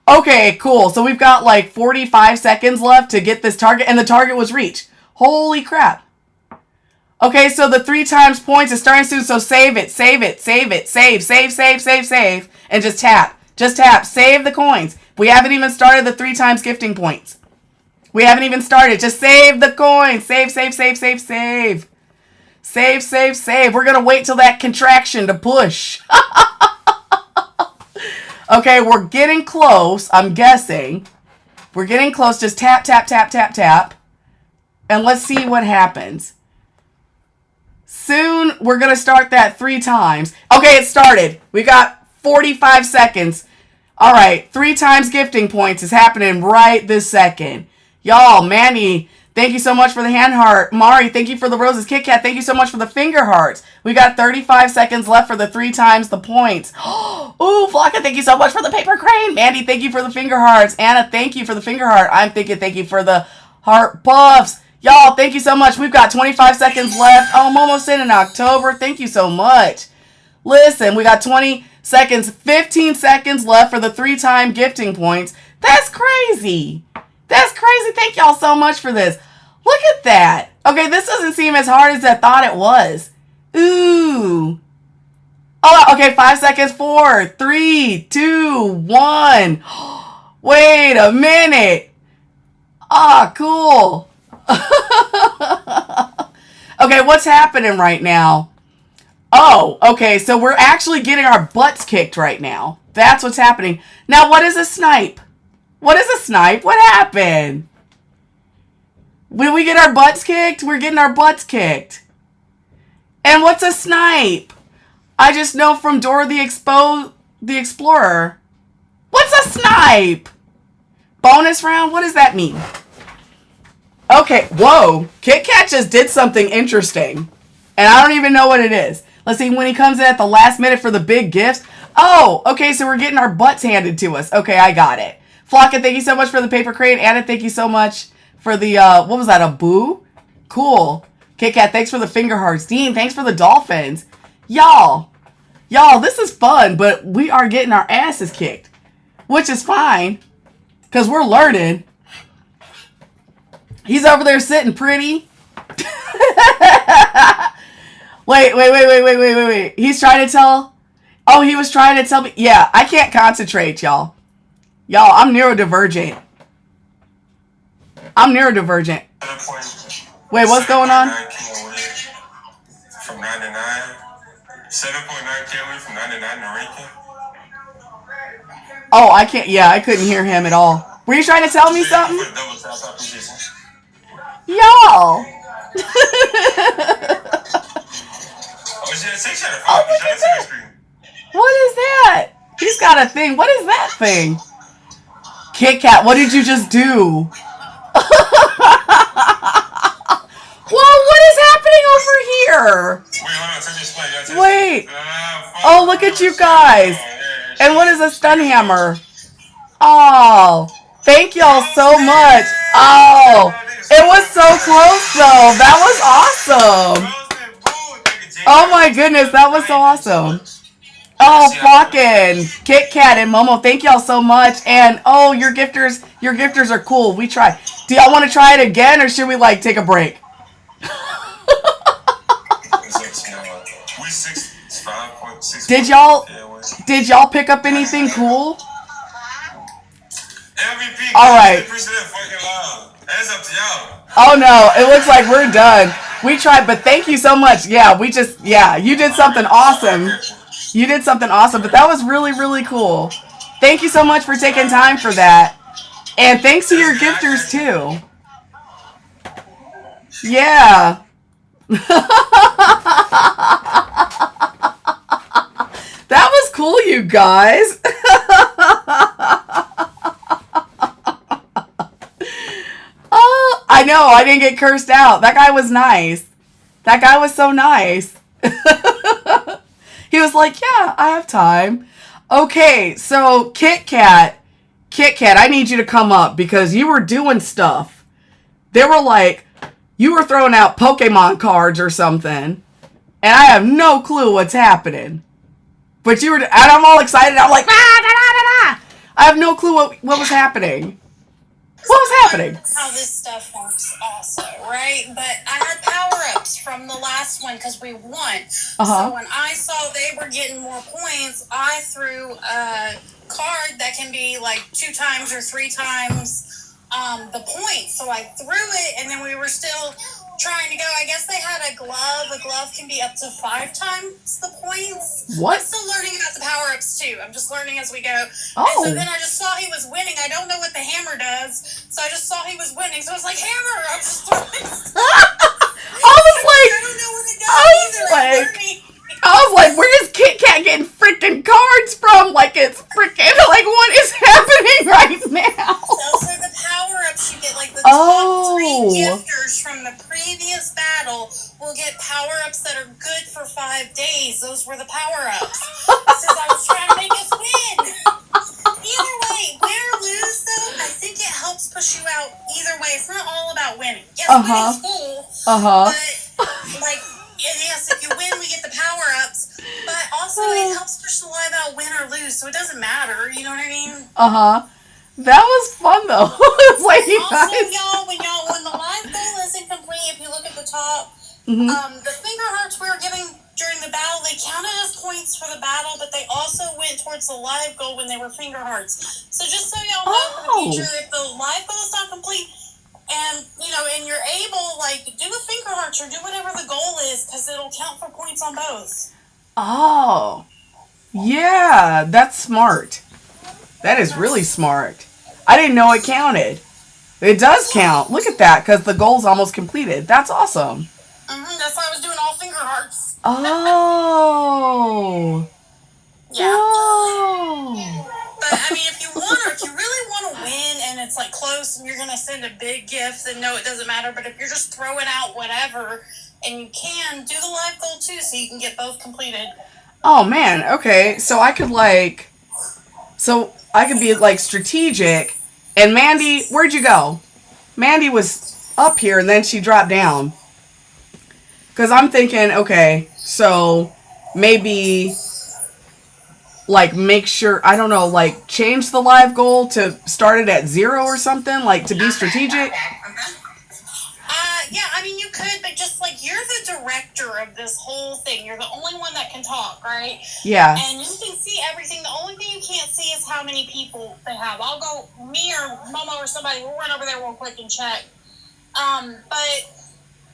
Okay, cool. So we've got like 45 seconds left to get this target, and the target was reached. Holy crap. Okay, so the 3 times points is starting soon, so save it. Save, and just tap. Save the coins. We haven't even started the 3 times gifting points. We haven't even started. Just save the coins. Save. Save. We're going to wait till that contraction to push. Okay, we're getting close, I'm guessing. We're getting close. Just tap. And let's see what happens. Soon, we're going to start that 3 times. Okay, it started. We got 45 seconds. All right, 3 times gifting points is happening right this second. Y'all, Mandy, thank you so much for the hand heart. Mari, thank you for the roses. Kit Kat, thank you so much for the finger hearts. We got 35 seconds left for the 3 times the points. Ooh, Flocka, thank you so much for the paper crane. Mandy, thank you for the finger hearts. Anna, thank you for the finger heart. I'm thinking thank you for the heart puffs. Y'all, thank you so much. We've got 25 seconds left. Oh, I'm almost in October. Thank you so much. Listen, we got 20 seconds, 15 seconds left for the 3-time gifting points. That's crazy. Thank y'all so much for this. Look at that. Okay, this doesn't seem as hard as I thought it was. Ooh. Oh, okay, 5 seconds. 4, 3, 2, 1. Wait a minute. Ah, cool. Okay, what's happening right now? Oh, okay, so we're actually getting our butts kicked right now. That's what's happening. Now, what is a snipe? What is a snipe? What happened? When we get our butts kicked, we're getting our butts kicked. And what's a snipe? I just know from Dora the Explorer. What's a snipe? Bonus round? What does that mean? Okay, whoa. Kit Kat just did something interesting. And I don't even know what it is. Let's see, when he comes in at the last minute for the big gifts. Oh, okay, so we're getting our butts handed to us. Okay, I got it. Flocka, thank you so much for the paper crate. Anna, thank you so much for the, what was that, a boo? Cool. Kit Kat, thanks for the finger hearts. Dean, thanks for the dolphins. Y'all, this is fun, but we are getting our asses kicked. Which is fine, because we're learning. He's over there sitting pretty. Wait. He's trying to tell... Oh, he was trying to tell me... Yeah, I can't concentrate, y'all. Y'all, I'm neurodivergent. Wait, what's going on? From 99. 7.9K away from 99 in ranking. Oh, I can't... Yeah, I couldn't hear him at all. Were you trying to tell me something? Y'all! What is that? He's got a thing. What is that thing? Kit Kat, what did you just do? Whoa, what is happening over here? Wait. Oh, look at you guys. And what is a stun hammer? Oh, thank y'all so much. Oh, it was so close though. That was awesome. Oh my goodness, that was so awesome. Oh, fucking Kit Kat and Momo, thank y'all so much. And oh, your gifters are cool. We try. Do y'all want to try it again, or should we like take a break? Did y'all pick up anything cool? All right. Oh no, it looks like we're done. We tried, but thank you so much. Yeah, you did something awesome. You did something awesome, but that was really, really cool. Thank you so much for taking time for that. And thanks to your gifters too. Yeah. That was cool, you guys. Oh, I know, I didn't get cursed out. That guy was nice. That guy was so nice. He was like, yeah, I have time. Okay, so Kit Kat, I need you to come up because you were doing stuff. They were like, you were throwing out Pokemon cards or something. And I have no clue what's happening. But you were, and I'm all excited. I'm like, I have no clue what was happening. What was happening? How this stuff works also, right? But I had power-ups from the last one because we won. So when I saw they were getting more points, I threw a card that can be like 2 times or 3 times the points. So I threw it, and then we were still trying to go. I guess they had a glove. A glove can be up to 5 times the points. What? I'm still learning about the power-ups too. I'm just learning as we go. Oh. And so then I just saw he was winning. I don't know what the hammer does, so I just saw he was winning. So I was like, hammer! I was just throwing stuff. I don't know what it does I was like, where is Kit Kat getting freaking cards from? Like, it's freaking, like, what is happening right now? Those are the power-ups you get, like the top 3 gifters from the previous battle will get power-ups that are good for 5 days. Those were the power-ups. Since I was trying to make us win. Either way, win or lose, though, I think it helps push you out either way. It's not all about winning. Yes, winning's cool, but, like, yes, if you win, we get the power-ups, but also it helps push the line out win or lose, so it doesn't matter, you know what I mean? That was fun, though. It's like you also, guys... when the live goal isn't complete, if you look at the top, the finger hearts we were giving during during the battle, they counted as points for the battle, but they also went towards the live goal when they were finger hearts. So just so y'all know for the future, if the live goal is not complete, and and you're able, like, do the finger hearts or do whatever the goal is, because it'll count for points on both. Oh, yeah, that's smart. That is really smart. I didn't know it counted. It does count. Look at that, because the goal's almost completed. That's awesome. That's why I was doing all finger hearts. Oh. Yeah. Oh. But I mean, if you really want to win, and it's like close, and you're gonna send a big gift, then no, it doesn't matter. But if you're just throwing out whatever, and you can do the live goal too, so you can get both completed. Oh man. Okay. So I could be like strategic. And Mandy, where'd you go? Mandy was up here and then she dropped down. Because I'm thinking, okay, so maybe like make sure, I don't know, like change the live goal to start it at 0 or something, like to be strategic. Yeah, I mean, you could, but just like, you're the director of this whole thing. You're the only one that can talk, right? Yeah. And you can see everything. The only thing you can't see is how many people they have. I'll go, me or Momo or somebody, we'll run over there real quick and check. But,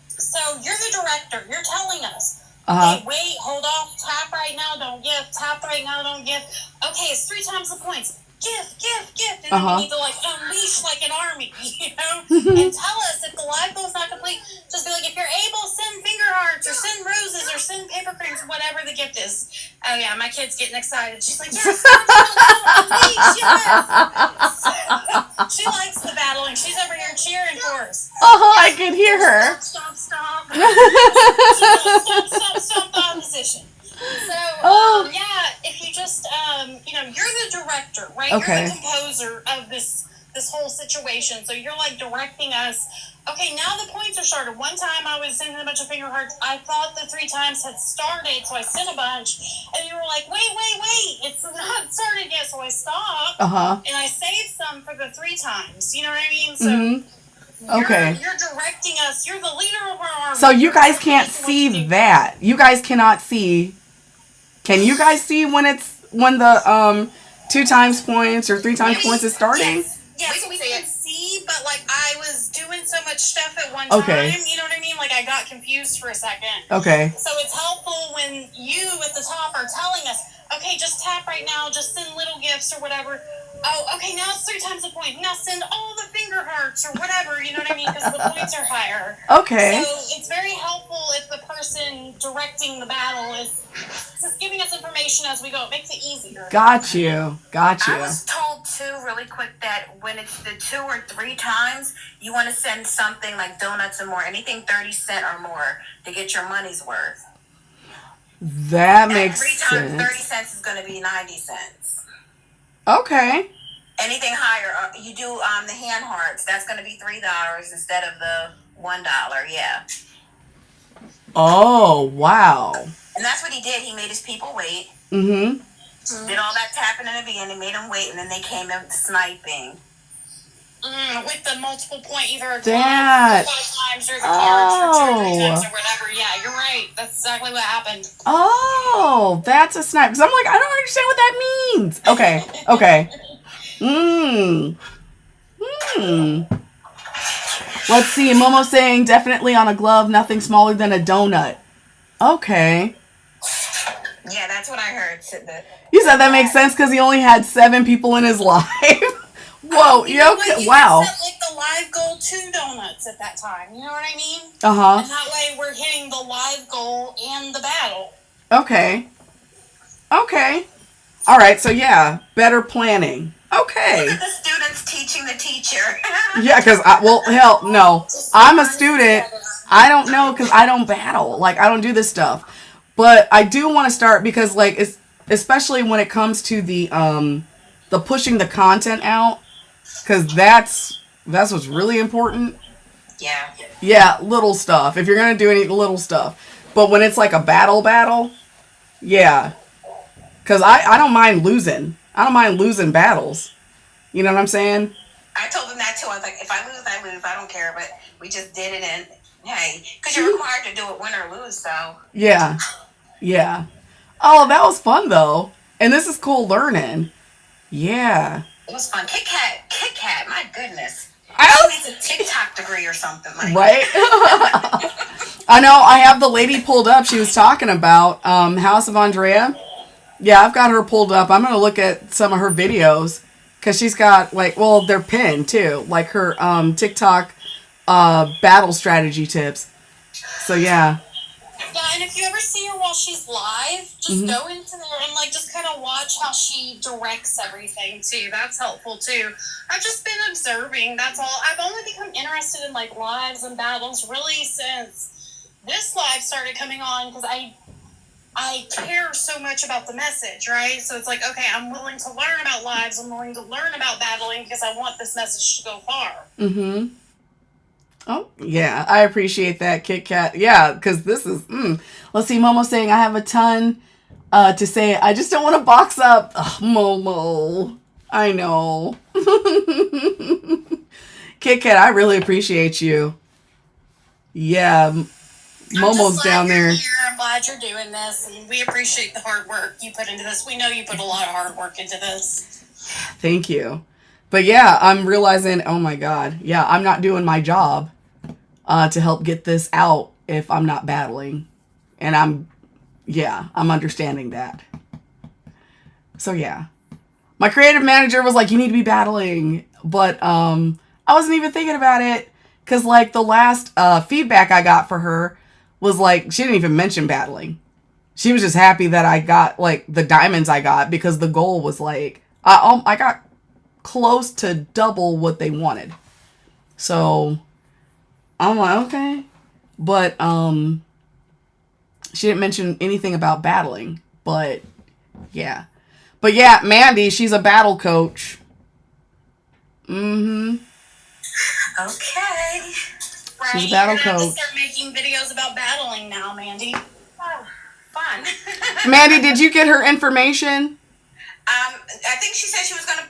so you're the director. You're telling us, hey, wait, hold off, tap right now, don't give, tap right now, don't give. Okay, it's 3 times the points. Gift. And then we need to, like, unleash like an army, and tell us if the live goal is not complete. Just be like, if you're able, send finger hearts, or send roses, or send paper cranes, whatever the gift is. Oh, yeah, my kid's getting excited. She's like, yes, unleash, yes. She likes the battle, and she's over here cheering for us. I can hear her. Stomp. Stomp the opposition. So, yeah, if you just, you're the director, right? Okay. You're the composer of this whole situation. So you're, like, directing us. Okay, now the points are started. One time I was sending a bunch of finger hearts. I thought the 3 times had started, so I sent a bunch. And you were like, wait. It's not started yet, so I stopped. And I saved some for the 3 times. You know what I mean? So okay. You're directing us. You're the leader of our army. So you guys can't see that. You guys cannot see. Can you guys see when the 2 times points or 3 times points is starting? Yes, we can see, but like I was doing so much stuff at one Okay. time, you know what I mean? Like I got confused for a second. Okay. So it's helpful when you at the top are telling us, okay, just tap right now, just send little gifts or whatever. Oh, okay, now it's 3 times the point. Now send all the finger hearts or whatever, you know what I mean? Because the points are higher. Okay. So it's very helpful if the person directing the battle is just giving us information as we go. It makes it easier. Got you. I was told too, really quick, that when it's the 2 or 3 times, you want to send something like donuts or more, anything 30 cents or more to get your money's worth. That makes 3 sense. times 30 cents is going to be 90 cents. Okay. Anything higher, you do the hand hearts. That's going to be $3 instead of the $1. Yeah. Oh, wow. And that's what he did. He made his people wait. Mm-hmm. Did all that tapping in the beginning, made them wait, and then they came in sniping. With the multiple point, either That. 5 times or the cards for 2 or 3 times or whatever. Yeah, you're right. That's exactly what happened. Oh, that's a snipe. Because I'm like, I don't understand what that means. Okay. Let's see. Momo saying definitely on a glove, nothing smaller than a donut. Okay. Yeah, that's what I heard. You said that makes sense because he only had 7 people in his life. Whoa. You know what? You Wow. could set like the live goal 2 donuts at that time. You know what I mean? Uh-huh. And that way we're hitting the live goal and the battle. Okay. All right. So yeah, better planning. Okay. Look at the students teaching the teacher. Yeah, because hell no. I'm a student. I don't know because I don't battle. Like I don't do this stuff. But I do want to start because like especially when it comes to the pushing the content out, because that's what's really important. Yeah. Yeah, little stuff. If you're gonna do any little stuff, but when it's like a battle, yeah. Because I don't mind losing. I don't mind losing battles. You know what I'm saying? I told them that too. I was like, if I lose, I lose. I don't care. But we just did it, and hey, because you're required to do it win or lose. So Yeah. Yeah. Oh, that was fun though. And this is cool learning. Yeah. It was fun. Kit Kat, my goodness. I She was, needs a TikTok degree or something. Like, right? I know, I have the lady pulled up. She was talking about House of Andrea. Yeah, I've got her pulled up. I'm going to look at some of her videos because she's got, like, well, they're pinned too. Like her TikTok battle strategy tips. So, yeah. Yeah, and if you ever see her while she's live, just go into there and like just kind of watch how she directs everything too. That's helpful too. I've just been observing. That's all. I've only become interested in like lives and battles really since this live started coming on because I care so much about the message, right? So it's like, okay, I'm willing to learn about lives. I'm willing to learn about battling because I want this message to go far. Mm-hmm. Oh, yeah, I appreciate that, Kit Kat. Yeah, because this is, let's see, Momo saying, I have a ton to say. I just don't want to box up. Ugh, Momo. I know. Kit Kat, I really appreciate you. Yeah, Momo's down there. I'm glad you're doing this, and we appreciate the hard work you put into this. We know you put a lot of hard work into this. Thank you. But yeah, I'm realizing, oh my God, yeah, I'm not doing my job to help get this out if I'm not battling. And I'm understanding that. So yeah. My creative manager was like, you need to be battling. But I wasn't even thinking about it. Because like the last feedback I got for her was like, she didn't even mention battling. She was just happy that I got like the diamonds I got because the goal was like, I got close to double what they wanted. So I'm like, okay. But she didn't mention anything about battling. But yeah. But yeah, Mandy, she's a battle coach. Mm-hmm. okay. Right? She's a battle You're gonna have to coach. start making videos about battling now, Mandy. Oh, fun. Mandy, did you get her information? I think she said she was gonna.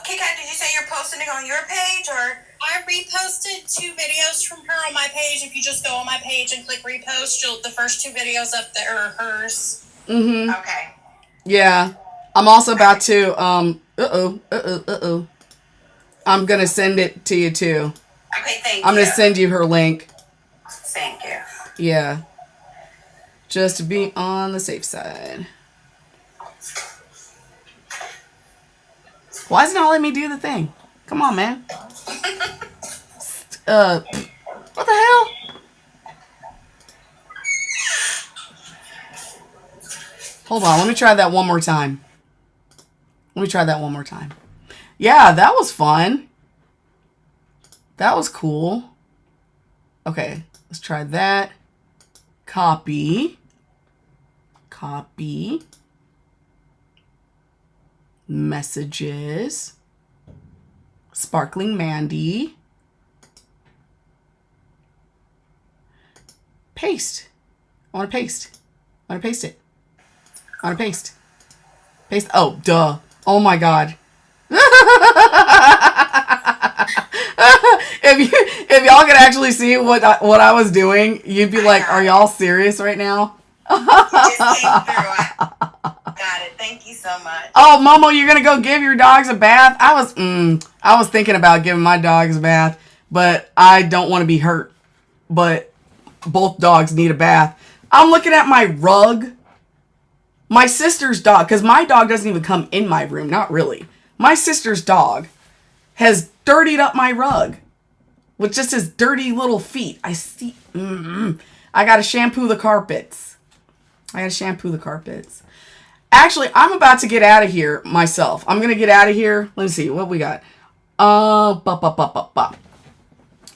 Kit Kat, did you say you're posting it on your page or? I reposted 2 videos from her on my page. If you just go on my page and click repost, the first 2 videos up there are hers. Mm-hmm. Okay. Yeah. I'm also about to, I'm gonna send it to you too. Okay, thank you. I'm gonna send you her link. Thank you. Yeah. Just to be on the safe side. Why isn't it letting me do the thing? Come on, man. What the hell? Hold on, let me try that one more time. Yeah, that was fun. That was cool. Okay, let's try that. Copy. Messages. Sparkling Mandy. Paste. I want to paste it. Paste. Oh, duh. Oh my God. If y'all could actually see what I was doing, you'd be like, are y'all serious right now? You just came through. Got it. Thank you so much. Oh, Momo, you're gonna go give your dogs a bath? I was thinking about giving my dogs a bath, but I don't want to be hurt. But both dogs need a bath. I'm looking at my rug. My sister's dog, because my dog doesn't even come in my room. Not really. My sister's dog has dirtied up my rug with just his dirty little feet. I see. I gotta shampoo the carpets. Actually, I'm about to get out of here myself. I'm gonna get out of here. Let me see what we got. I'm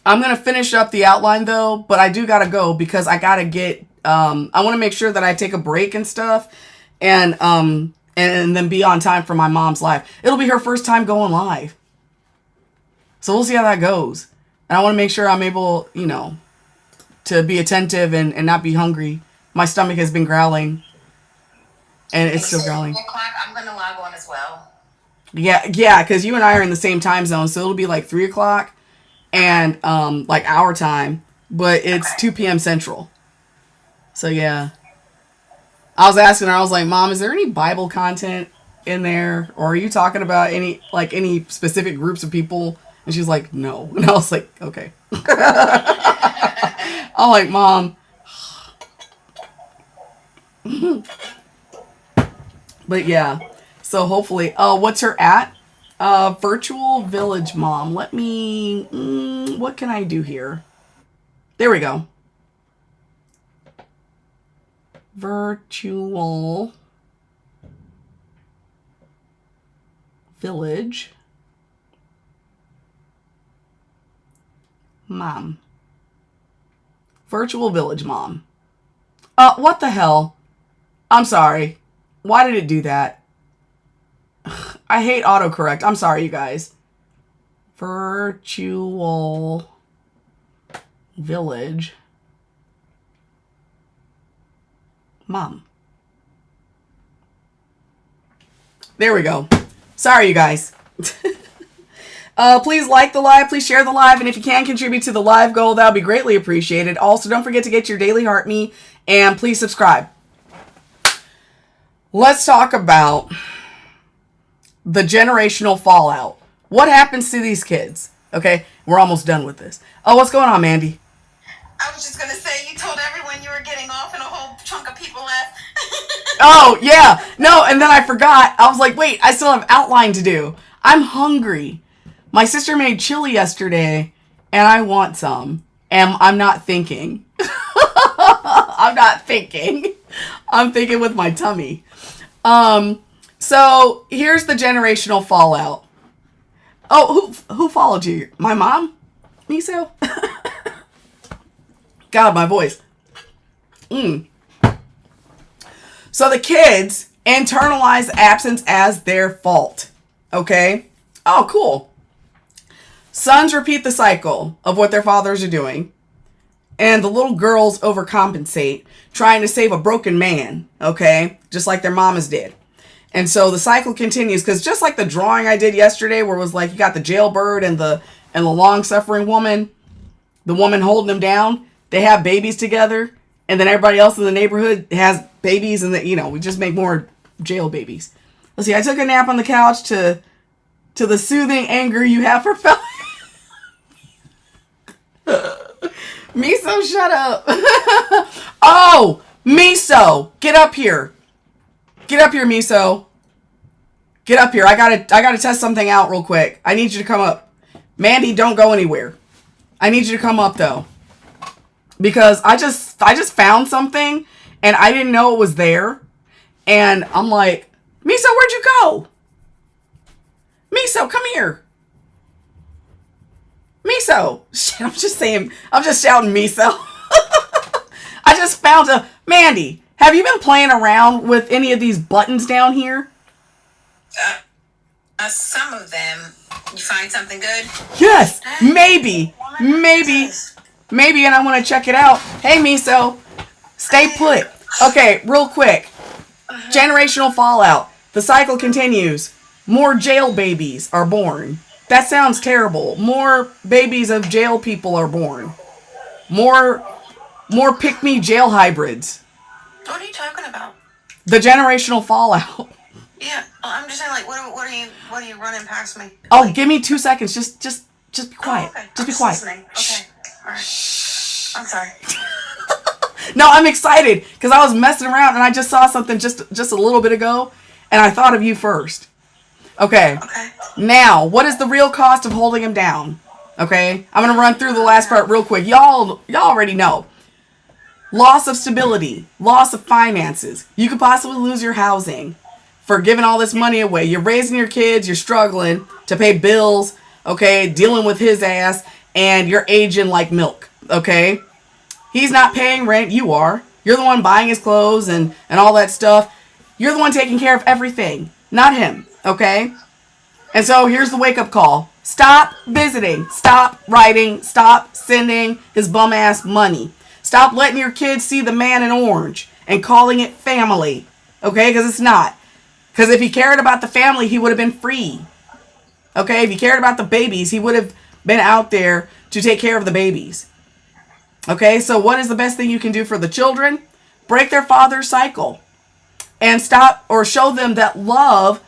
gonna finish up the outline though, but I do gotta go because I gotta get. I want to make sure that I take a break and stuff, and then be on time for my mom's live. It'll be her first time going live, so we'll see how that goes. And I want to make sure I'm able, to be attentive and not be hungry. My stomach has been growling. And it's still growling. 4 o'clock, I'm going to log on as well. Yeah, because you and I are in the same time zone, so it'll be like 3 o'clock and like our time, but it's 2 p.m. Central. So yeah. I was asking her, I was like, Mom, is there any Bible content in there? Or are you talking about any specific groups of people? And she's like, no. And I was like, okay. I'm like, Mom. But yeah. So hopefully, what's her at? Virtual Village Mom. Let me, what can I do here? There we go. Virtual Village Mom. Virtual Village Mom. What the hell? I'm sorry. Why did it do that? I hate autocorrect. I'm sorry, you guys. Virtual Village Mom. There we go. Sorry, you guys. Please like the live. Please share the live. And if you can contribute to the live goal, that would be greatly appreciated. Also, don't forget to get your daily heart me. And please subscribe. Let's talk about the generational fallout. What happens to these kids? Okay, we're almost done with this. Oh, what's going on, Mandy? I was just going to say, you told everyone you were getting off and a whole chunk of people left. Oh, yeah. No, and then I forgot. I was like, wait, I still have outline to do. I'm hungry. My sister made chili yesterday, and I want some. And I'm not thinking. I'm not thinking. I'm thinking with my tummy. So here's the generational fallout. Oh, who followed you? My mom? Miso? God, my voice. So the kids internalize absence as their fault. Okay? Oh, cool. Sons repeat the cycle of what their fathers are doing. And the little girls overcompensate, trying to save a broken man. Okay? Just like their mamas did. And so the cycle continues, because just like the drawing I did yesterday, where it was like you got the jailbird and the long-suffering woman, the woman holding him down, they have babies together, and then everybody else in the neighborhood has babies, and we just make more jail babies. Let's see, I took a nap on the couch to the soothing anger you have for fellow. Miso, shut up. Oh, Miso, get up here. Get up here, Miso. Get up here. I gotta test something out real quick. I need you to come up. Mandy, don't go anywhere. I need you to come up though. Because I just found something and I didn't know it was there. And I'm like, Miso, where'd you go? Miso, come here. Miso. Shit, I'm just shouting Miso. I just found Mandy, have you been playing around with any of these buttons down here? Some of them. You find something good? Yes, maybe, and I want to check it out. Hey, Miso, stay put. Okay, real quick. Generational fallout. The cycle continues. More jail babies are born. That sounds terrible. More babies of jail people are born. More pick-me jail hybrids. What are you talking about? The generational fallout. Yeah, I'm just saying, like, what are you running past me? Oh, like, give me 2 seconds. Just be quiet. Oh, okay. Just be quiet. Listening. Okay, all right. I'm sorry. No, I'm excited because I was messing around and I just saw something just a little bit ago, and I thought of you first. Okay. Okay. Now, what is the real cost of holding him down? Okay, I'm gonna run through the last part real quick. Y'all already know. Loss of stability, loss of finances. You could possibly lose your housing for giving all this money away. You're raising your kids, you're struggling to pay bills, okay, dealing with his ass, and you're aging like milk, okay? He's not paying rent, you are. You're the one buying his clothes and all that stuff. You're the one taking care of everything, not him, okay? And so here's the wake-up call. Stop visiting, stop writing, stop sending his bum ass money. Stop letting your kids see the man in orange and calling it family, okay? Because it's not. Because if he cared about the family, he would have been free. Okay? If he cared about the babies, he would have been out there to take care of the babies. Okay? So what is the best thing you can do for the children? Break their father's cycle. and stop or show them that love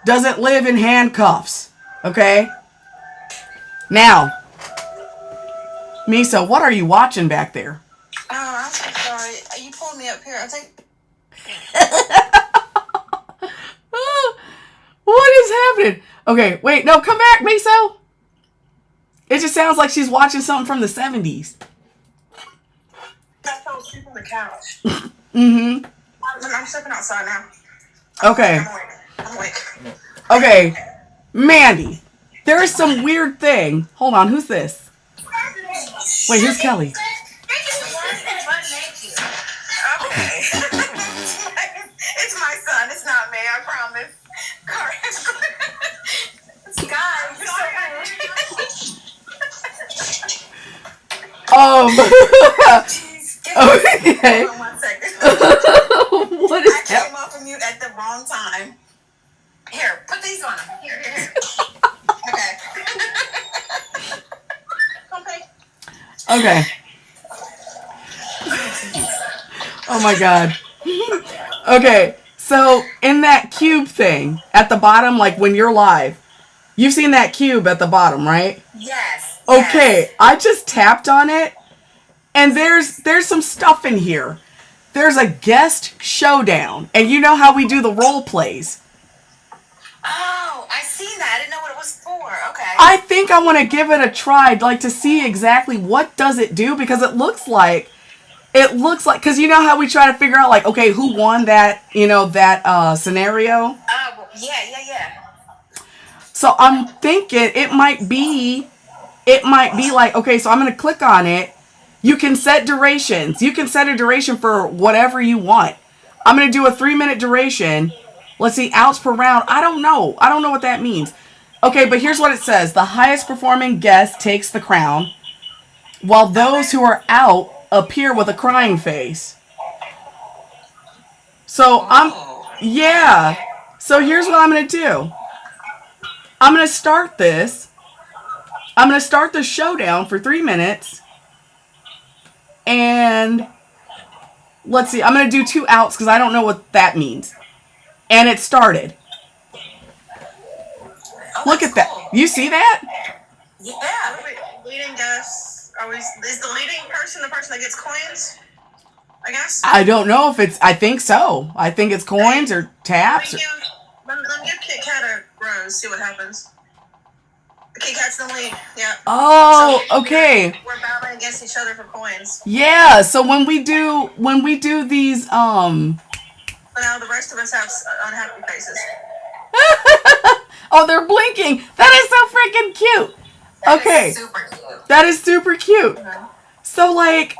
doesn't live in handcuffs. Okay? Now, Misa, what are you watching back there? Oh, I'm so sorry. You pulled me up here. I think. What is happening? Okay, wait, no, come back, Miso. It just sounds like she's watching something from the 70s. I fell asleep on the couch. Mm-hmm. I'm stepping outside now. Okay. I'm awake. Okay, Mandy, there is some weird thing. Hold on, who's this? Wait, who's Kelly? Okay. It's my son. It's not me. I promise. Guys, you're so Okay. 1 second. What is I came off of mute at the wrong time. Here, put these on. Here. Okay. Okay. Oh my god. Okay, so in that cube thing at the bottom, like when you're live, you've seen that cube at the bottom, right? Yes. Okay, I just tapped on it, and there's some stuff in here. There's a guest showdown, and you know how we do the role plays. Oh, I seen that. I didn't know what it was for. Okay. I think I want to give it a try, like to see exactly what does it do, because it looks like, because you know how we try to figure out, like, okay, who won that, that scenario? Well, yeah. So I'm thinking it might be like, okay, so I'm going to click on it. You can set durations. You can set a duration for whatever you want. I'm going to do a 3-minute duration. Let's see, outs per round. I don't know what that means. Okay, but here's what it says. The highest performing guest takes the crown, while those who are out appear with a crying face. So So here's what I'm going to do. I'm going to start this. I'm going to start the showdown for 3 minutes. And let's see, I'm going to do 2 outs because I don't know what that means. And it started. Look at that. You see that? Yeah. Leading guest. Is the leading person the person that gets coins? I guess. I don't know if it's, I think so. I think it's coins or taps. Let me give Kit Kat a rose, see what happens. Kit Kat's the lead, yeah. Oh, okay. We're battling against each other for coins. Yeah, so when we do these, So now the rest of us have unhappy faces. Oh, they're blinking. That is so freaking cute. Okay. Super cute. That is super cute. So, like,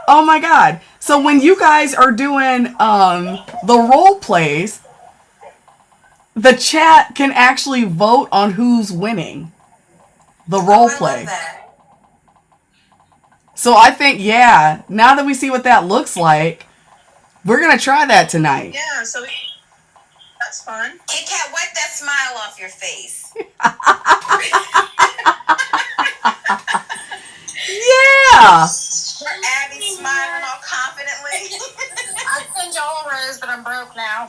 oh my god. So when you guys are doing the role plays, the chat can actually vote on who's winning the role play. So I think, yeah, now that we see what that looks like, we're going to try that tonight. Yeah, so that's fun. Kit Kat, wipe that smile off your face. Yeah. Abby smiling all confidently. I'd send y'all a rose, but I'm broke now.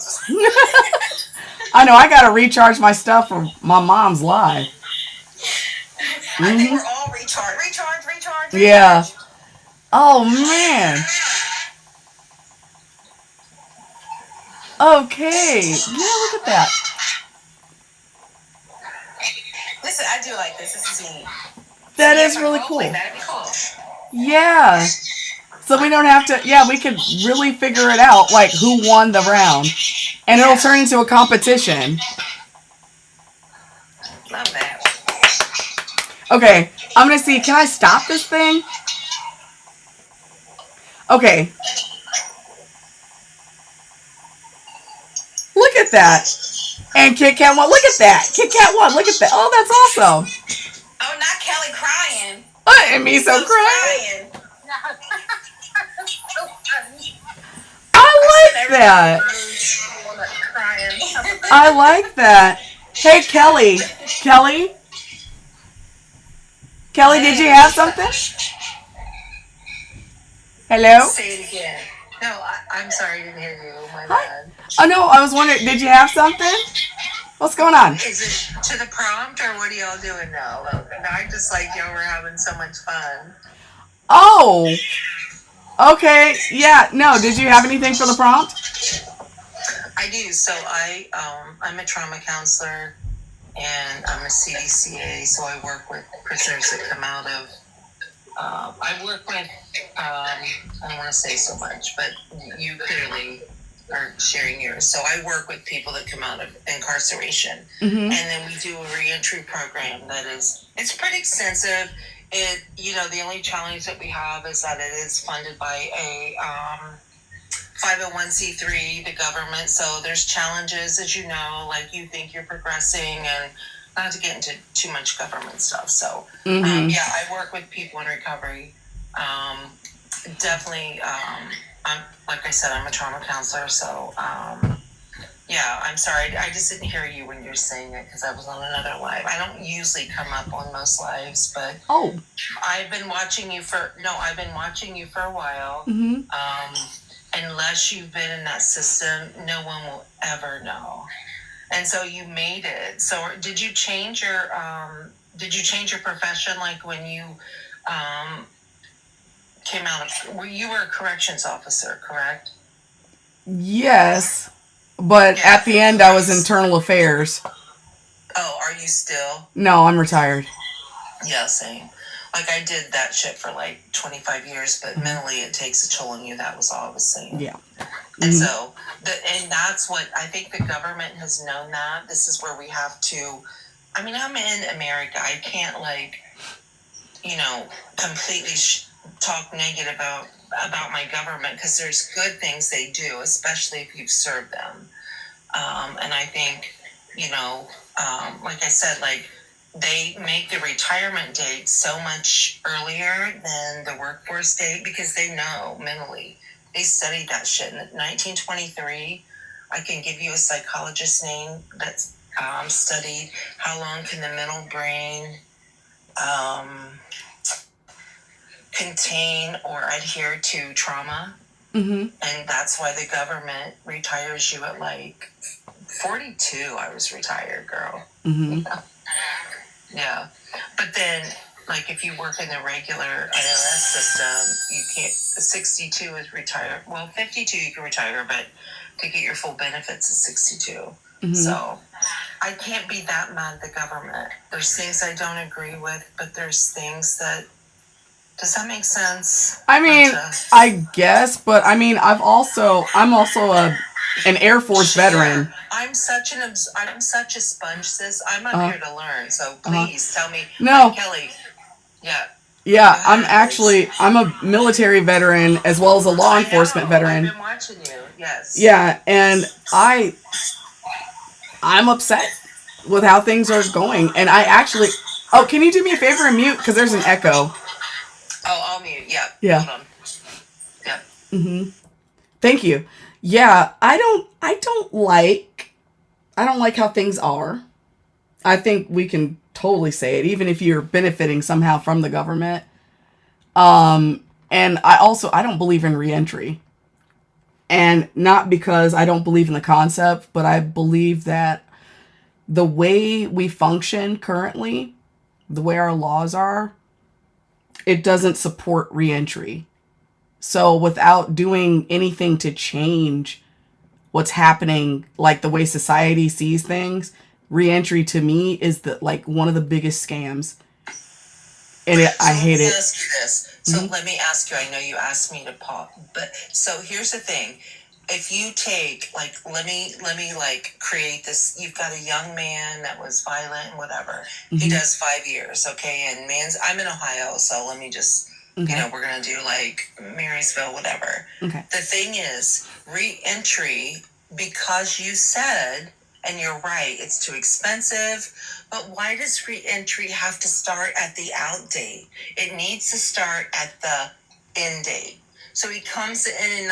I know, I got to recharge my stuff for my mom's live. I think we're all recharged. Recharge. Yeah. Oh, man. Okay. Yeah, look at that. Listen, I do like this. This is neat. That is really cool. That'd be cool. Yeah. So we don't have to, we could really figure it out, like who won the round. And it'll turn into a competition. Love that. Okay, I'm going to see, can I stop this thing? Okay. Look at that. And Kit Kat won. Look at that. Kit Kat won. Look at that. Oh, that's awesome. Oh, not Kelly crying. And me so crying. So funny. I like that. I like that. Hey, Kelly. Kelly, did you have something? Hello? Say it again. No, I'm sorry, I didn't hear you. My bad. Oh no, I was wondering, did you have something? What's going on? Is it to the prompt or what are y'all doing now? I just like y'all were having so much fun. Oh, okay. Yeah, no, did you have anything for the prompt? I do. So I'm a trauma counselor and I'm a CDCA. So I work with prisoners that come out of. I work with. I don't want to say so much, but you clearly are sharing yours. So I work with people that come out of incarceration, and then we do a reentry program that it's pretty extensive. The only challenge that we have is that it is funded by a 501c3, the government. So there's challenges, as you know, like you think you're progressing, and not to get into too much government stuff. So I work with people in recovery. Definitely, I'm like I said, I'm a trauma counselor. So I'm sorry, I just didn't hear you when you're saying it because I was on another live. I don't usually come up on most lives, but I've been watching you for a while. Unless you've been in that system, no one will ever know. And so you made it. So did you change your profession, like when you came out of, you were a corrections officer, correct? Yes, but at the end I was internal affairs. Oh, are you still? No, I'm retired. Yeah, same. Like I did that shit for like 25 years, but mentally it takes a toll on you. That was all I was saying. Yeah. And so, and that's what I think the government has known that. This is where we have to, I'm in America. I can't completely talk negative about my government because there's good things they do, especially if you've served them. And I think, like I said, they make the retirement date so much earlier than the workforce date because they know mentally. They studied that shit. In 1923, I can give you a psychologist's name that's studied how long can the mental brain contain or adhere to trauma. And that's why the government retires you at 42. I was retired, girl. Yeah. But then, if you work in the regular IRS system, you can't. 62 is retire. Well, 52 you can retire, but to get your full benefits is 62. So I can't be that mad at the government. There's things I don't agree with, but there's things that. Does that make sense? I guess, but I'm also an Air Force veteran. I'm such a sponge, sis. I'm up here to learn. So please tell me. No. Kelly. Yeah. Yeah, I'm a military veteran as well as a law enforcement veteran. I've been watching you. Yes. Yeah, and I'm upset with how things are going, and can you do me a favor and mute because there's an echo. Oh, I'll mute. Yeah. Yeah. Hold on. Yeah. Thank you. Yeah, I don't like how things are. I think we can totally say it, even if you're benefiting somehow from the government. And I don't believe in reentry. And not because I don't believe in the concept, but I believe that the way we function currently, the way our laws are, it doesn't support reentry. So without doing anything to change what's happening, the way society sees things, reentry to me is one of the biggest scams. And I hate it. Let me ask you this. So let me ask you, I know you asked me to pop, but so here's the thing. If you take, let me create this, you've got a young man that was violent and whatever. He does 5 years, okay? And I'm in Ohio, so let me just, we're going to do Marysville, whatever. Okay. The thing is, re-entry, because you said, and you're right, it's too expensive, but why does re-entry have to start at the out date? It needs to start at the end date. So he comes in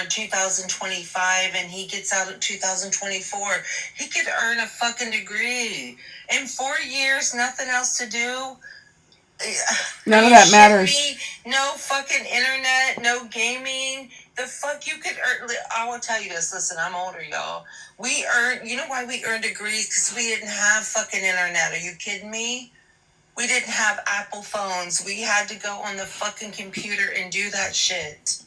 2025 and he gets out in 2024. He could earn a fucking degree. In 4 years, nothing else to do. None Are of you that shitting matters. me? No fucking internet, no gaming. The fuck you could earn. I will tell you this. Listen, I'm older, y'all. We earned. You know why we earned degrees? Because we didn't have fucking internet. Are you kidding me? We didn't have Apple phones. We had to go on the fucking computer and do that shit.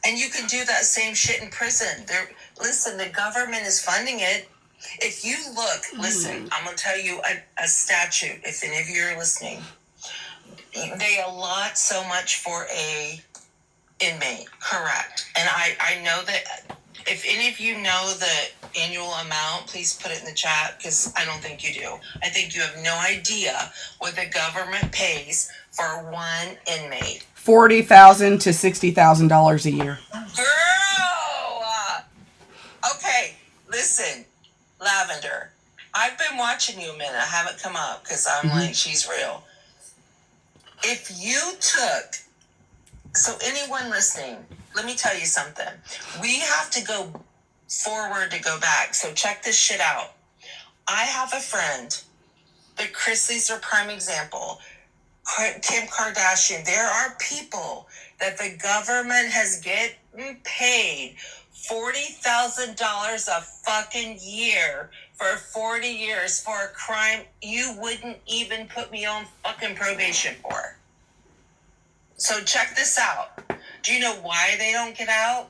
And you can do that same shit in prison. Listen, the government is funding it. If you look, listen, I'm going to tell you a statute, if any of you are listening. They allot so much for a inmate, correct. And I know that if any of you know the annual amount, please put it in the chat, because I don't think you do. I think you have no idea what the government pays for one inmate. $40,000 to $60,000 a year. Girl! Okay, listen, Lavender. I've been watching you a minute. I haven't come up because I'm like, she's real. If you took, so anyone listening, let me tell you something. We have to go forward to go back. So check this shit out. I have a friend. The Chrisleys are prime example. Kim Kardashian. There are people that the government has getting paid $40,000 a fucking year for 40 years for a crime you wouldn't even put me on fucking probation for. So check this out. Do you know why they don't get out?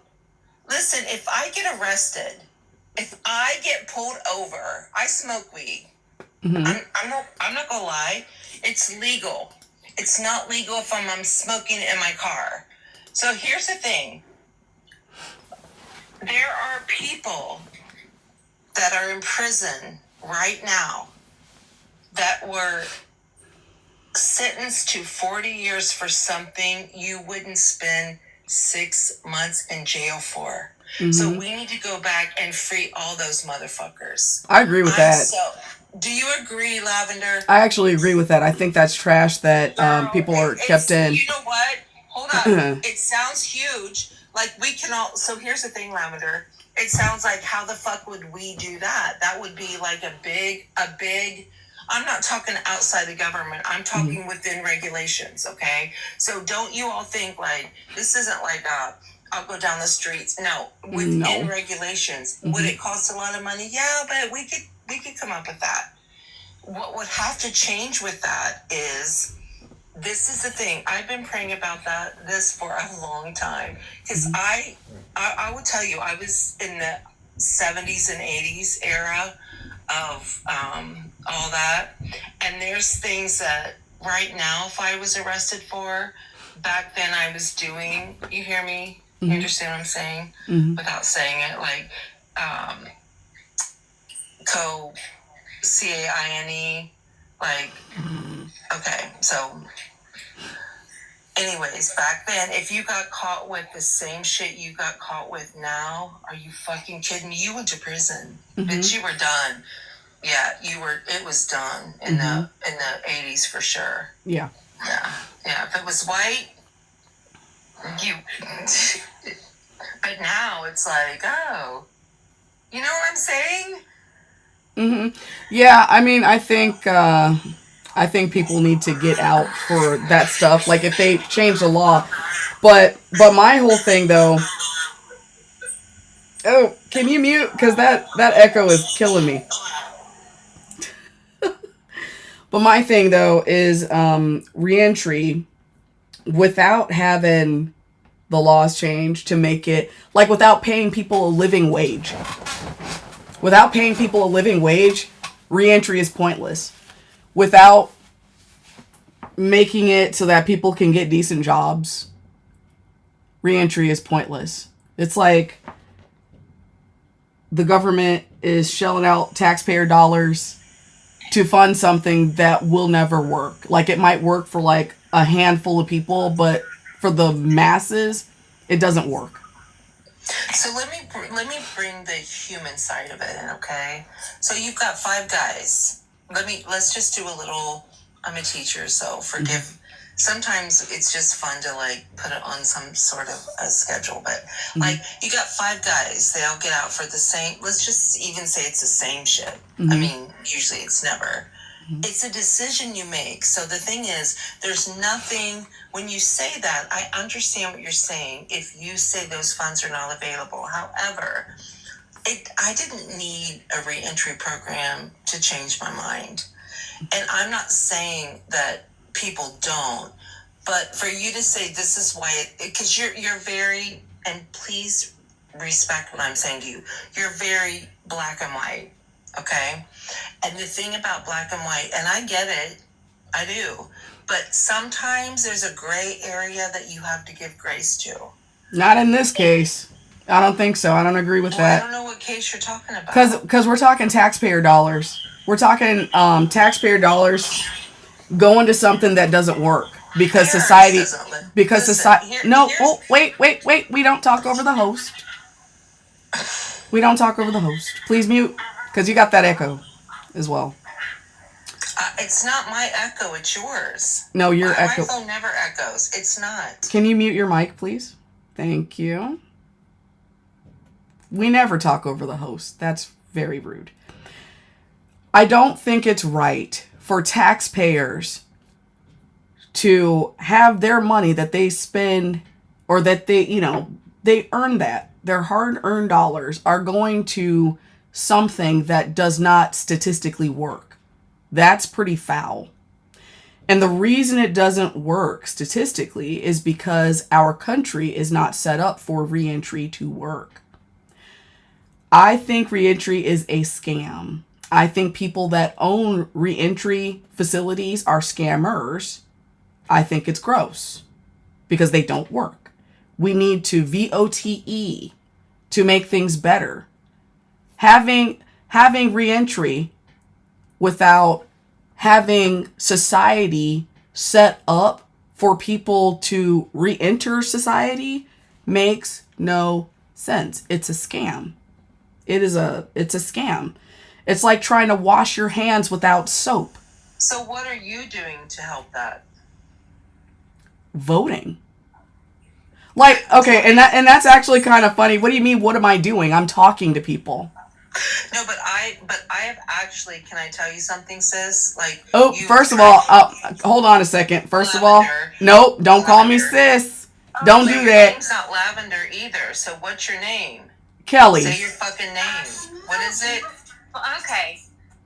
Listen, if I get arrested, if I get pulled over, I smoke weed. I'm not gonna lie. It's legal. It's not legal if I'm smoking in my car. So here's the thing. There are people that are in prison right now that were sentenced to 40 years for something you wouldn't spend 6 months in jail for. So we need to go back and free all those motherfuckers. I agree with that. Do you agree, Lavender? I actually agree with that. I think that's trash that people are kept in. You know what? Hold on. It sounds huge. Like we can all. So here's the thing, Lavender. It sounds like how the fuck would we do that? That would be like a big. I'm not talking outside the government. I'm talking within regulations. Okay. So don't you all think like this isn't like I'll go down the streets. No, within regulations. Would it cost a lot of money? Yeah, but we could come up with that. What would have to change with that is, this is the thing. I've been praying about this for a long time. Because I will tell you, I was in the 70s and 80s era of all that. And there's things that right now, if I was arrested for, back then I was doing, you hear me? You understand what I'm saying? Without saying it, like, CAINE, like, okay, so, anyways, back then, if you got caught with the same shit you got caught with now, are you fucking kidding me? You went to prison. Bitch, you were done. Yeah, it was done in the 80s for sure. Yeah. If it was white, but now it's like, oh, you know what I'm saying? Yeah, I mean, I think people need to get out for that stuff. Like if they change the law, but my whole thing though. Oh, can you mute? Because that echo is killing me. But my thing though is reentry without having the laws changed to make it like without paying people a living wage. Without paying people a living wage, reentry is pointless. Without making it so that people can get decent jobs, reentry is pointless. It's like the government is shelling out taxpayer dollars to fund something that will never work. Like it might work for like a handful of people, but for the masses, it doesn't work. So let me bring the human side of it in, okay? So you've got 5 guys. Let's just do a little. I'm a teacher, so forgive. Sometimes it's just fun to like put it on some sort of a schedule, but like you got 5 guys. They all get out for the same. Let's just even say it's the same shit. I mean, usually it's never. It's a decision you make. So the thing is, there's nothing, when you say that, I understand what you're saying if you say those funds are not available. However, I didn't need a reentry program to change my mind. And I'm not saying that people don't, but for you to say this is why, because you're very, and please respect what I'm saying to you, you're very black and white, okay? And the thing about black and white, and I get it, I do, but sometimes there's a gray area that you have to give grace to. Not in this case. I don't think so. I don't agree with that. I don't know what case you're talking about. Because we're talking taxpayer dollars. We're talking taxpayer dollars going to something that doesn't work. Because society... Because society... No, oh, wait. We don't talk over the host. We don't talk over the host. Please mute. Because you got that echo as well. It's not my echo, it's yours. No, your echo. My phone never echoes. It's not. Can you mute your mic, please? Thank you. We never talk over the host. That's very rude. I don't think it's right for taxpayers to have their money that they spend or that they earn that. Their hard-earned dollars are going to something that does not statistically work. That's pretty foul. And the reason it doesn't work statistically is because our country is not set up for reentry to work. I think reentry is a scam. I think people that own reentry facilities are scammers. I think it's gross because they don't work. We need to VOTE to make things better. Having reentry without having society set up for people to re-enter society makes no sense. It's a scam. It's a scam. It's like trying to wash your hands without soap. So what are you doing to help that? Voting. Like, okay, and that's actually kind of funny. What do you mean, what am I doing? I'm talking to people. No, but I have actually, can I tell you something, sis? Like, first of all, hold on a second. First of all, nope, don't call me sis. Don't do that. Your name's not Lavender either, so what's your name? Kelly. Say your fucking name. What is it? Okay.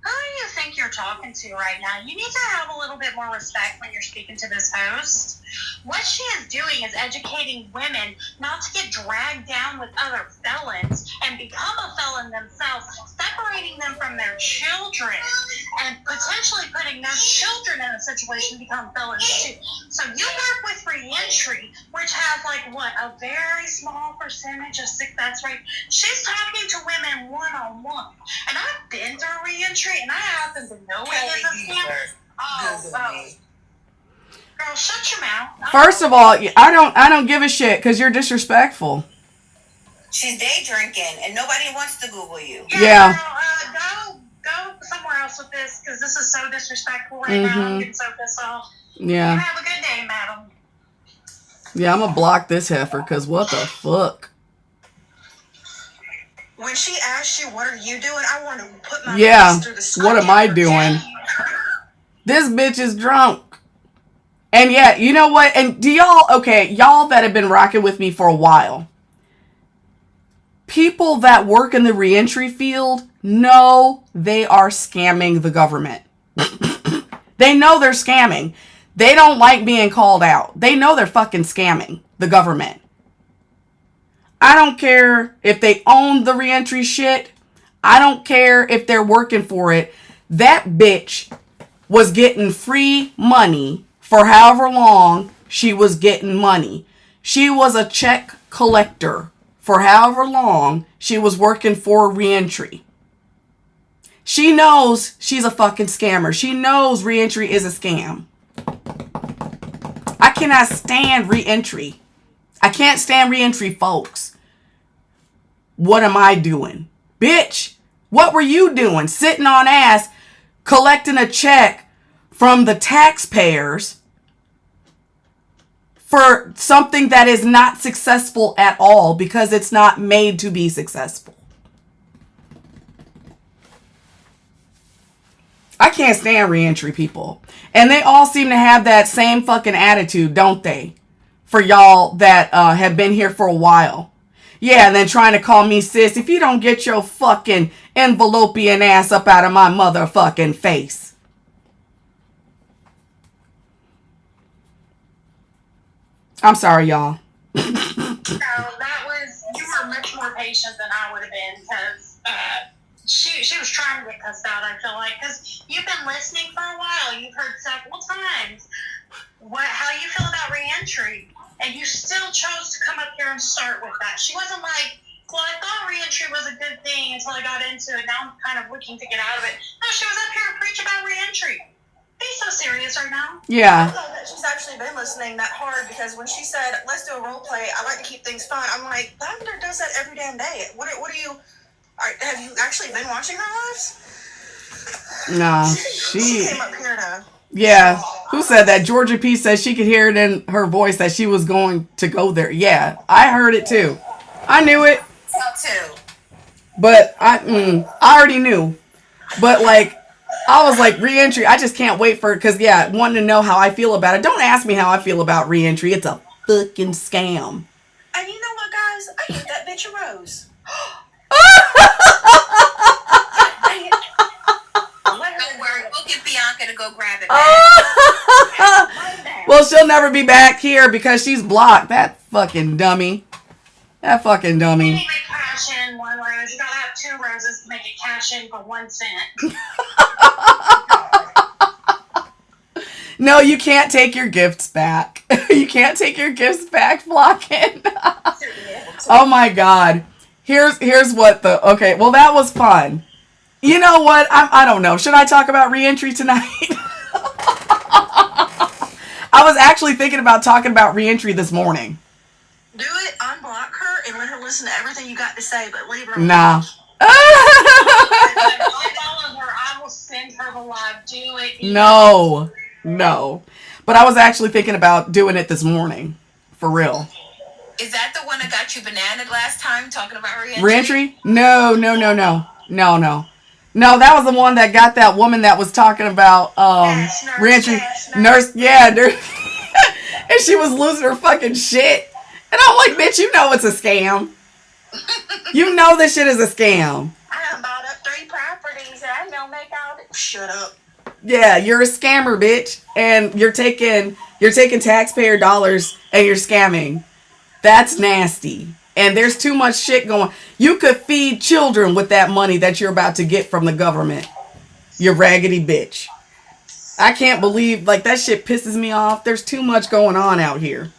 Who do you think you're talking to right now? You need to have a little bit more respect when you're speaking to this host. What she is doing is educating women not to get dragged down with other felons and become a felon themselves, separating them from their children and potentially putting their children in a situation to become felons too. So you work with reentry, which has a very small percentage of success rate. She's talking to women one-on-one. And I've been through reentry and I happen to know it is a scam. Oh. Girl, shut your mouth. First of all, I don't give a shit because you're disrespectful. She's day drinking and nobody wants to Google you. Yeah. Girl, go somewhere else with this because this is so disrespectful right now. I'm getting so pissed off. Yeah. You have a good day, madam. Yeah, I'm gonna block this heifer because what the fuck? When she asked you, what are you doing? I want to put my Yeah, face through the screen. what am I doing? This bitch is drunk. And yeah, you know what? And y'all that have been rocking with me for a while, people that work in the reentry field know they are scamming the government. They know they're scamming. They don't like being called out. They know they're fucking scamming the government. I don't care if they own the reentry shit. I don't care if they're working for it. That bitch was getting free money for however long she was getting money. She was a check collector for however long she was working for reentry. She knows she's a fucking scammer. She knows reentry is a scam. I cannot stand reentry. I can't stand reentry folks. What am I doing? Bitch, what were you doing? Sitting on ass, collecting a check from the taxpayers for something that is not successful at all because it's not made to be successful. I can't stand reentry people. And they all seem to have that same fucking attitude, don't they? For y'all that have been here for a while. Yeah, and then trying to call me sis if you don't get your fucking envelopian ass up out of my motherfucking face. I'm sorry, y'all. So that was, you were much more patient than I would have been, because she was trying to get cussed out, I feel like, because you've been listening for a while. You've heard several times how you feel about reentry, and you still chose to come up here and start with that. She wasn't like, well, I thought reentry was a good thing until I got into it. Now I'm kind of looking to get out of it. No, she was up here to preach about reentry. Be so serious right now. Yeah. I know that she's actually been listening that hard, because when she said, let's do a role play, I like to keep things fun, I'm like, Lavender does that every damn day. What do you, have you actually been watching her lives? Nah, She came up here to... Yeah. Who said that? Georgia P said she could hear it in her voice that she was going to go there. Yeah, I heard it too. I knew it. Too. But I already knew. But like, I was like, reentry, I just can't wait for it. Because, yeah, wanting to know how I feel about it. Don't ask me how I feel about reentry. It's a fucking scam. And you know what, guys? I hit that bitch a rose. Don't worry, we'll get Bianca to go grab it. Well, she'll never be back here because she's blocked. That fucking dummy. That fucking dummy. You need to cash in one rose. You gotta have 2 roses to make it cash in for 1 cent. No, you can't take your gifts back. You can't take your gifts back, Blockin'. Oh my God. Here's what the... Okay, well, that was fun. You know what? I don't know. Should I talk about reentry tonight? I was actually thinking about talking about reentry this morning. Do it, unblock her, and let her listen to everything you got to say, but leave her alone. Nah. I follow her. I will send her the live. Do it. No. But I was actually thinking about doing it this morning. For real. Is that the one that got you bananaed last time, talking about reentry? Reentry? No. No, that was the one that got that woman that was talking about reentry. Nurse. And she was losing her fucking shit. And I'm like, bitch, you know it's a scam. You know this shit is a scam. I done bought up 3 properties, and I'm gonna make all this. Shut up. Yeah, you're a scammer, bitch. And you're taking taxpayer dollars and you're scamming. That's nasty. And there's too much shit going. You could feed children with that money that you're about to get from the government. You raggedy bitch. I can't believe, like, that shit pisses me off. There's too much going on out here.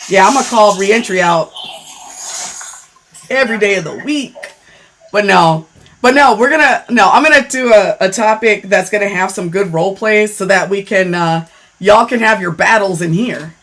Yeah, I'm going to call reentry out every day of the week. But no, I'm going to do a topic that's going to have some good role plays so that we can, y'all can have your battles in here.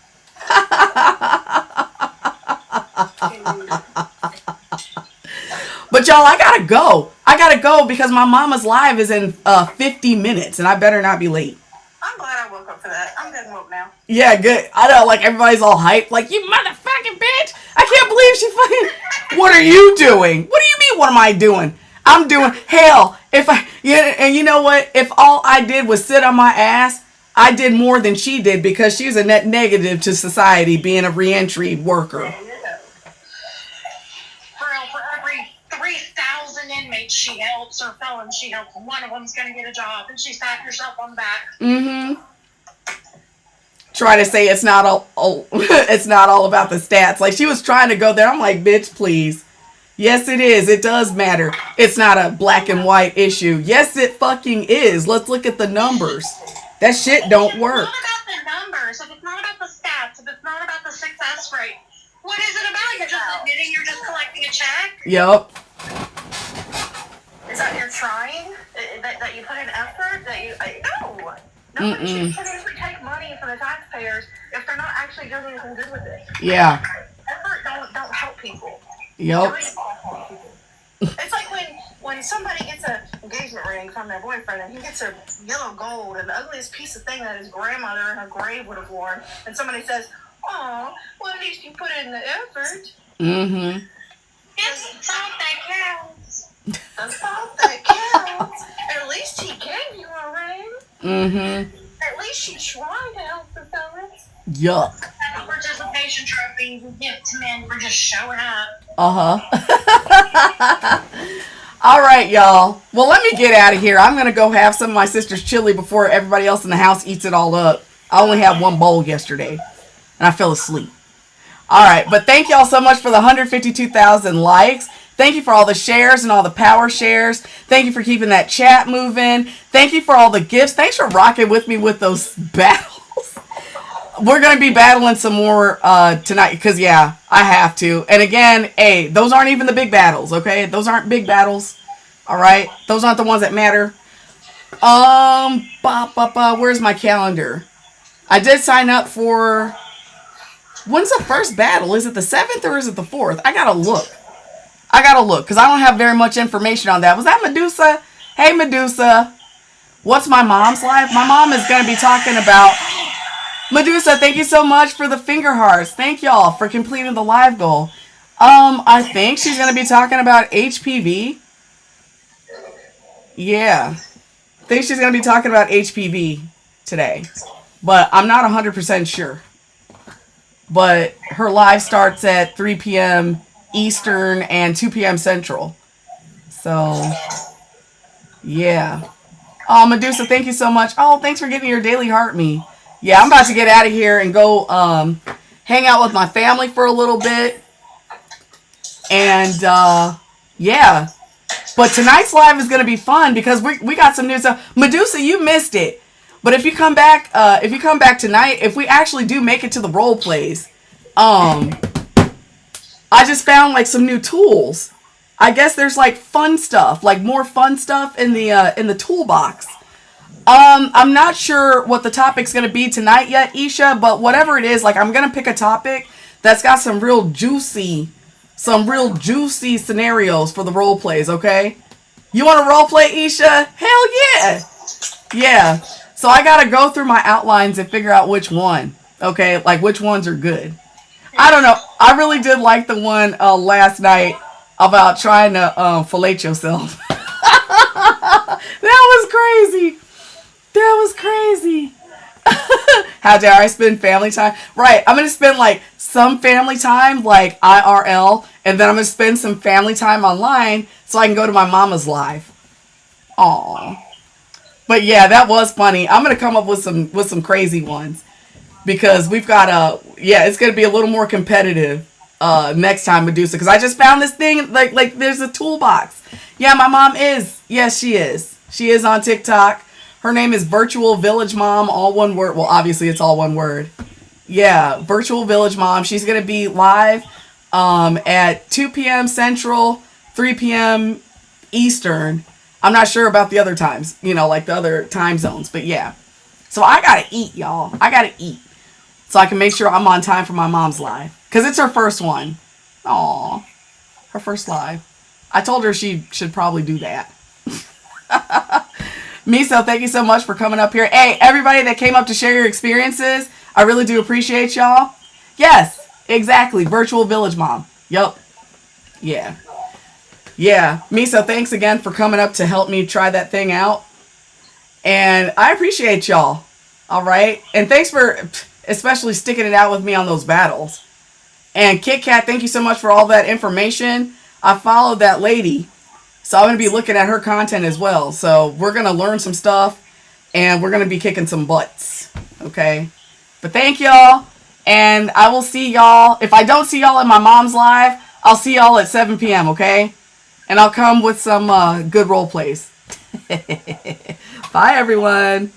But y'all, I gotta go because my mama's live is in 50 minutes and I better not be late. I'm glad I woke up for that. I'm getting woke now. Yeah, good. I know, like, everybody's all hyped, like, you motherfucking bitch. I can't believe she fucking... What are you doing? What do you mean, what am I doing? I'm doing... Hell, and you know what? If all I did was sit on my ass, I did more than she did because she's a net negative to society being a reentry worker. For every 3,000 inmates she helps, or felons she helps, one of them's gonna get a job, and she's patting herself on the back. Mm-hmm. Try to say it's not all it's not all about the stats. Like, she was trying to go there. I'm like, bitch, please. Yes, it is. It does matter. It's not a black and white issue. Yes, it fucking is. Let's look at the numbers. That shit don't work. It's not about the numbers. If it's not about the stats, if it's not about the success rate, what is it about? You're just admitting you're just collecting a check? Yup. Is that you're trying? That you put in effort? No. Nobody should continuously take money from the taxpayers if they're not actually doing anything good with it. Yeah. Effort don't help people. Yup. It's like when somebody gets an engagement ring from their boyfriend and he gets a yellow gold and the ugliest piece of thing that his grandmother in her grave would have worn, and somebody says, "Oh, well, at least you put in the effort." Mm-hmm. It's all that counts. That's all that counts. At least he gave you a ring. At least she tried to help the fellas. Yuck. Have a participation trophy you give to men for just showing up. All right, y'all. Well, let me get out of here. I'm going to go have some of my sister's chili before everybody else in the house eats it all up. I only had one bowl yesterday, and I fell asleep. All right, but thank y'all so much for the 152,000 likes. Thank you for all the shares and all the power shares. Thank you for keeping that chat moving. Thank you for all the gifts. Thanks for rocking with me with those battles. We're going to be battling some more tonight because, yeah, I have to. And again, hey, those aren't even the big battles, okay? Those aren't big battles, all right? Those aren't the ones that matter. Where's my calendar? I did sign up for... When's the first battle? Is it the 7th or is it the 4th? I got to look because I don't have very much information on that. Was that Medusa? Hey, Medusa. What's my mom's life? My mom is going to be talking about... Medusa, thank you so much for the finger hearts. Thank y'all for completing the live goal. I think she's going to be talking about HPV. Yeah. I think she's going to be talking about HPV today. But I'm not 100% sure. But her live starts at 3 p.m. Eastern and 2 p.m. Central. So, yeah. Oh, Medusa, thank you so much. Oh, thanks for giving your daily heart me. Yeah, I'm about to get out of here and go hang out with my family for a little bit. And, yeah. But tonight's live is going to be fun because we got some new stuff. Medusa, you missed it. But if you come back tonight, if we actually do make it to the role plays, I just found like some new tools. I guess there's like fun stuff, like more fun stuff in the toolbox. I'm not sure what the topic's going to be tonight yet, Isha, but whatever it is, like I'm going to pick a topic that's got some real juicy scenarios for the role plays, okay? You want to role play, Isha? Hell yeah. Yeah. So I got to go through my outlines and figure out which one, okay? Like which ones are good. I don't know. I really did like the one last night about trying to fillet yourself. That was crazy. That was crazy. How dare I spend family time? Right. I'm going to spend like some family time, like IRL, and then I'm going to spend some family time online so I can go to my mama's live. Aww. But yeah, that was funny. I'm going to come up with some crazy ones because we've got it's going to be a little more competitive next time, Medusa, because I just found this thing like there's a toolbox. Yeah, my mom is. Yes, she is. She is on TikTok. Her name is Virtual Village Mom, all one word. Well, obviously it's all one word. Yeah, Virtual Village Mom. She's going to be live at 2 p.m. Central, 3 p.m. Eastern. I'm not sure about the other times, like the other time zones, but yeah. So I got to eat, y'all. I got to eat so I can make sure I'm on time for my mom's live because it's her first one. Aw, her first live. I told her she should probably do that. Miso, thank you so much for coming up here. Hey, everybody that came up to share your experiences, I really do appreciate y'all. Yes, exactly. Virtual Village Mom. Yup. Yeah. Yeah. Miso, thanks again for coming up to help me try that thing out. And I appreciate y'all. All right. And thanks for especially sticking it out with me on those battles. And Kit Kat, thank you so much for all that information. I followed that lady. So I'm going to be looking at her content as well. So we're going to learn some stuff and we're going to be kicking some butts. Okay. But thank y'all. And I will see y'all. If I don't see y'all in my mom's live, I'll see y'all at 7 p.m. Okay. And I'll come with some good role plays. Bye, everyone.